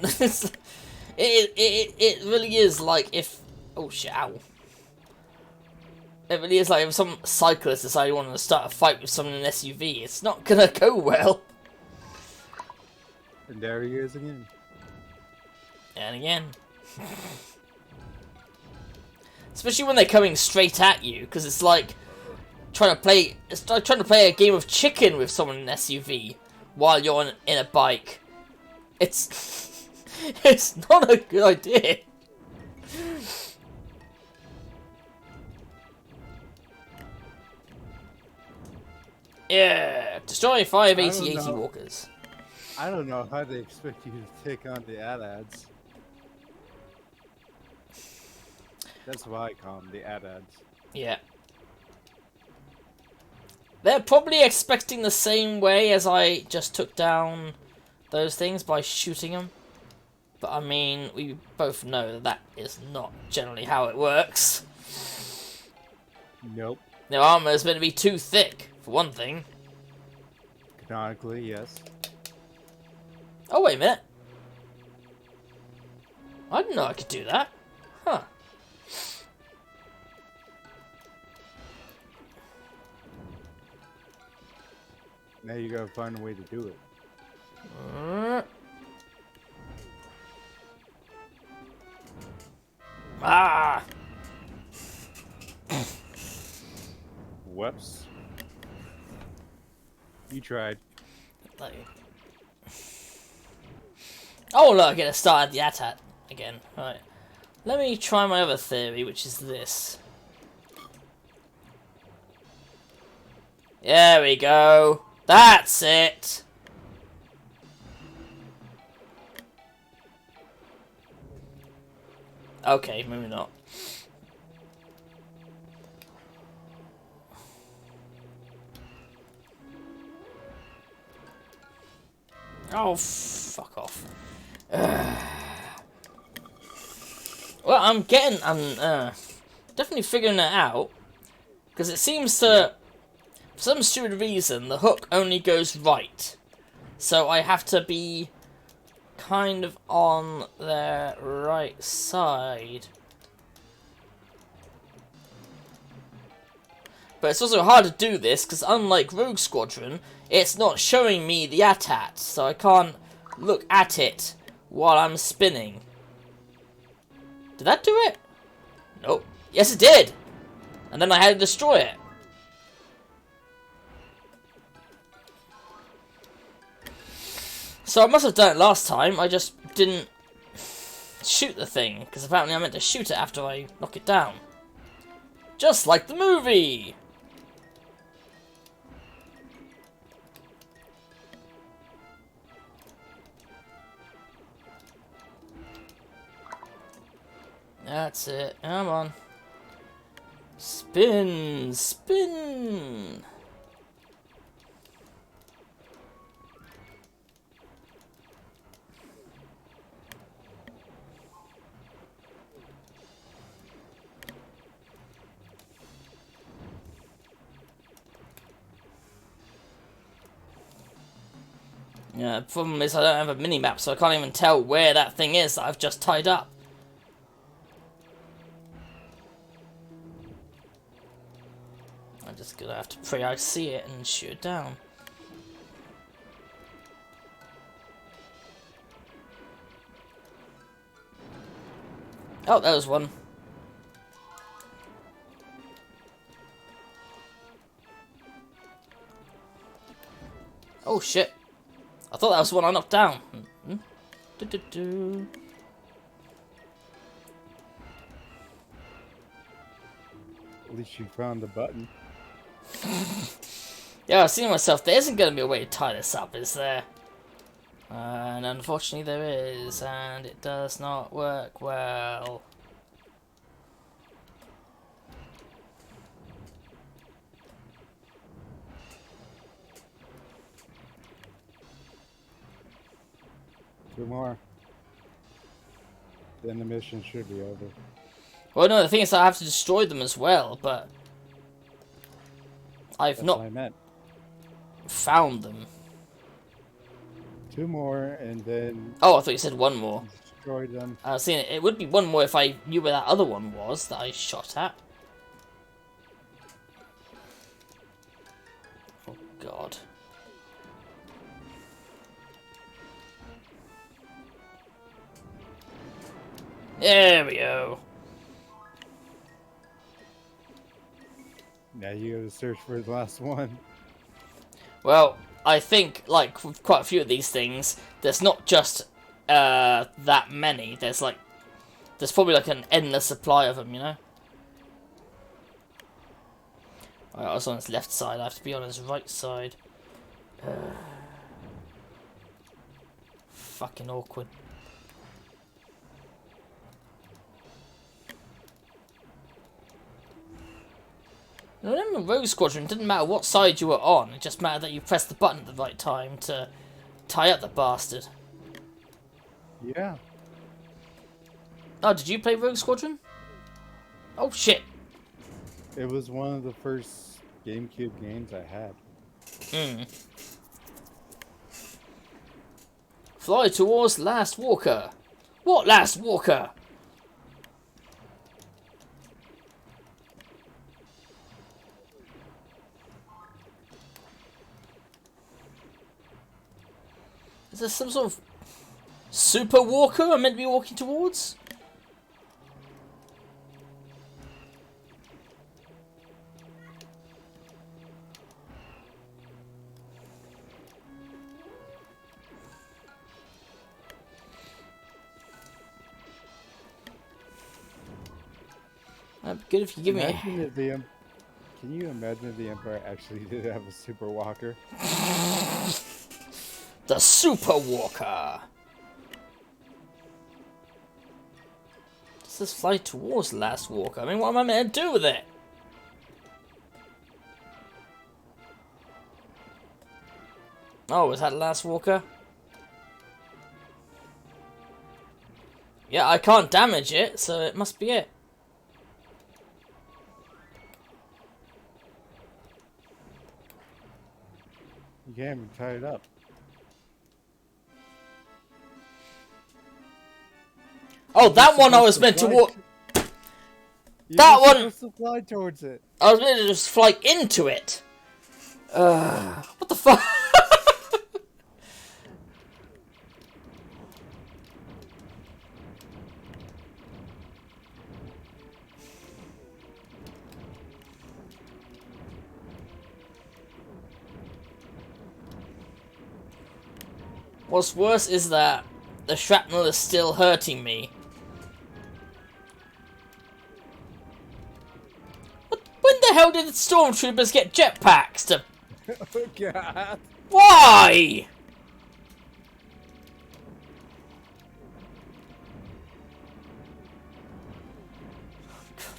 it really is like if... Oh shit, ow. It really is like if some cyclist decided he wanted to start a fight with someone in an SUV, it's not gonna go well. And there he is again. And again. Especially when they're coming straight at you, because it's like trying to play a game of chicken with someone in an SUV while you're in a bike. It's it's not a good idea. Yeah, destroy 580 walkers. I don't know how they expect you to take on the AT-ATs. That's why I call them the AT-ATs. Yeah. They're probably expecting the same way as I just took down those things by shooting them. But I mean, we both know that that is not generally how it works. Nope. Their armor is meant to be too thick, for one thing. Canonically, yes. Oh, wait a minute. I didn't know I could do that. Huh. Now you gotta find a way to do it. Ah! Whoops. You tried. Oh look, I get to start at the AT-AT again. Right. Let me try my other theory, which is this. There we go. That's it. Okay, maybe not. Oh, fuck off. Well, I'm definitely figuring it out. Because it seems to, for some stupid reason, the hook only goes right. So I have to be kind of on their right side. But it's also hard to do this, because unlike Rogue Squadron, it's not showing me the AT-AT, so I can't look at it while I'm spinning. Did that do it? Nope. Yes, it did! And then I had to destroy it. So I must have done it last time, I just didn't shoot the thing, because apparently I meant to shoot it after I knock it down. Just like the movie! That's it, come on. Spin! Spin! Yeah, the problem is I don't have a mini-map, so I can't even tell where that thing is that I've just tied up. I'm just gonna have to pray I see it and shoot it down. Oh, there was one. Oh shit. I thought that was the one I knocked down. At least you found the button. Yeah, I was thinking to myself, there isn't going to be a way to tie this up, is there? And unfortunately there is, and it does not work well. Two more. Then the mission should be over. Well, no, the thing is I have to destroy them as well, but I've That's not what I meant. found them. Two more, and then Oh, I thought you said one more. destroy them. I was saying it would be one more if I knew where that other one was that I shot at. Oh, God. There we go. Now you gotta search for the last one. Well, I think, like, with quite a few of these things, there's not just that many. There's probably like an endless supply of them, you know? Alright, I was on his left side, I have to be on his right side. Fucking awkward. Now, in the Rogue Squadron, it didn't matter what side you were on, it just mattered that you pressed the button at the right time to tie up the bastard. Yeah. Oh, did you play Rogue Squadron? Oh shit. It was one of the first GameCube games I had. Fly towards Last Walker. What Last Walker? Is there some sort of super walker I'm meant to be walking towards? That'd be good if you give me Imagine if the Can you imagine if the Empire actually did have a super walker? the Super Walker. Does this fly towards Last Walker? I mean, what am I meant to do with it? Oh, is that Last Walker? Yeah, I can't damage it, so it must be it. You can't even tie it up. Oh, that one I was meant to walk. You're That one. supposed to fly towards it. I was meant to just fly into it. What the fuck? What's worse is that the shrapnel is still hurting me. When the hell did the stormtroopers get jetpacks to... Oh god. Why?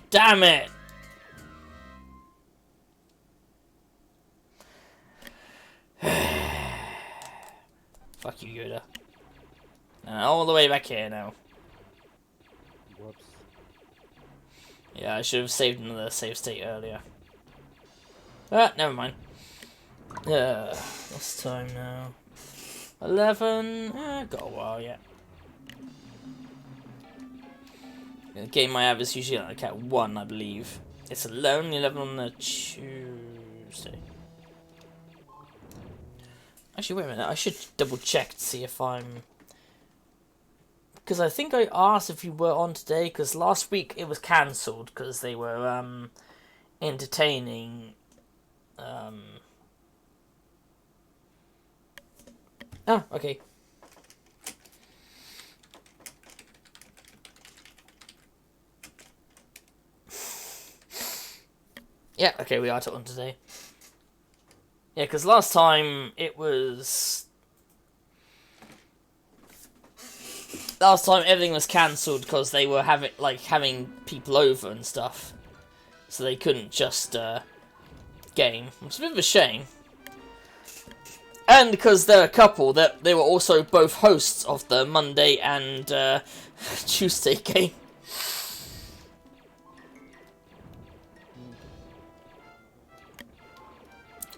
Damn it. Fuck you, Yoda. All the way back here now. Whoops. Yeah, I should have saved another save state earlier. Ah, never mind. What's the time now? 11. Got a while yet. The game I have is usually like at 1, I believe. It's 11 on the Tuesday. Actually, wait a minute. I should double check to see if I'm... Because I think I asked if you were on today, because last week it was cancelled because they were entertaining... Oh, okay. Yeah, okay, we are on today. Yeah, because last time it was... Last time everything was cancelled because they were having people over and stuff. So they couldn't just game. It's a bit of a shame. And because they're a couple, that they were also both hosts of the Monday and Tuesday game.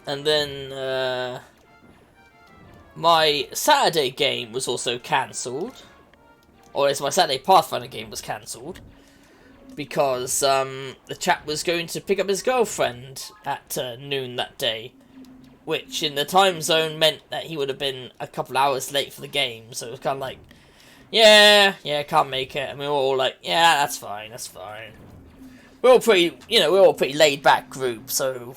And then my Saturday game was also cancelled. Or it's my Saturday Pathfinder game was cancelled. Because the chap was going to pick up his girlfriend at noon that day. Which in the time zone meant that he would have been a couple hours late for the game. So it was kind of like, yeah, can't make it. And we were all like, yeah, that's fine. We're all pretty, we're all pretty laid back group, so...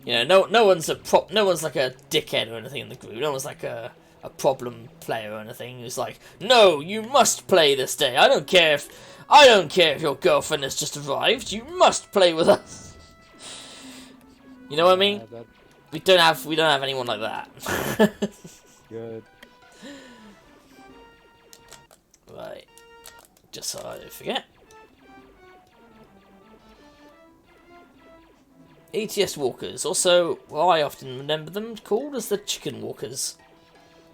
no one's like a dickhead or anything in the group. No one's like a problem player or anything. Who's like, no, you must play this day. I don't care if your girlfriend has just arrived. You must play with us. You know what I mean? We don't have anyone like that. Good. Right. Just so I don't forget. ATS walkers, also, well, I often remember them called as the chicken walkers.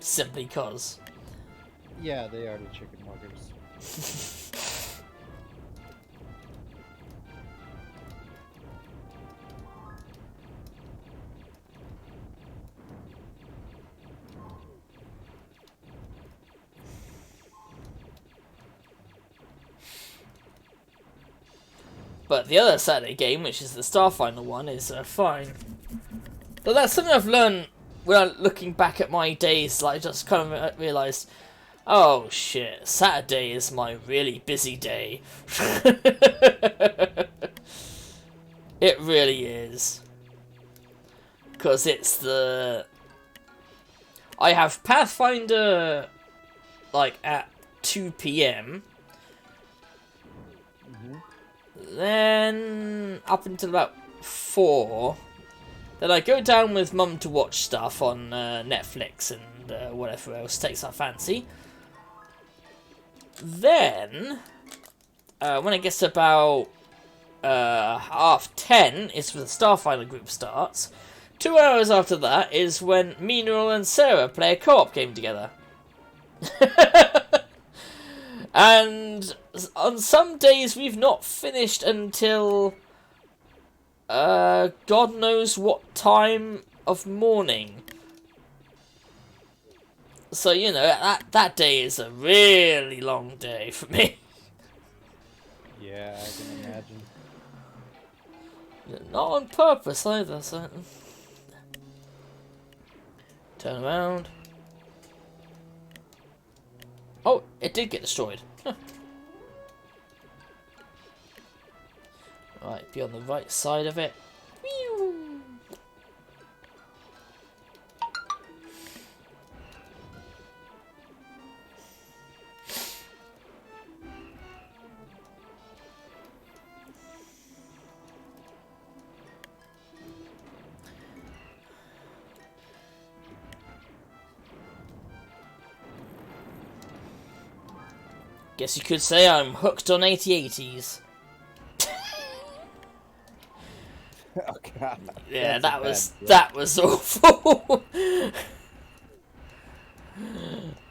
Simply cause. Yeah, they are the chicken walkers. But the other Saturday game, which is the Starfinder one, is fine. But that's something I've learned when looking back at my days. Like, I just kind of realised, oh shit, Saturday is my really busy day. It really is. Because it's the... I have Pathfinder, like, at 2 PM. Then up until about 4, then I go down with Mum to watch stuff on Netflix and whatever else takes our fancy. Then, when it gets to about 10:30 is when the Starfinder group starts. 2 hours after that is when me, Neural, and Sarah play a co-op game together. And on some days we've not finished until God knows what time of morning. So, that day is a really long day for me. Yeah, I can imagine. Not on purpose either, so... Turn around. Oh, it did get destroyed. Huh. Right, be on the right side of it. Guess you could say I'm hooked on 8080s. Oh god. Yeah, That's a bad that was awful.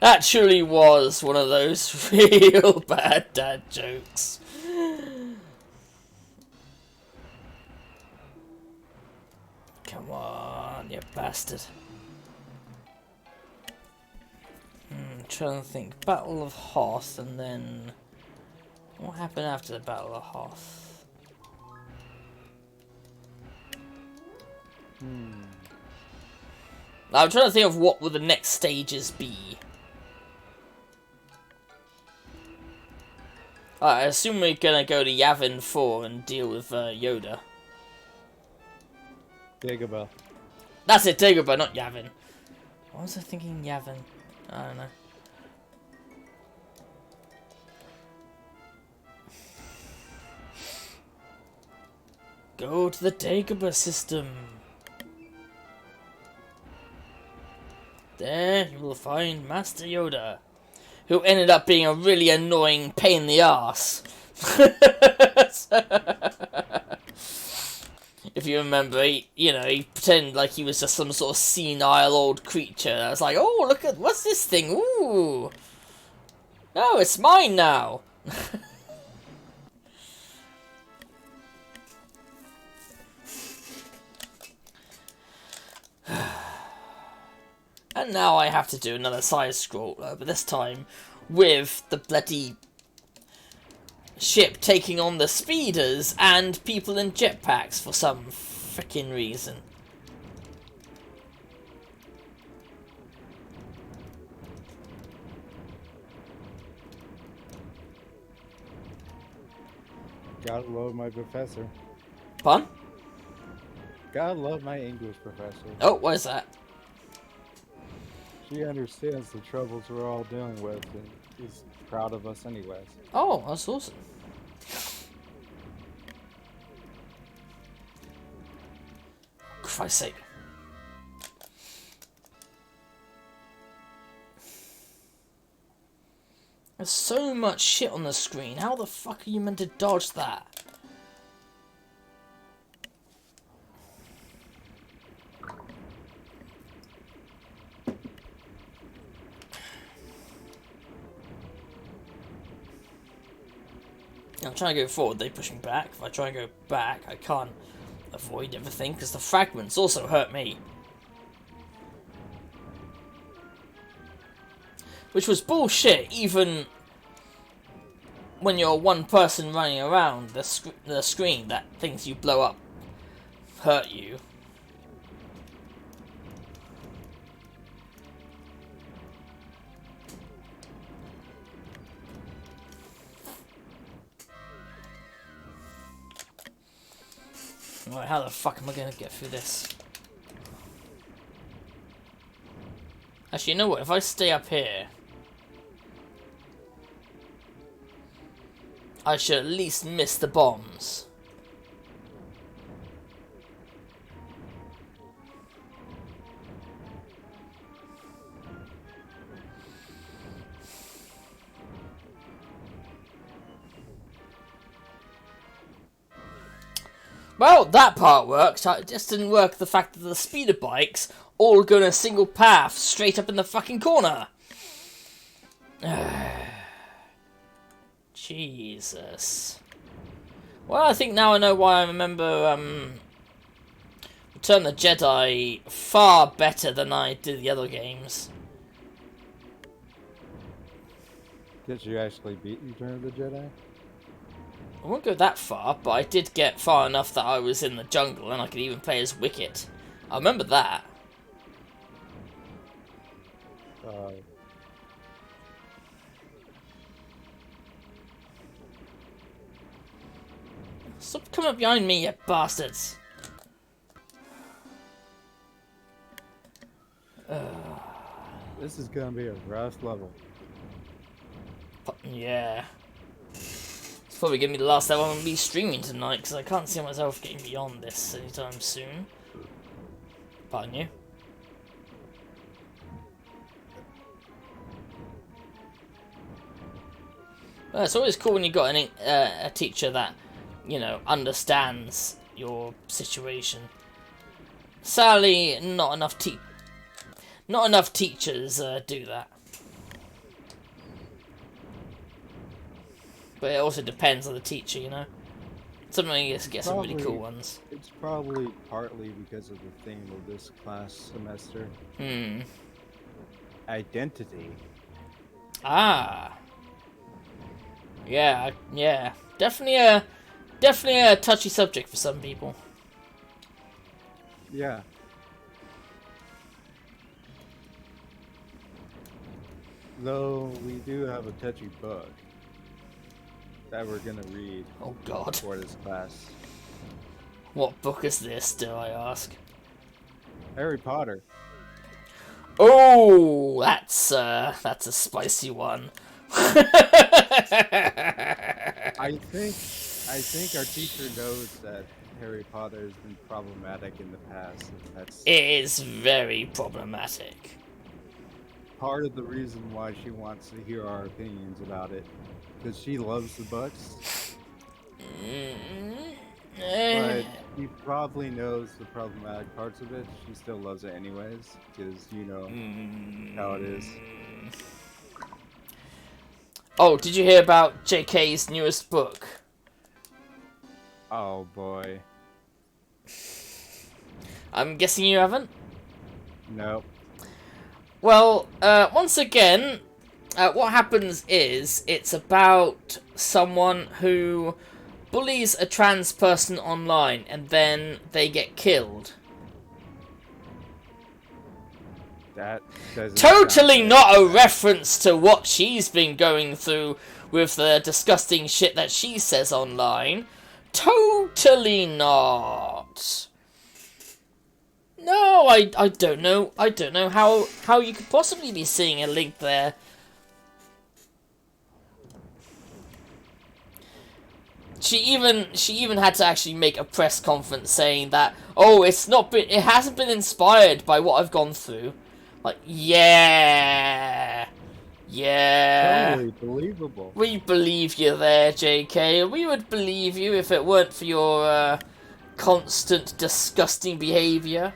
That truly was one of those real bad dad jokes. Come on, you bastard. Trying to think. Battle of Hoth, and then what happened after the Battle of Hoth? I'm trying to think of what would the next stages be. I assume we're gonna go to Yavin 4 and deal with Yoda. Dagobah. That's it, Dagobah, not Yavin. Why was I thinking Yavin? I don't know. Go to the Dagobah system. There you will find Master Yoda, who ended up being a really annoying pain in the ass. If you remember, he pretended like he was just some sort of senile old creature. I was like, oh, look at, what's this thing? Ooh. No, it's mine now. And now I have to do another side scroller, but this time with the bloody ship taking on the speeders and people in jetpacks for some frickin' reason. Gotta love my professor. Pun? Gotta love my English professor. Oh, what is that? She understands the troubles we're all dealing with and is proud of us anyways. Oh, that's awesome. Christ's sake. There's so much shit on the screen. How the fuck are you meant to dodge that? I'm trying to go forward, they push me back. If I try and go back, I can't avoid everything because the fragments also hurt me. Which was bullshit, even when you're one person running around the screen, that things you blow up hurt you. Right, how the fuck am I gonna get through this? Actually, you know what? If I stay up here, I should at least miss the bombs. Well, that part worked. It just didn't work the fact that the speeder bikes all go in a single path straight up in the fucking corner. Jesus. Well, I think now I know why I remember Return of the Jedi far better than I did the other games. Did you actually beat Return of the Jedi? I won't go that far, but I did get far enough that I was in the jungle and I could even play as Wicket. I remember that. Stop coming up behind me, you bastards! This is gonna be a rough level. Yeah. It's probably gonna be the last level I'm gonna be streaming tonight, because I can't see myself getting beyond this anytime soon. Pardon you. Well, it's always cool when you got a teacher that, you know, understands your situation. Sadly, not enough teachers do that. But it also depends on the teacher, you know. Sometimes you get some really cool ones. It's probably partly because of the theme of this class semester. Identity. Ah. Yeah. Definitely a touchy subject for some people. Yeah. Though we do have a touchy book that we're gonna read. Oh God. For this class. What book is this, do I ask? Harry Potter. Oh, that's a spicy one. I think our teacher knows that Harry Potter has been problematic in the past. And that's It is very problematic. part of the reason why she wants to hear our opinions about it, because she loves the books. But she probably knows the problematic parts of it. She still loves it anyways, because you know how it is. Oh, did you hear about JK's newest book? Oh boy. I'm guessing you haven't? Nope. Well, once again, what happens is, it's about someone who bullies a trans person online, and then they get killed. That doesn't Totally sound not a reference to what she's been going through with the disgusting shit that she says online. Totally not. No, I don't know. I don't know how you could possibly be seeing a link there. She even had to actually make a press conference saying that, oh, it hasn't been inspired by what I've gone through. Like, yeah. totally believable. We believe you there, JK. We would believe you if it weren't for your constant disgusting behaviour.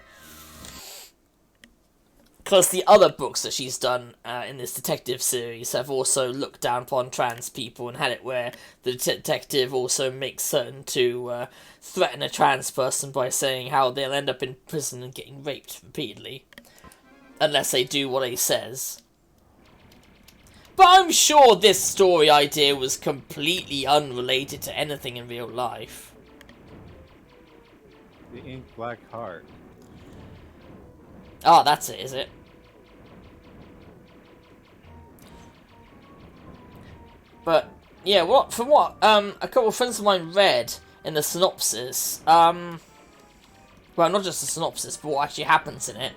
Because the other books that she's done in this detective series have also looked down upon trans people and had it where the detective also makes certain to threaten a trans person by saying how they'll end up in prison and getting raped repeatedly. Unless they do what he says. But I'm sure this story idea was completely unrelated to anything in real life. The Ink Black Heart. Oh, that's it, is it? But yeah, from what a couple of friends of mine read in the synopsis, well, not just the synopsis, but what actually happens in it.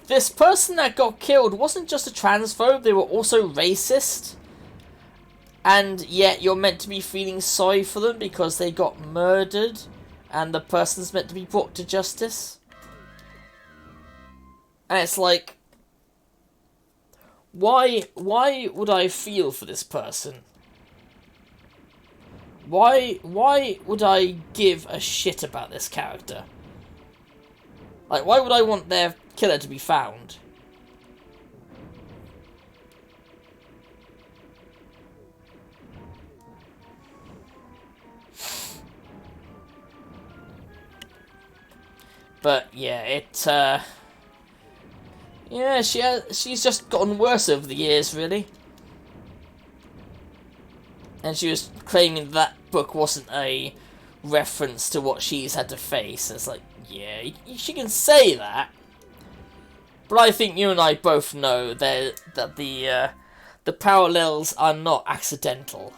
This person that got killed wasn't just a transphobe, they were also racist. And yet you're meant to be feeling sorry for them because they got murdered and the person's meant to be brought to justice. And it's like, why would I feel for this person? Why would I give a shit about this character? Like, why would I want their killer to be found? But yeah, yeah, she's just gotten worse over the years, really. And she was claiming that book wasn't a reference to what she's had to face. It's like, yeah, she can say that. But I think you and I both know that the parallels are not accidental.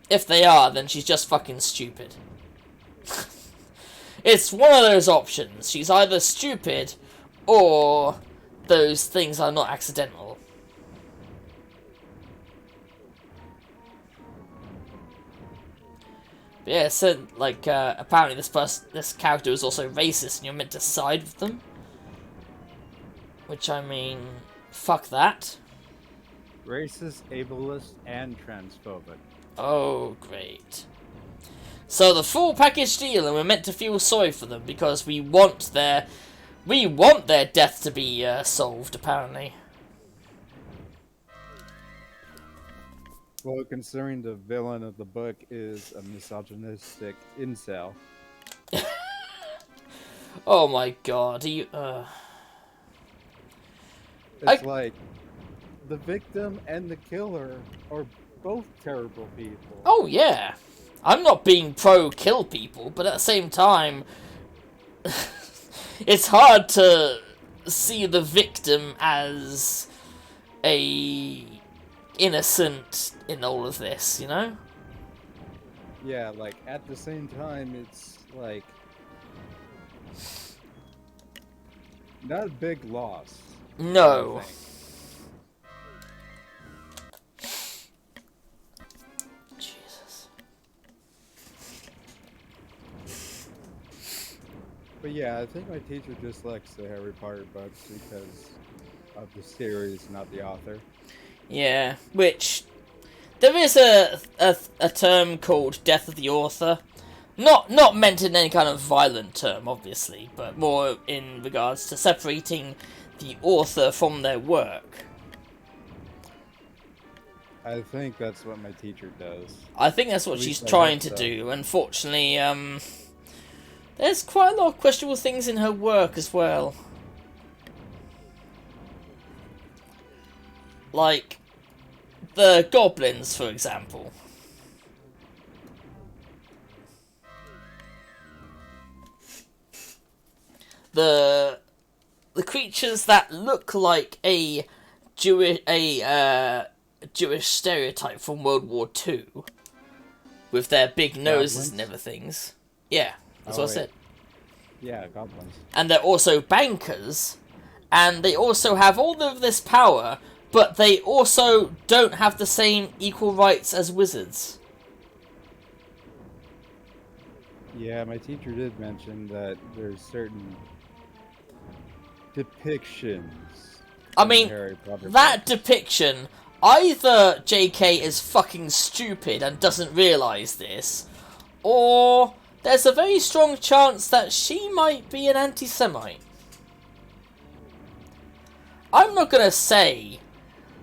If they are, then she's just fucking stupid. It's one of those options. She's either stupid, or those things are not accidental. But yeah, so like apparently this character is also racist, and you're meant to side with them. Which, I mean, fuck that. Racist, ableist, and transphobic. Oh, great. So the full package deal, and we're meant to feel sorry for them because we want their death to be solved, apparently. Well, considering the villain of the book is a misogynistic incel. Oh my god, It's like the victim and the killer are both terrible people. Oh yeah. I'm not being pro-kill people, but at the same time, it's hard to see the victim as a innocent in all of this, you know? Yeah, like, at the same time, it's, like, not a big loss. No. Jesus. But yeah, I think my teacher just likes the Harry Potter books because of the series, not the author. Yeah, which there is a term called death of the author. Not meant in any kind of violent term, obviously, but more in regards to separating the author from their work. I think that's what my teacher does. I think that's what At she's least I trying hope to so. do. Unfortunately, there's quite a lot of questionable things in her work as well. Like the goblins, for example. The creatures that look like a Jewish stereotype from World War II, with their big noses and everything. Yeah, that's what I said. Yeah, goblins. And they're also bankers, and they also have all of this power, but they also don't have the same equal rights as wizards. Yeah, my teacher did mention that there's certain depictions. I in mean, Harry Potter that books. depiction, either JK is fucking stupid and doesn't realise this, or there's a very strong chance that she might be an anti-Semite. I'm not gonna say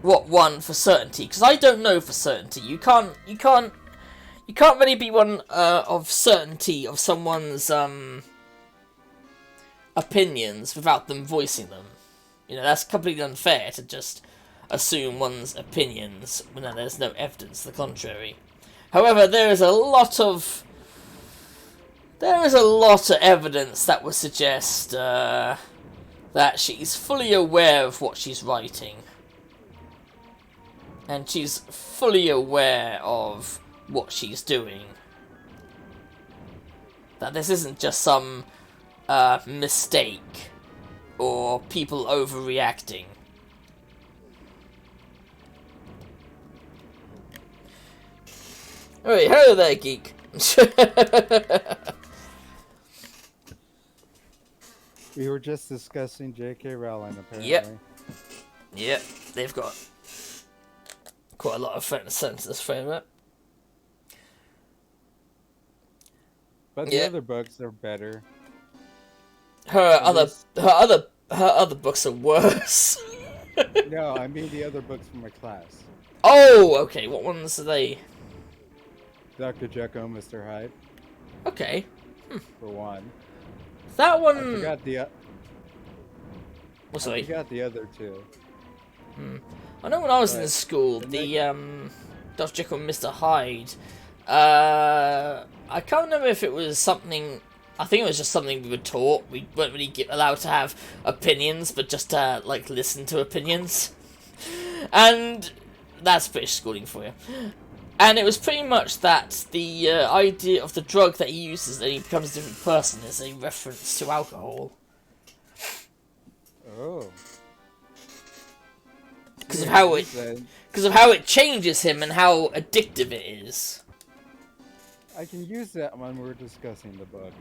what one for certainty, because I don't know for certainty. You can't really be one of certainty of someone's opinions without them voicing them. You know, that's completely unfair to just assume one's opinions when there's no evidence to the contrary. However, there is a lot of evidence that would suggest that she's fully aware of what she's writing. And she's fully aware of what she's doing. That this isn't just some mistake or people overreacting. Alright, hello there, geek. We were just discussing J.K. Rowling, apparently. Yep, they've got quite a lot of sentences frame it. But the other books are better. Her other books are worse. No, I mean the other books from my class. Oh, okay. What ones are they? Dr. Jekyll, Mr. Hyde. Okay. For one. That one. I forgot the. Oh, sorry. I forgot the other two. I know when I was in school, the Dr. Jekyll and Mr. Hyde. I can't remember if it was something. I think it was just something we were taught. We weren't really allowed to have opinions, but just to like listen to opinions. And that's British schooling for you. And it was pretty much that the idea of the drug that he uses and he becomes a different person is a reference to alcohol. Oh. Because of how it changes him and how addictive it is. I can use that when we're discussing the book.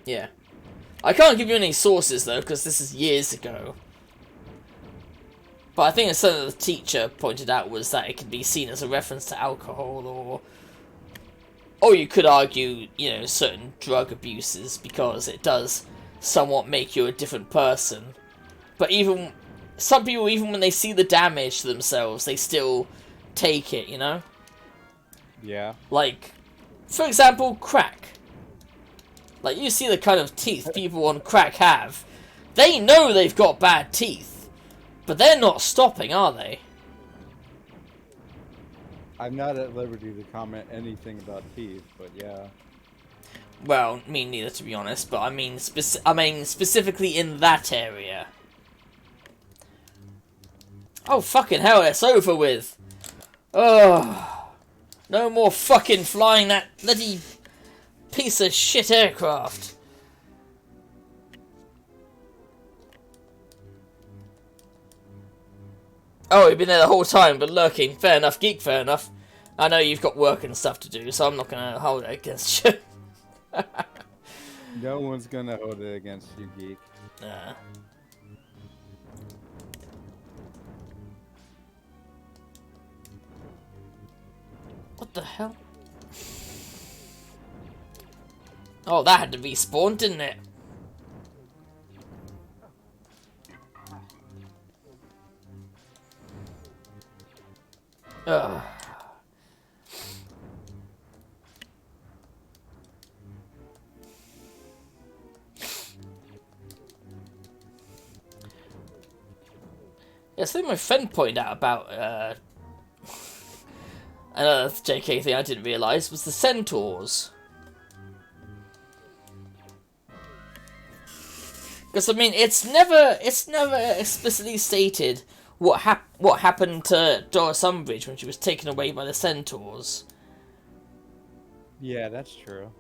Yeah. I can't give you any sources though, because this is years ago. But I think something the teacher pointed out was that it could be seen as a reference to alcohol, or you could argue, you know, certain drug abuses, because it does somewhat make you a different person. But even some people, even when they see the damage to themselves, they still take it, you know? Yeah. Like, for example, crack. Like, you see the kind of teeth people on crack have. They know they've got bad teeth. But they're not stopping, are they? I'm not at liberty to comment anything about teeth, but yeah. Well, me neither, to be honest. But I mean, specifically in that area. Oh, fucking hell, it's over with. Oh, no more fucking flying that bloody piece of shit aircraft. Oh, you've been there the whole time, but lurking. Fair enough, geek, fair enough. I know you've got work and stuff to do, so I'm not going to hold it against you. No one's going to hold it against you, geek. Nah. What the hell? Oh, that had to be spawned, didn't it? Ugh. Yeah, something my friend pointed out about another JK thing I didn't realise was the centaurs. Because I mean, it's never explicitly stated what happened to Doris Umbridge when she was taken away by the centaurs. Yeah, that's true.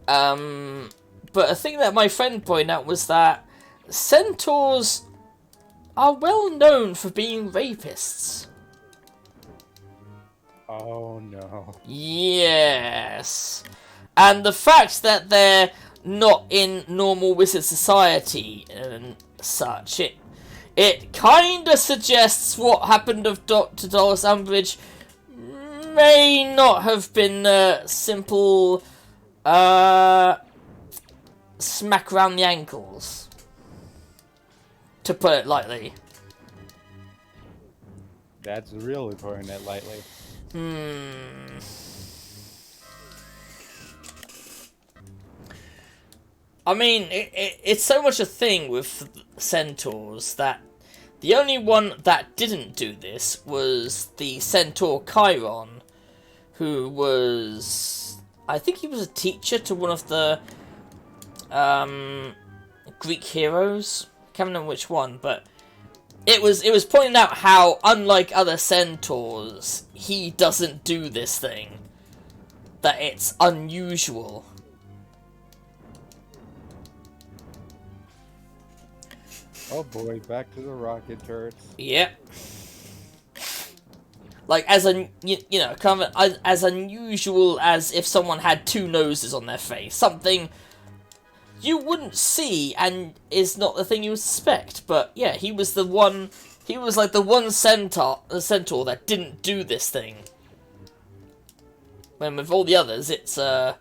But a thing that my friend pointed out was that centaurs are well known for being rapists. Oh no. Yes. And the fact that they're not in normal wizard society and such, it kinda suggests what happened to Dolores Umbridge may not have been a simple smack around the ankles, to put it lightly. That's really putting it lightly. I mean, it's so much a thing with centaurs that the only one that didn't do this was the centaur Chiron, who was, I think he was a teacher to one of the Greek heroes. I can't remember which one, but it was pointed out how, unlike other centaurs, he doesn't do this thing. That it's unusual. Oh boy, back to the rocket turrets. Yep. Like, as you know, kind of as unusual as if someone had two noses on their face. Something you wouldn't see and is not the thing you would suspect. But yeah, he was the one. He was like the one centaur that didn't do this thing. When with all the others, it's a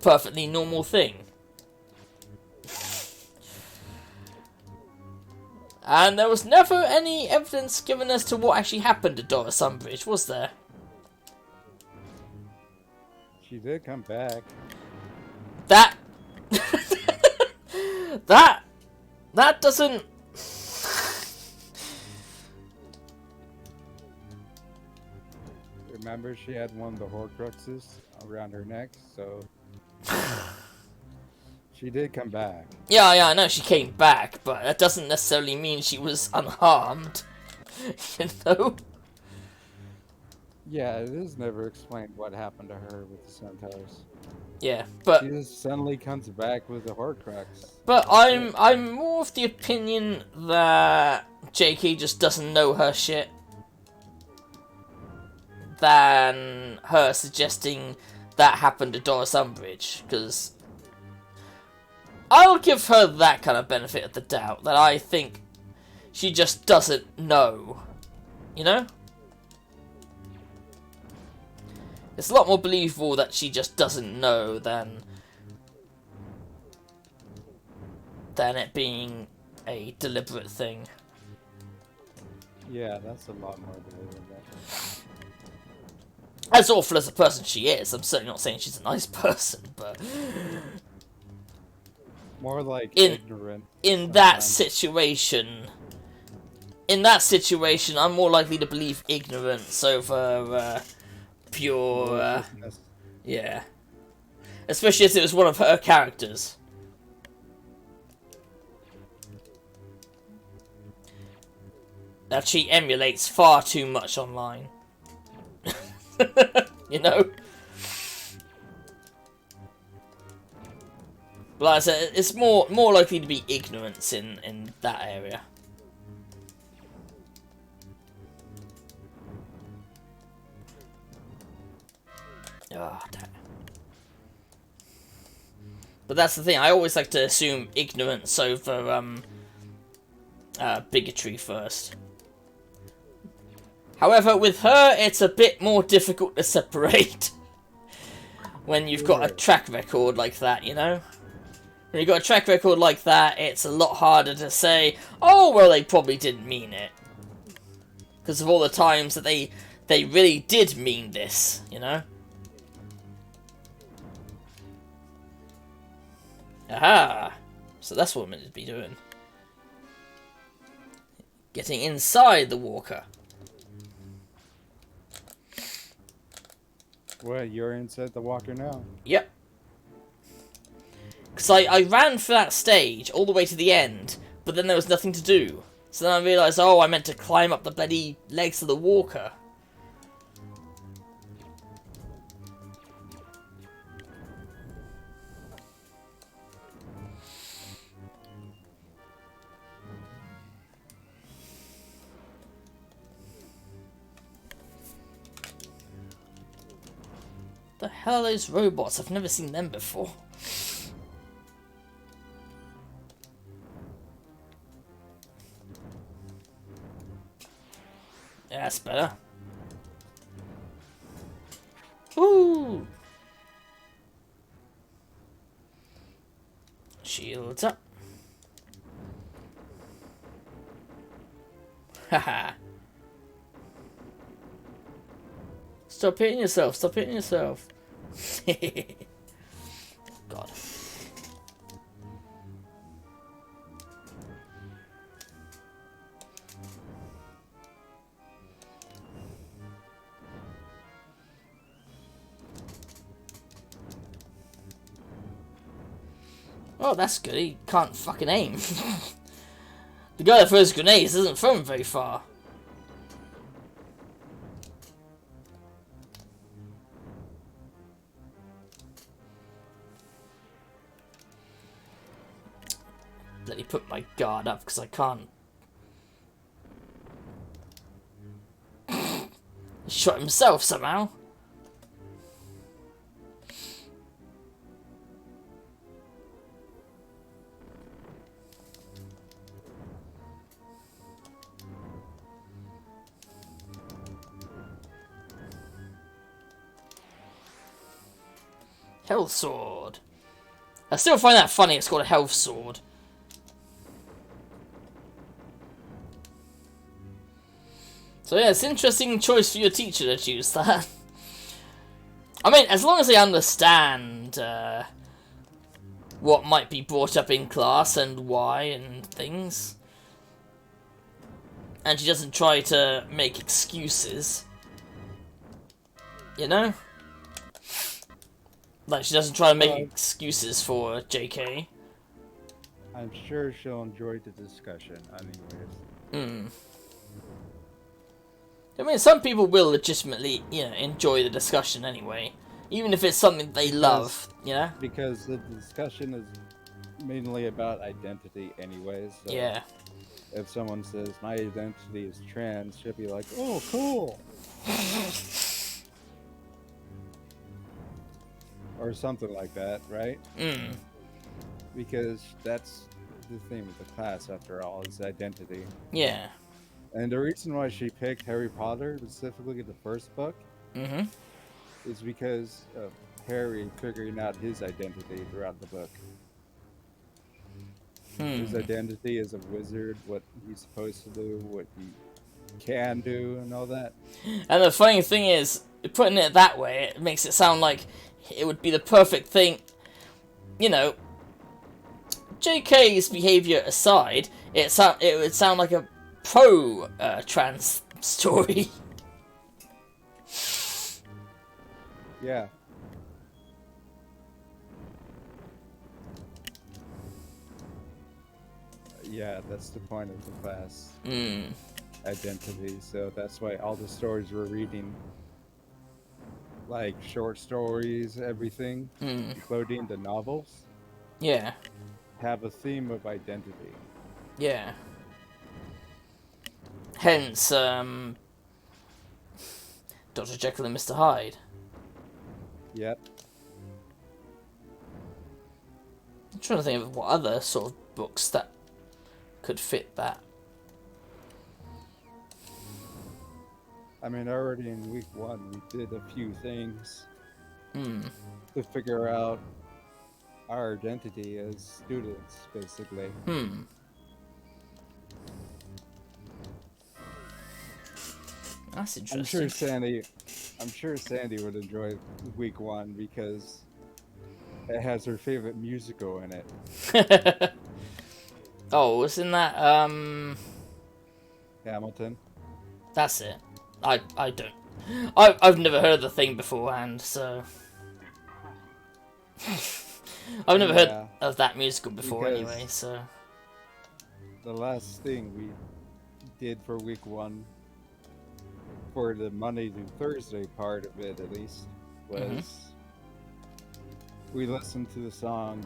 perfectly normal thing. And there was never any evidence given as to what actually happened to Doris Umbridge, was there? She did come back. That that doesn't. Remember, she had one of the Horcruxes around her neck, so she did come back. Yeah, I know she came back, but that doesn't necessarily mean she was unharmed. You know? Yeah, it is never explained what happened to her with the centaurs. Yeah, but She just suddenly comes back with the Horcrux. but I'm more of the opinion that JK just doesn't know her shit than her suggesting that happened to Doris Umbridge, because I'll give her that kind of benefit of the doubt, that I think she just doesn't know. You know? It's a lot more believable that she just doesn't know than it being a deliberate thing. Yeah, that's a lot more believable. As awful as a person she is, I'm certainly not saying she's a nice person, but More like ignorant. In that situation, I'm more likely to believe ignorance over pure. Yeah, especially as it was one of her characters. That she emulates far too much online. You know? But like I said, it's more likely to be ignorance in that area. Ah, damn. But that's the thing, I always like to assume ignorance over bigotry first. However, with her, it's a bit more difficult to separate when you've got a track record like that, you know? When you've got a track record like that, it's a lot harder to say, oh, well, they probably didn't mean it. Because of all the times that they really did mean this, you know? Aha! So that's what I'm meant to be doing. Getting inside the walker. Well, you're inside the walker now. Yep. Because I ran for that stage all the way to the end, but then there was nothing to do. So then I realised, oh, I meant to climb up the bloody legs of the walker. The hell are those robots? I've never seen them before. Yeah, that's better. Woo! Shields up. Haha. Stop hitting yourself, stop hitting yourself. God. Oh, that's good. He can't fucking aim. The guy that throws grenades doesn't throw them very far. Let me put my guard up because I can't. He shot himself somehow. Health sword. I still find that funny. It's called a health sword. So yeah, it's an interesting choice for your teacher to choose that. I mean, as long as they understand what might be brought up in class and why and things. And she doesn't try to make excuses. You know? Like, she doesn't try to make excuses for JK. I'm sure she'll enjoy the discussion anyways. I mean, some people will legitimately, you know, enjoy the discussion anyway. Even if it's something they love, you know? Because the discussion is mainly about identity anyways. So yeah. If someone says, my identity is trans, she'll be like, oh, cool. Or something like that, right? Because that's the theme of the class, after all, is identity. Yeah. And the reason why she picked Harry Potter, specifically the first book, Mm-hmm. is because of Harry figuring out his identity throughout the book. His identity as a wizard, what he's supposed to do, what he can do, and all that. And the funny thing is, putting it that way, it makes it sound like it would be the perfect thing. You know, JK's behavior aside, it would sound like a pro-trans story. Yeah. Yeah, that's the point of the class. Identity. So that's why all the stories we're reading, like short stories, everything, including the novels, Yeah. have a theme of identity. Yeah. Hence, Dr. Jekyll and Mr. Hyde. Yep. I'm trying to think of what other sort of books that could fit that. I mean, already in week 1, we did a few things to figure out our identity as students, basically. That's interesting. I'm sure Sandy would enjoy week 1 because it has her favorite musical in it. Oh, wasn't that Hamilton. That's it. I don't. I've never heard the thing beforehand, so I've never heard of that musical before Because anyway. So the last thing we did for week 1, for the Monday to Thursday part of it at least, was we listened to the song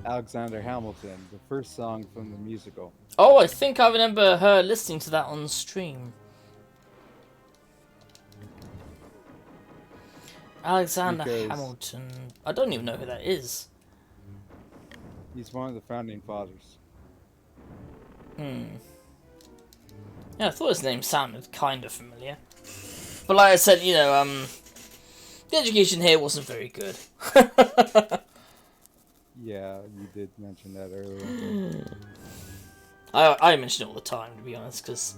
Alexander Hamilton, the first song from the musical. oh, I think I remember her listening to that on stream. Alexander Hamilton. I don't even know who that is. He's one of the founding fathers. Yeah, I thought his name sounded kind of familiar. But like I said, you know, the education here wasn't very good. Yeah, you did mention that earlier. I mention it all the time, to be honest, because,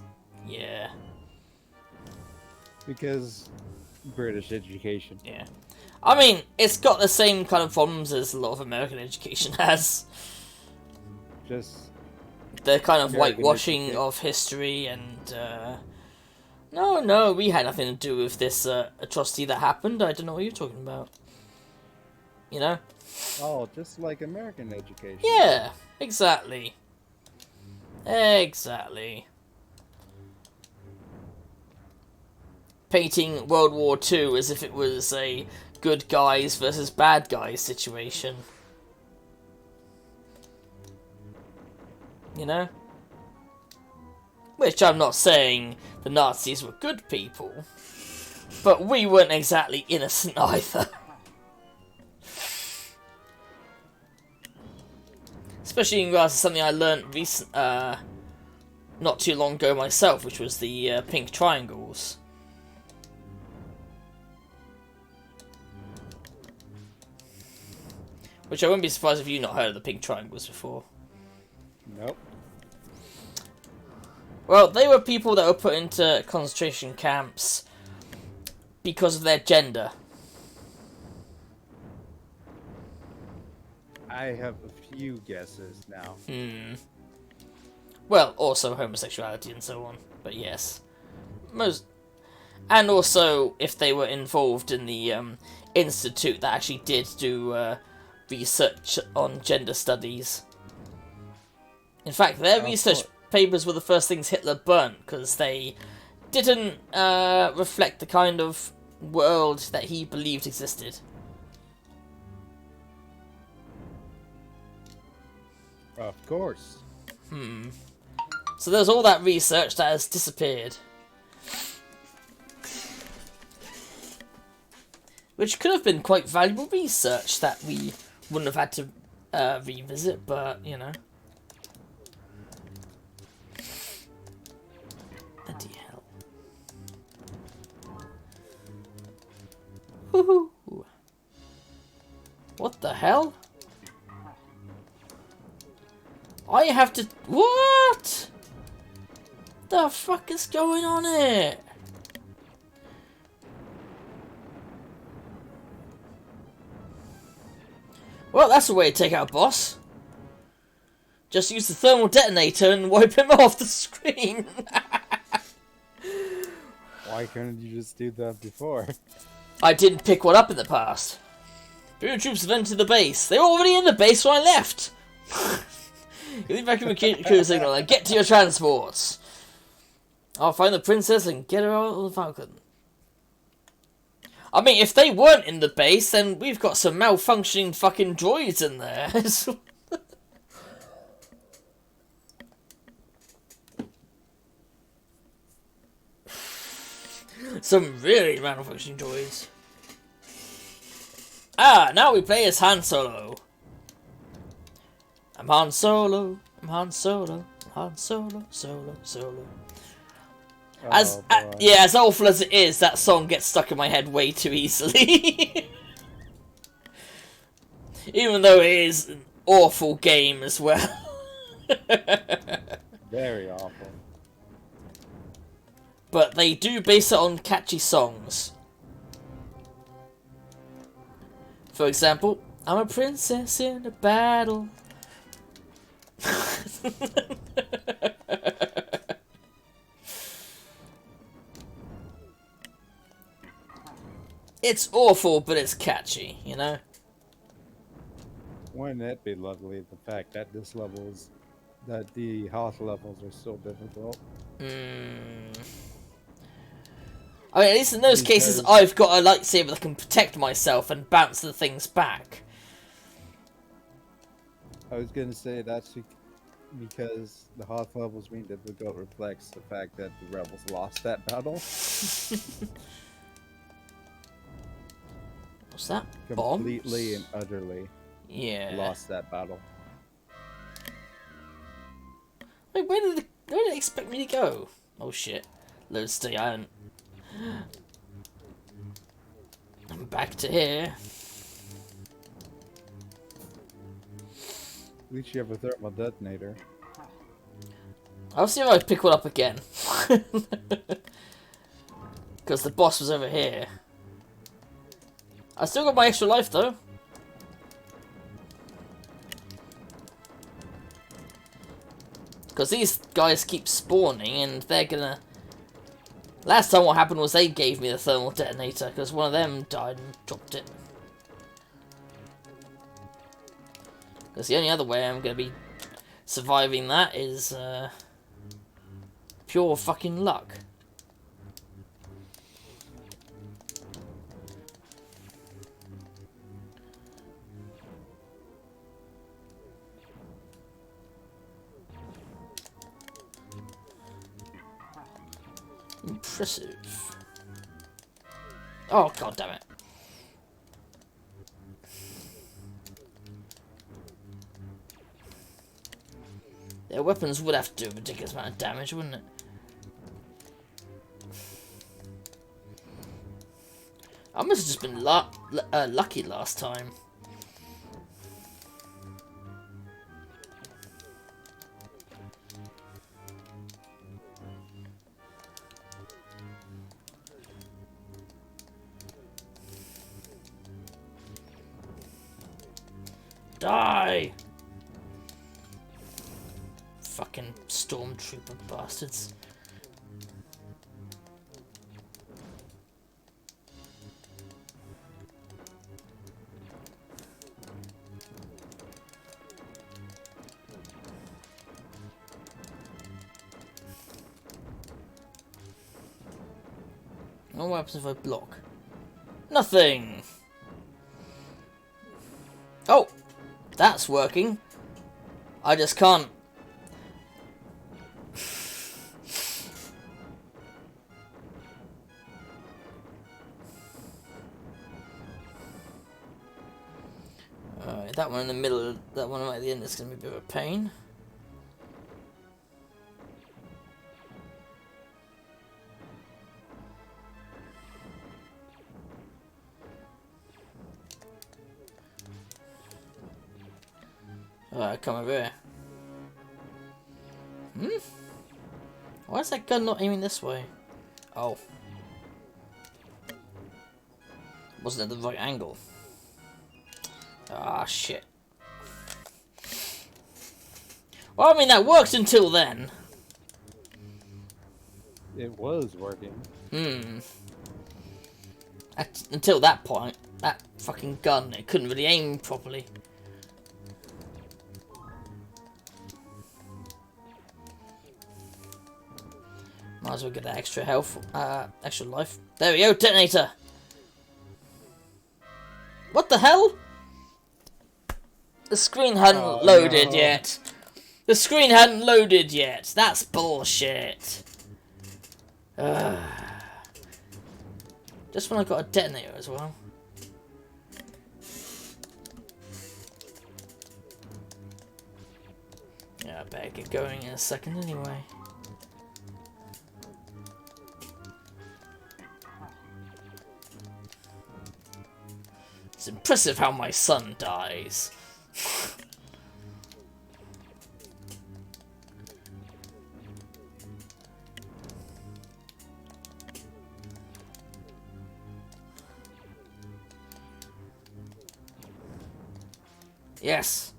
yeah. Because British education. Yeah. I mean, it's got the same kind of problems as a lot of American education has. Just the kind of American whitewashing education. of history and, no, we had nothing to do with this atrocity that happened. I don't know what you're talking about. You know? Oh, just like American education. Yeah, exactly. Exactly. Painting World War II as if it was a good guys versus bad guys situation. You know? Which I'm not saying the Nazis were good people, but we weren't exactly innocent either. Especially in regards to something I learned not too long ago myself, which was the pink triangles. Which I wouldn't be surprised if you've not heard of the pink triangles before. Nope. Well, they were people that were put into concentration camps because of their gender. I have a few guesses now. Well, also homosexuality and so on, but yes. And also if they were involved in the institute that actually did do research on gender studies. In fact, their research papers were the first things Hitler burnt, because they didn't reflect the kind of world that he believed existed. Of course. So there's all that research that has disappeared. Which could have been quite valuable research that we wouldn't have had to revisit, but, you know. Woohoo! What the hell? I have to... What? The fuck is going on here? Well, that's a way to take out a boss. Just use the thermal detonator and wipe him off the screen. Why couldn't you just do that before? I didn't pick one up in the past. Imperial troops have entered the base. They were already in the base when I left. You leave back in the crew signal and get to your transports. I'll find the princess and get her out of the Falcon. I mean, if they weren't in the base, then we've got some malfunctioning fucking droids in there. Some really malfunctioning droids. Ah, now we play as Han Solo. I'm Han Solo, I'm Han Solo, I'm Han Solo, Solo. Yeah, as awful as it is, that song gets stuck in my head way too easily. Even though it is an awful game as well. Very awful. But they do base it on catchy songs. For example, I'm a princess in a battle. It's awful, but it's catchy, you know? Wouldn't that be lovely, the fact that this level is... that the Hoth levels are so difficult? I mean, at least in those cases, I've got a lightsaber that can protect myself and bounce the things back. I was gonna say that's because the Hoth levels being difficult reflects the fact that the rebels lost that battle. What's that? Completely and utterly. Yeah. Lost that battle. Wait, where did they expect me to go? Oh shit. Load stay, I haven't. I'm back to here. At least you have a thermal detonator. I'll see if I pick one up again. Because the boss was over here. I still got my extra life though. Because these guys keep spawning and they're gonna... Last time what happened was they gave me the thermal detonator because one of them died and dropped it. Because the only other way I'm gonna be surviving that is pure fucking luck. Impressive. Oh, god damn it. Their weapons would have to do a ridiculous amount of damage, wouldn't it? I must have just been lucky last time. Die! Fucking stormtrooper bastards. What happens if I block? Nothing! Oh! That's working. I just can't. Alright, that one in the middle, that one right at the end is going to be a bit of a pain. Alright, come over here. Why is that gun not aiming this way? Oh. Wasn't at the right angle. Ah, shit. Well, I mean, that worked until then. It was working. Until that point, that fucking gun, it couldn't really aim properly. Might as well get that extra health, extra life. There we go, detonator! What the hell? The screen hadn't loaded yet. The screen hadn't loaded yet. That's bullshit. Just when I got a detonator as well. Yeah, I better get going in a second anyway. It's impressive how my son dies. Yes.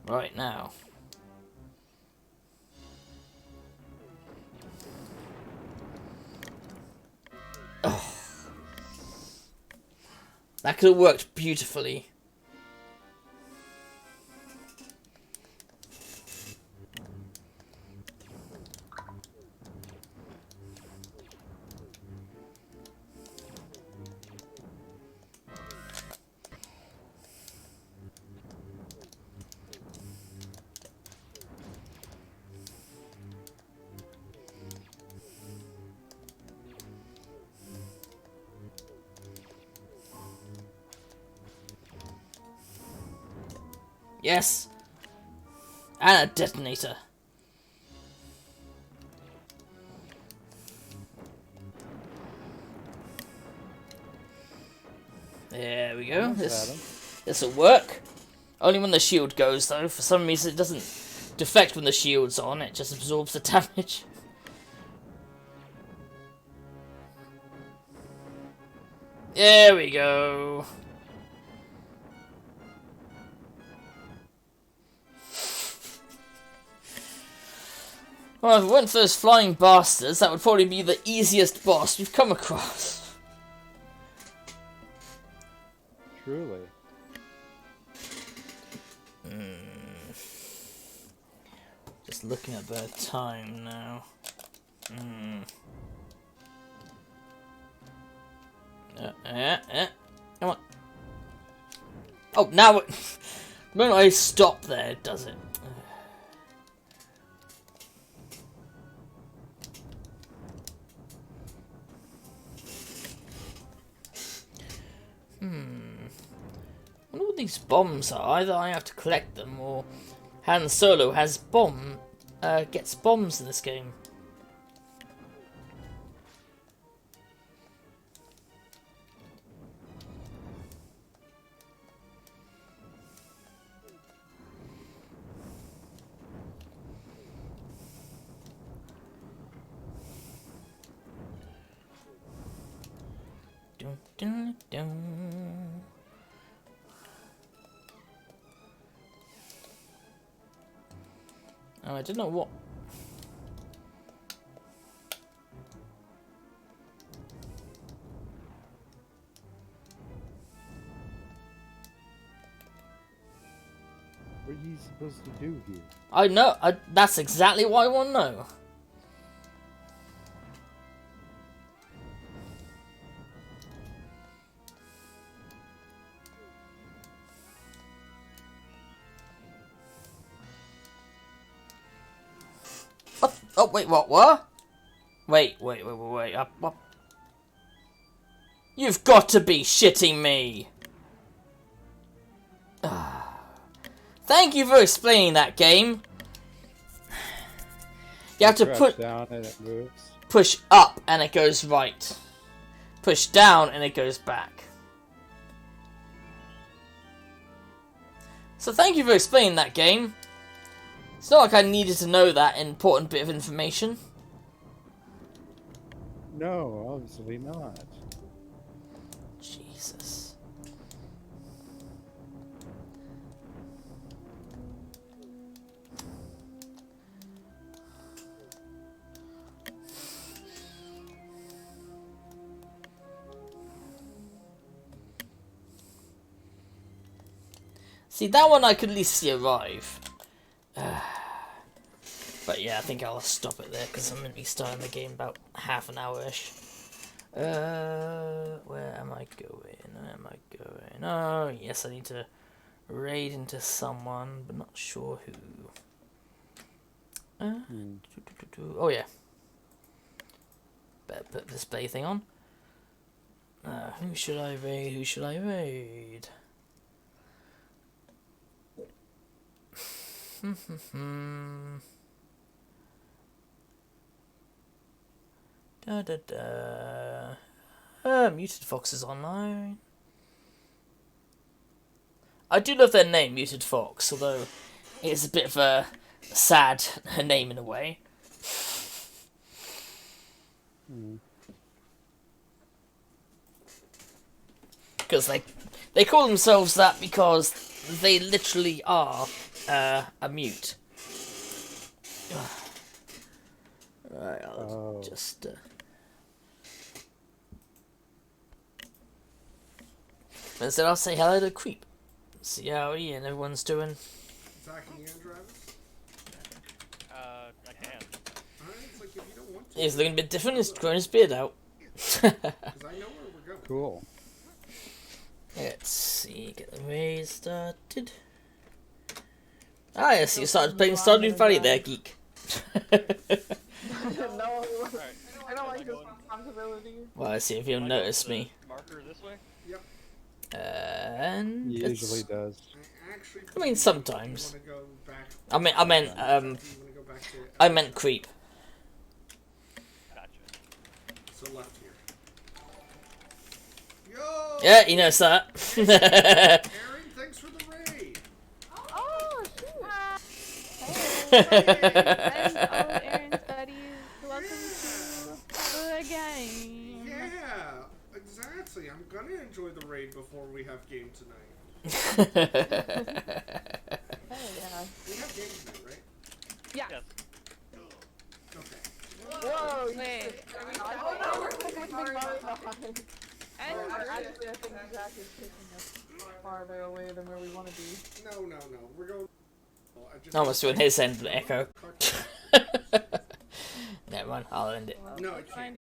Right now. Oh. That could have worked beautifully. Yes! And a detonator. There we go. This'll work. Only when the shield goes though. For some reason it doesn't deflect when the shield's on, it just absorbs the damage. There we go. Well, if it weren't for those flying bastards, that would probably be the easiest boss we've come across. Truly. Just looking at the time now. Come on. Oh, now it... The moment I stop there, it does it. I wonder what these bombs are. Either I have to collect them, or Han Solo has gets bombs in this game. Dun, dun, dun. Oh, I don't know what. What are you supposed to do here? I know. That's exactly what I want to know. What? Oh, wait, what? Wait. What? You've got to be shitting me! Thank you for explaining that, game. You have to Press down and it moves. push up and it goes right. Push down and it goes back. So thank you for explaining that game. It's not like I needed to know that important bit of information. No, obviously not. Jesus. See, that one I could at least see arrive. But yeah, I think I'll stop it there because I'm going to be starting the game about half an hour-ish. Where am I going? Where am I going? Oh, yes, I need to raid into someone, but not sure who. Oh, yeah. Better put the display thing on. Who should I raid? Who should I raid? Muted Fox is online. I do love their name, Muted Fox, although it's a bit of a sad name in a way. Because they call themselves that because they literally are a mute. Right, I'll just... Instead I'll say hello to Creep. See how Ian everyone's doing. Zach, can you drive us? I can. Alright, it's like if you don't want to. He's looking a bit different, he's growing his beard out. Because I know where we're going. Cool. Let's see, get the raid started. Ah, yes, you started playing Stardew Valley there, geek. No, I don't like this responsibility. Well, let's see if you'll notice me. Marker this way? Yep. And He usually does. I mean, sometimes. Go back. I meant Creep. Gotcha. So left here. Yo! Yeah, you noticed that. Aaron, thanks for the raid. Oh, shoot. Hey, Aaron studies. Welcome to the game. Yeah, exactly. I'm gonna enjoy the raid before we have game tonight. Hell yeah. We have game tonight, right? Yeah. Yes. Okay. Whoa, wait. Actually, I think Zach is taking us farther away than where we want to be. No. We're going. I was doing his end, Echo. Never mind, I'll end it. No, I can't.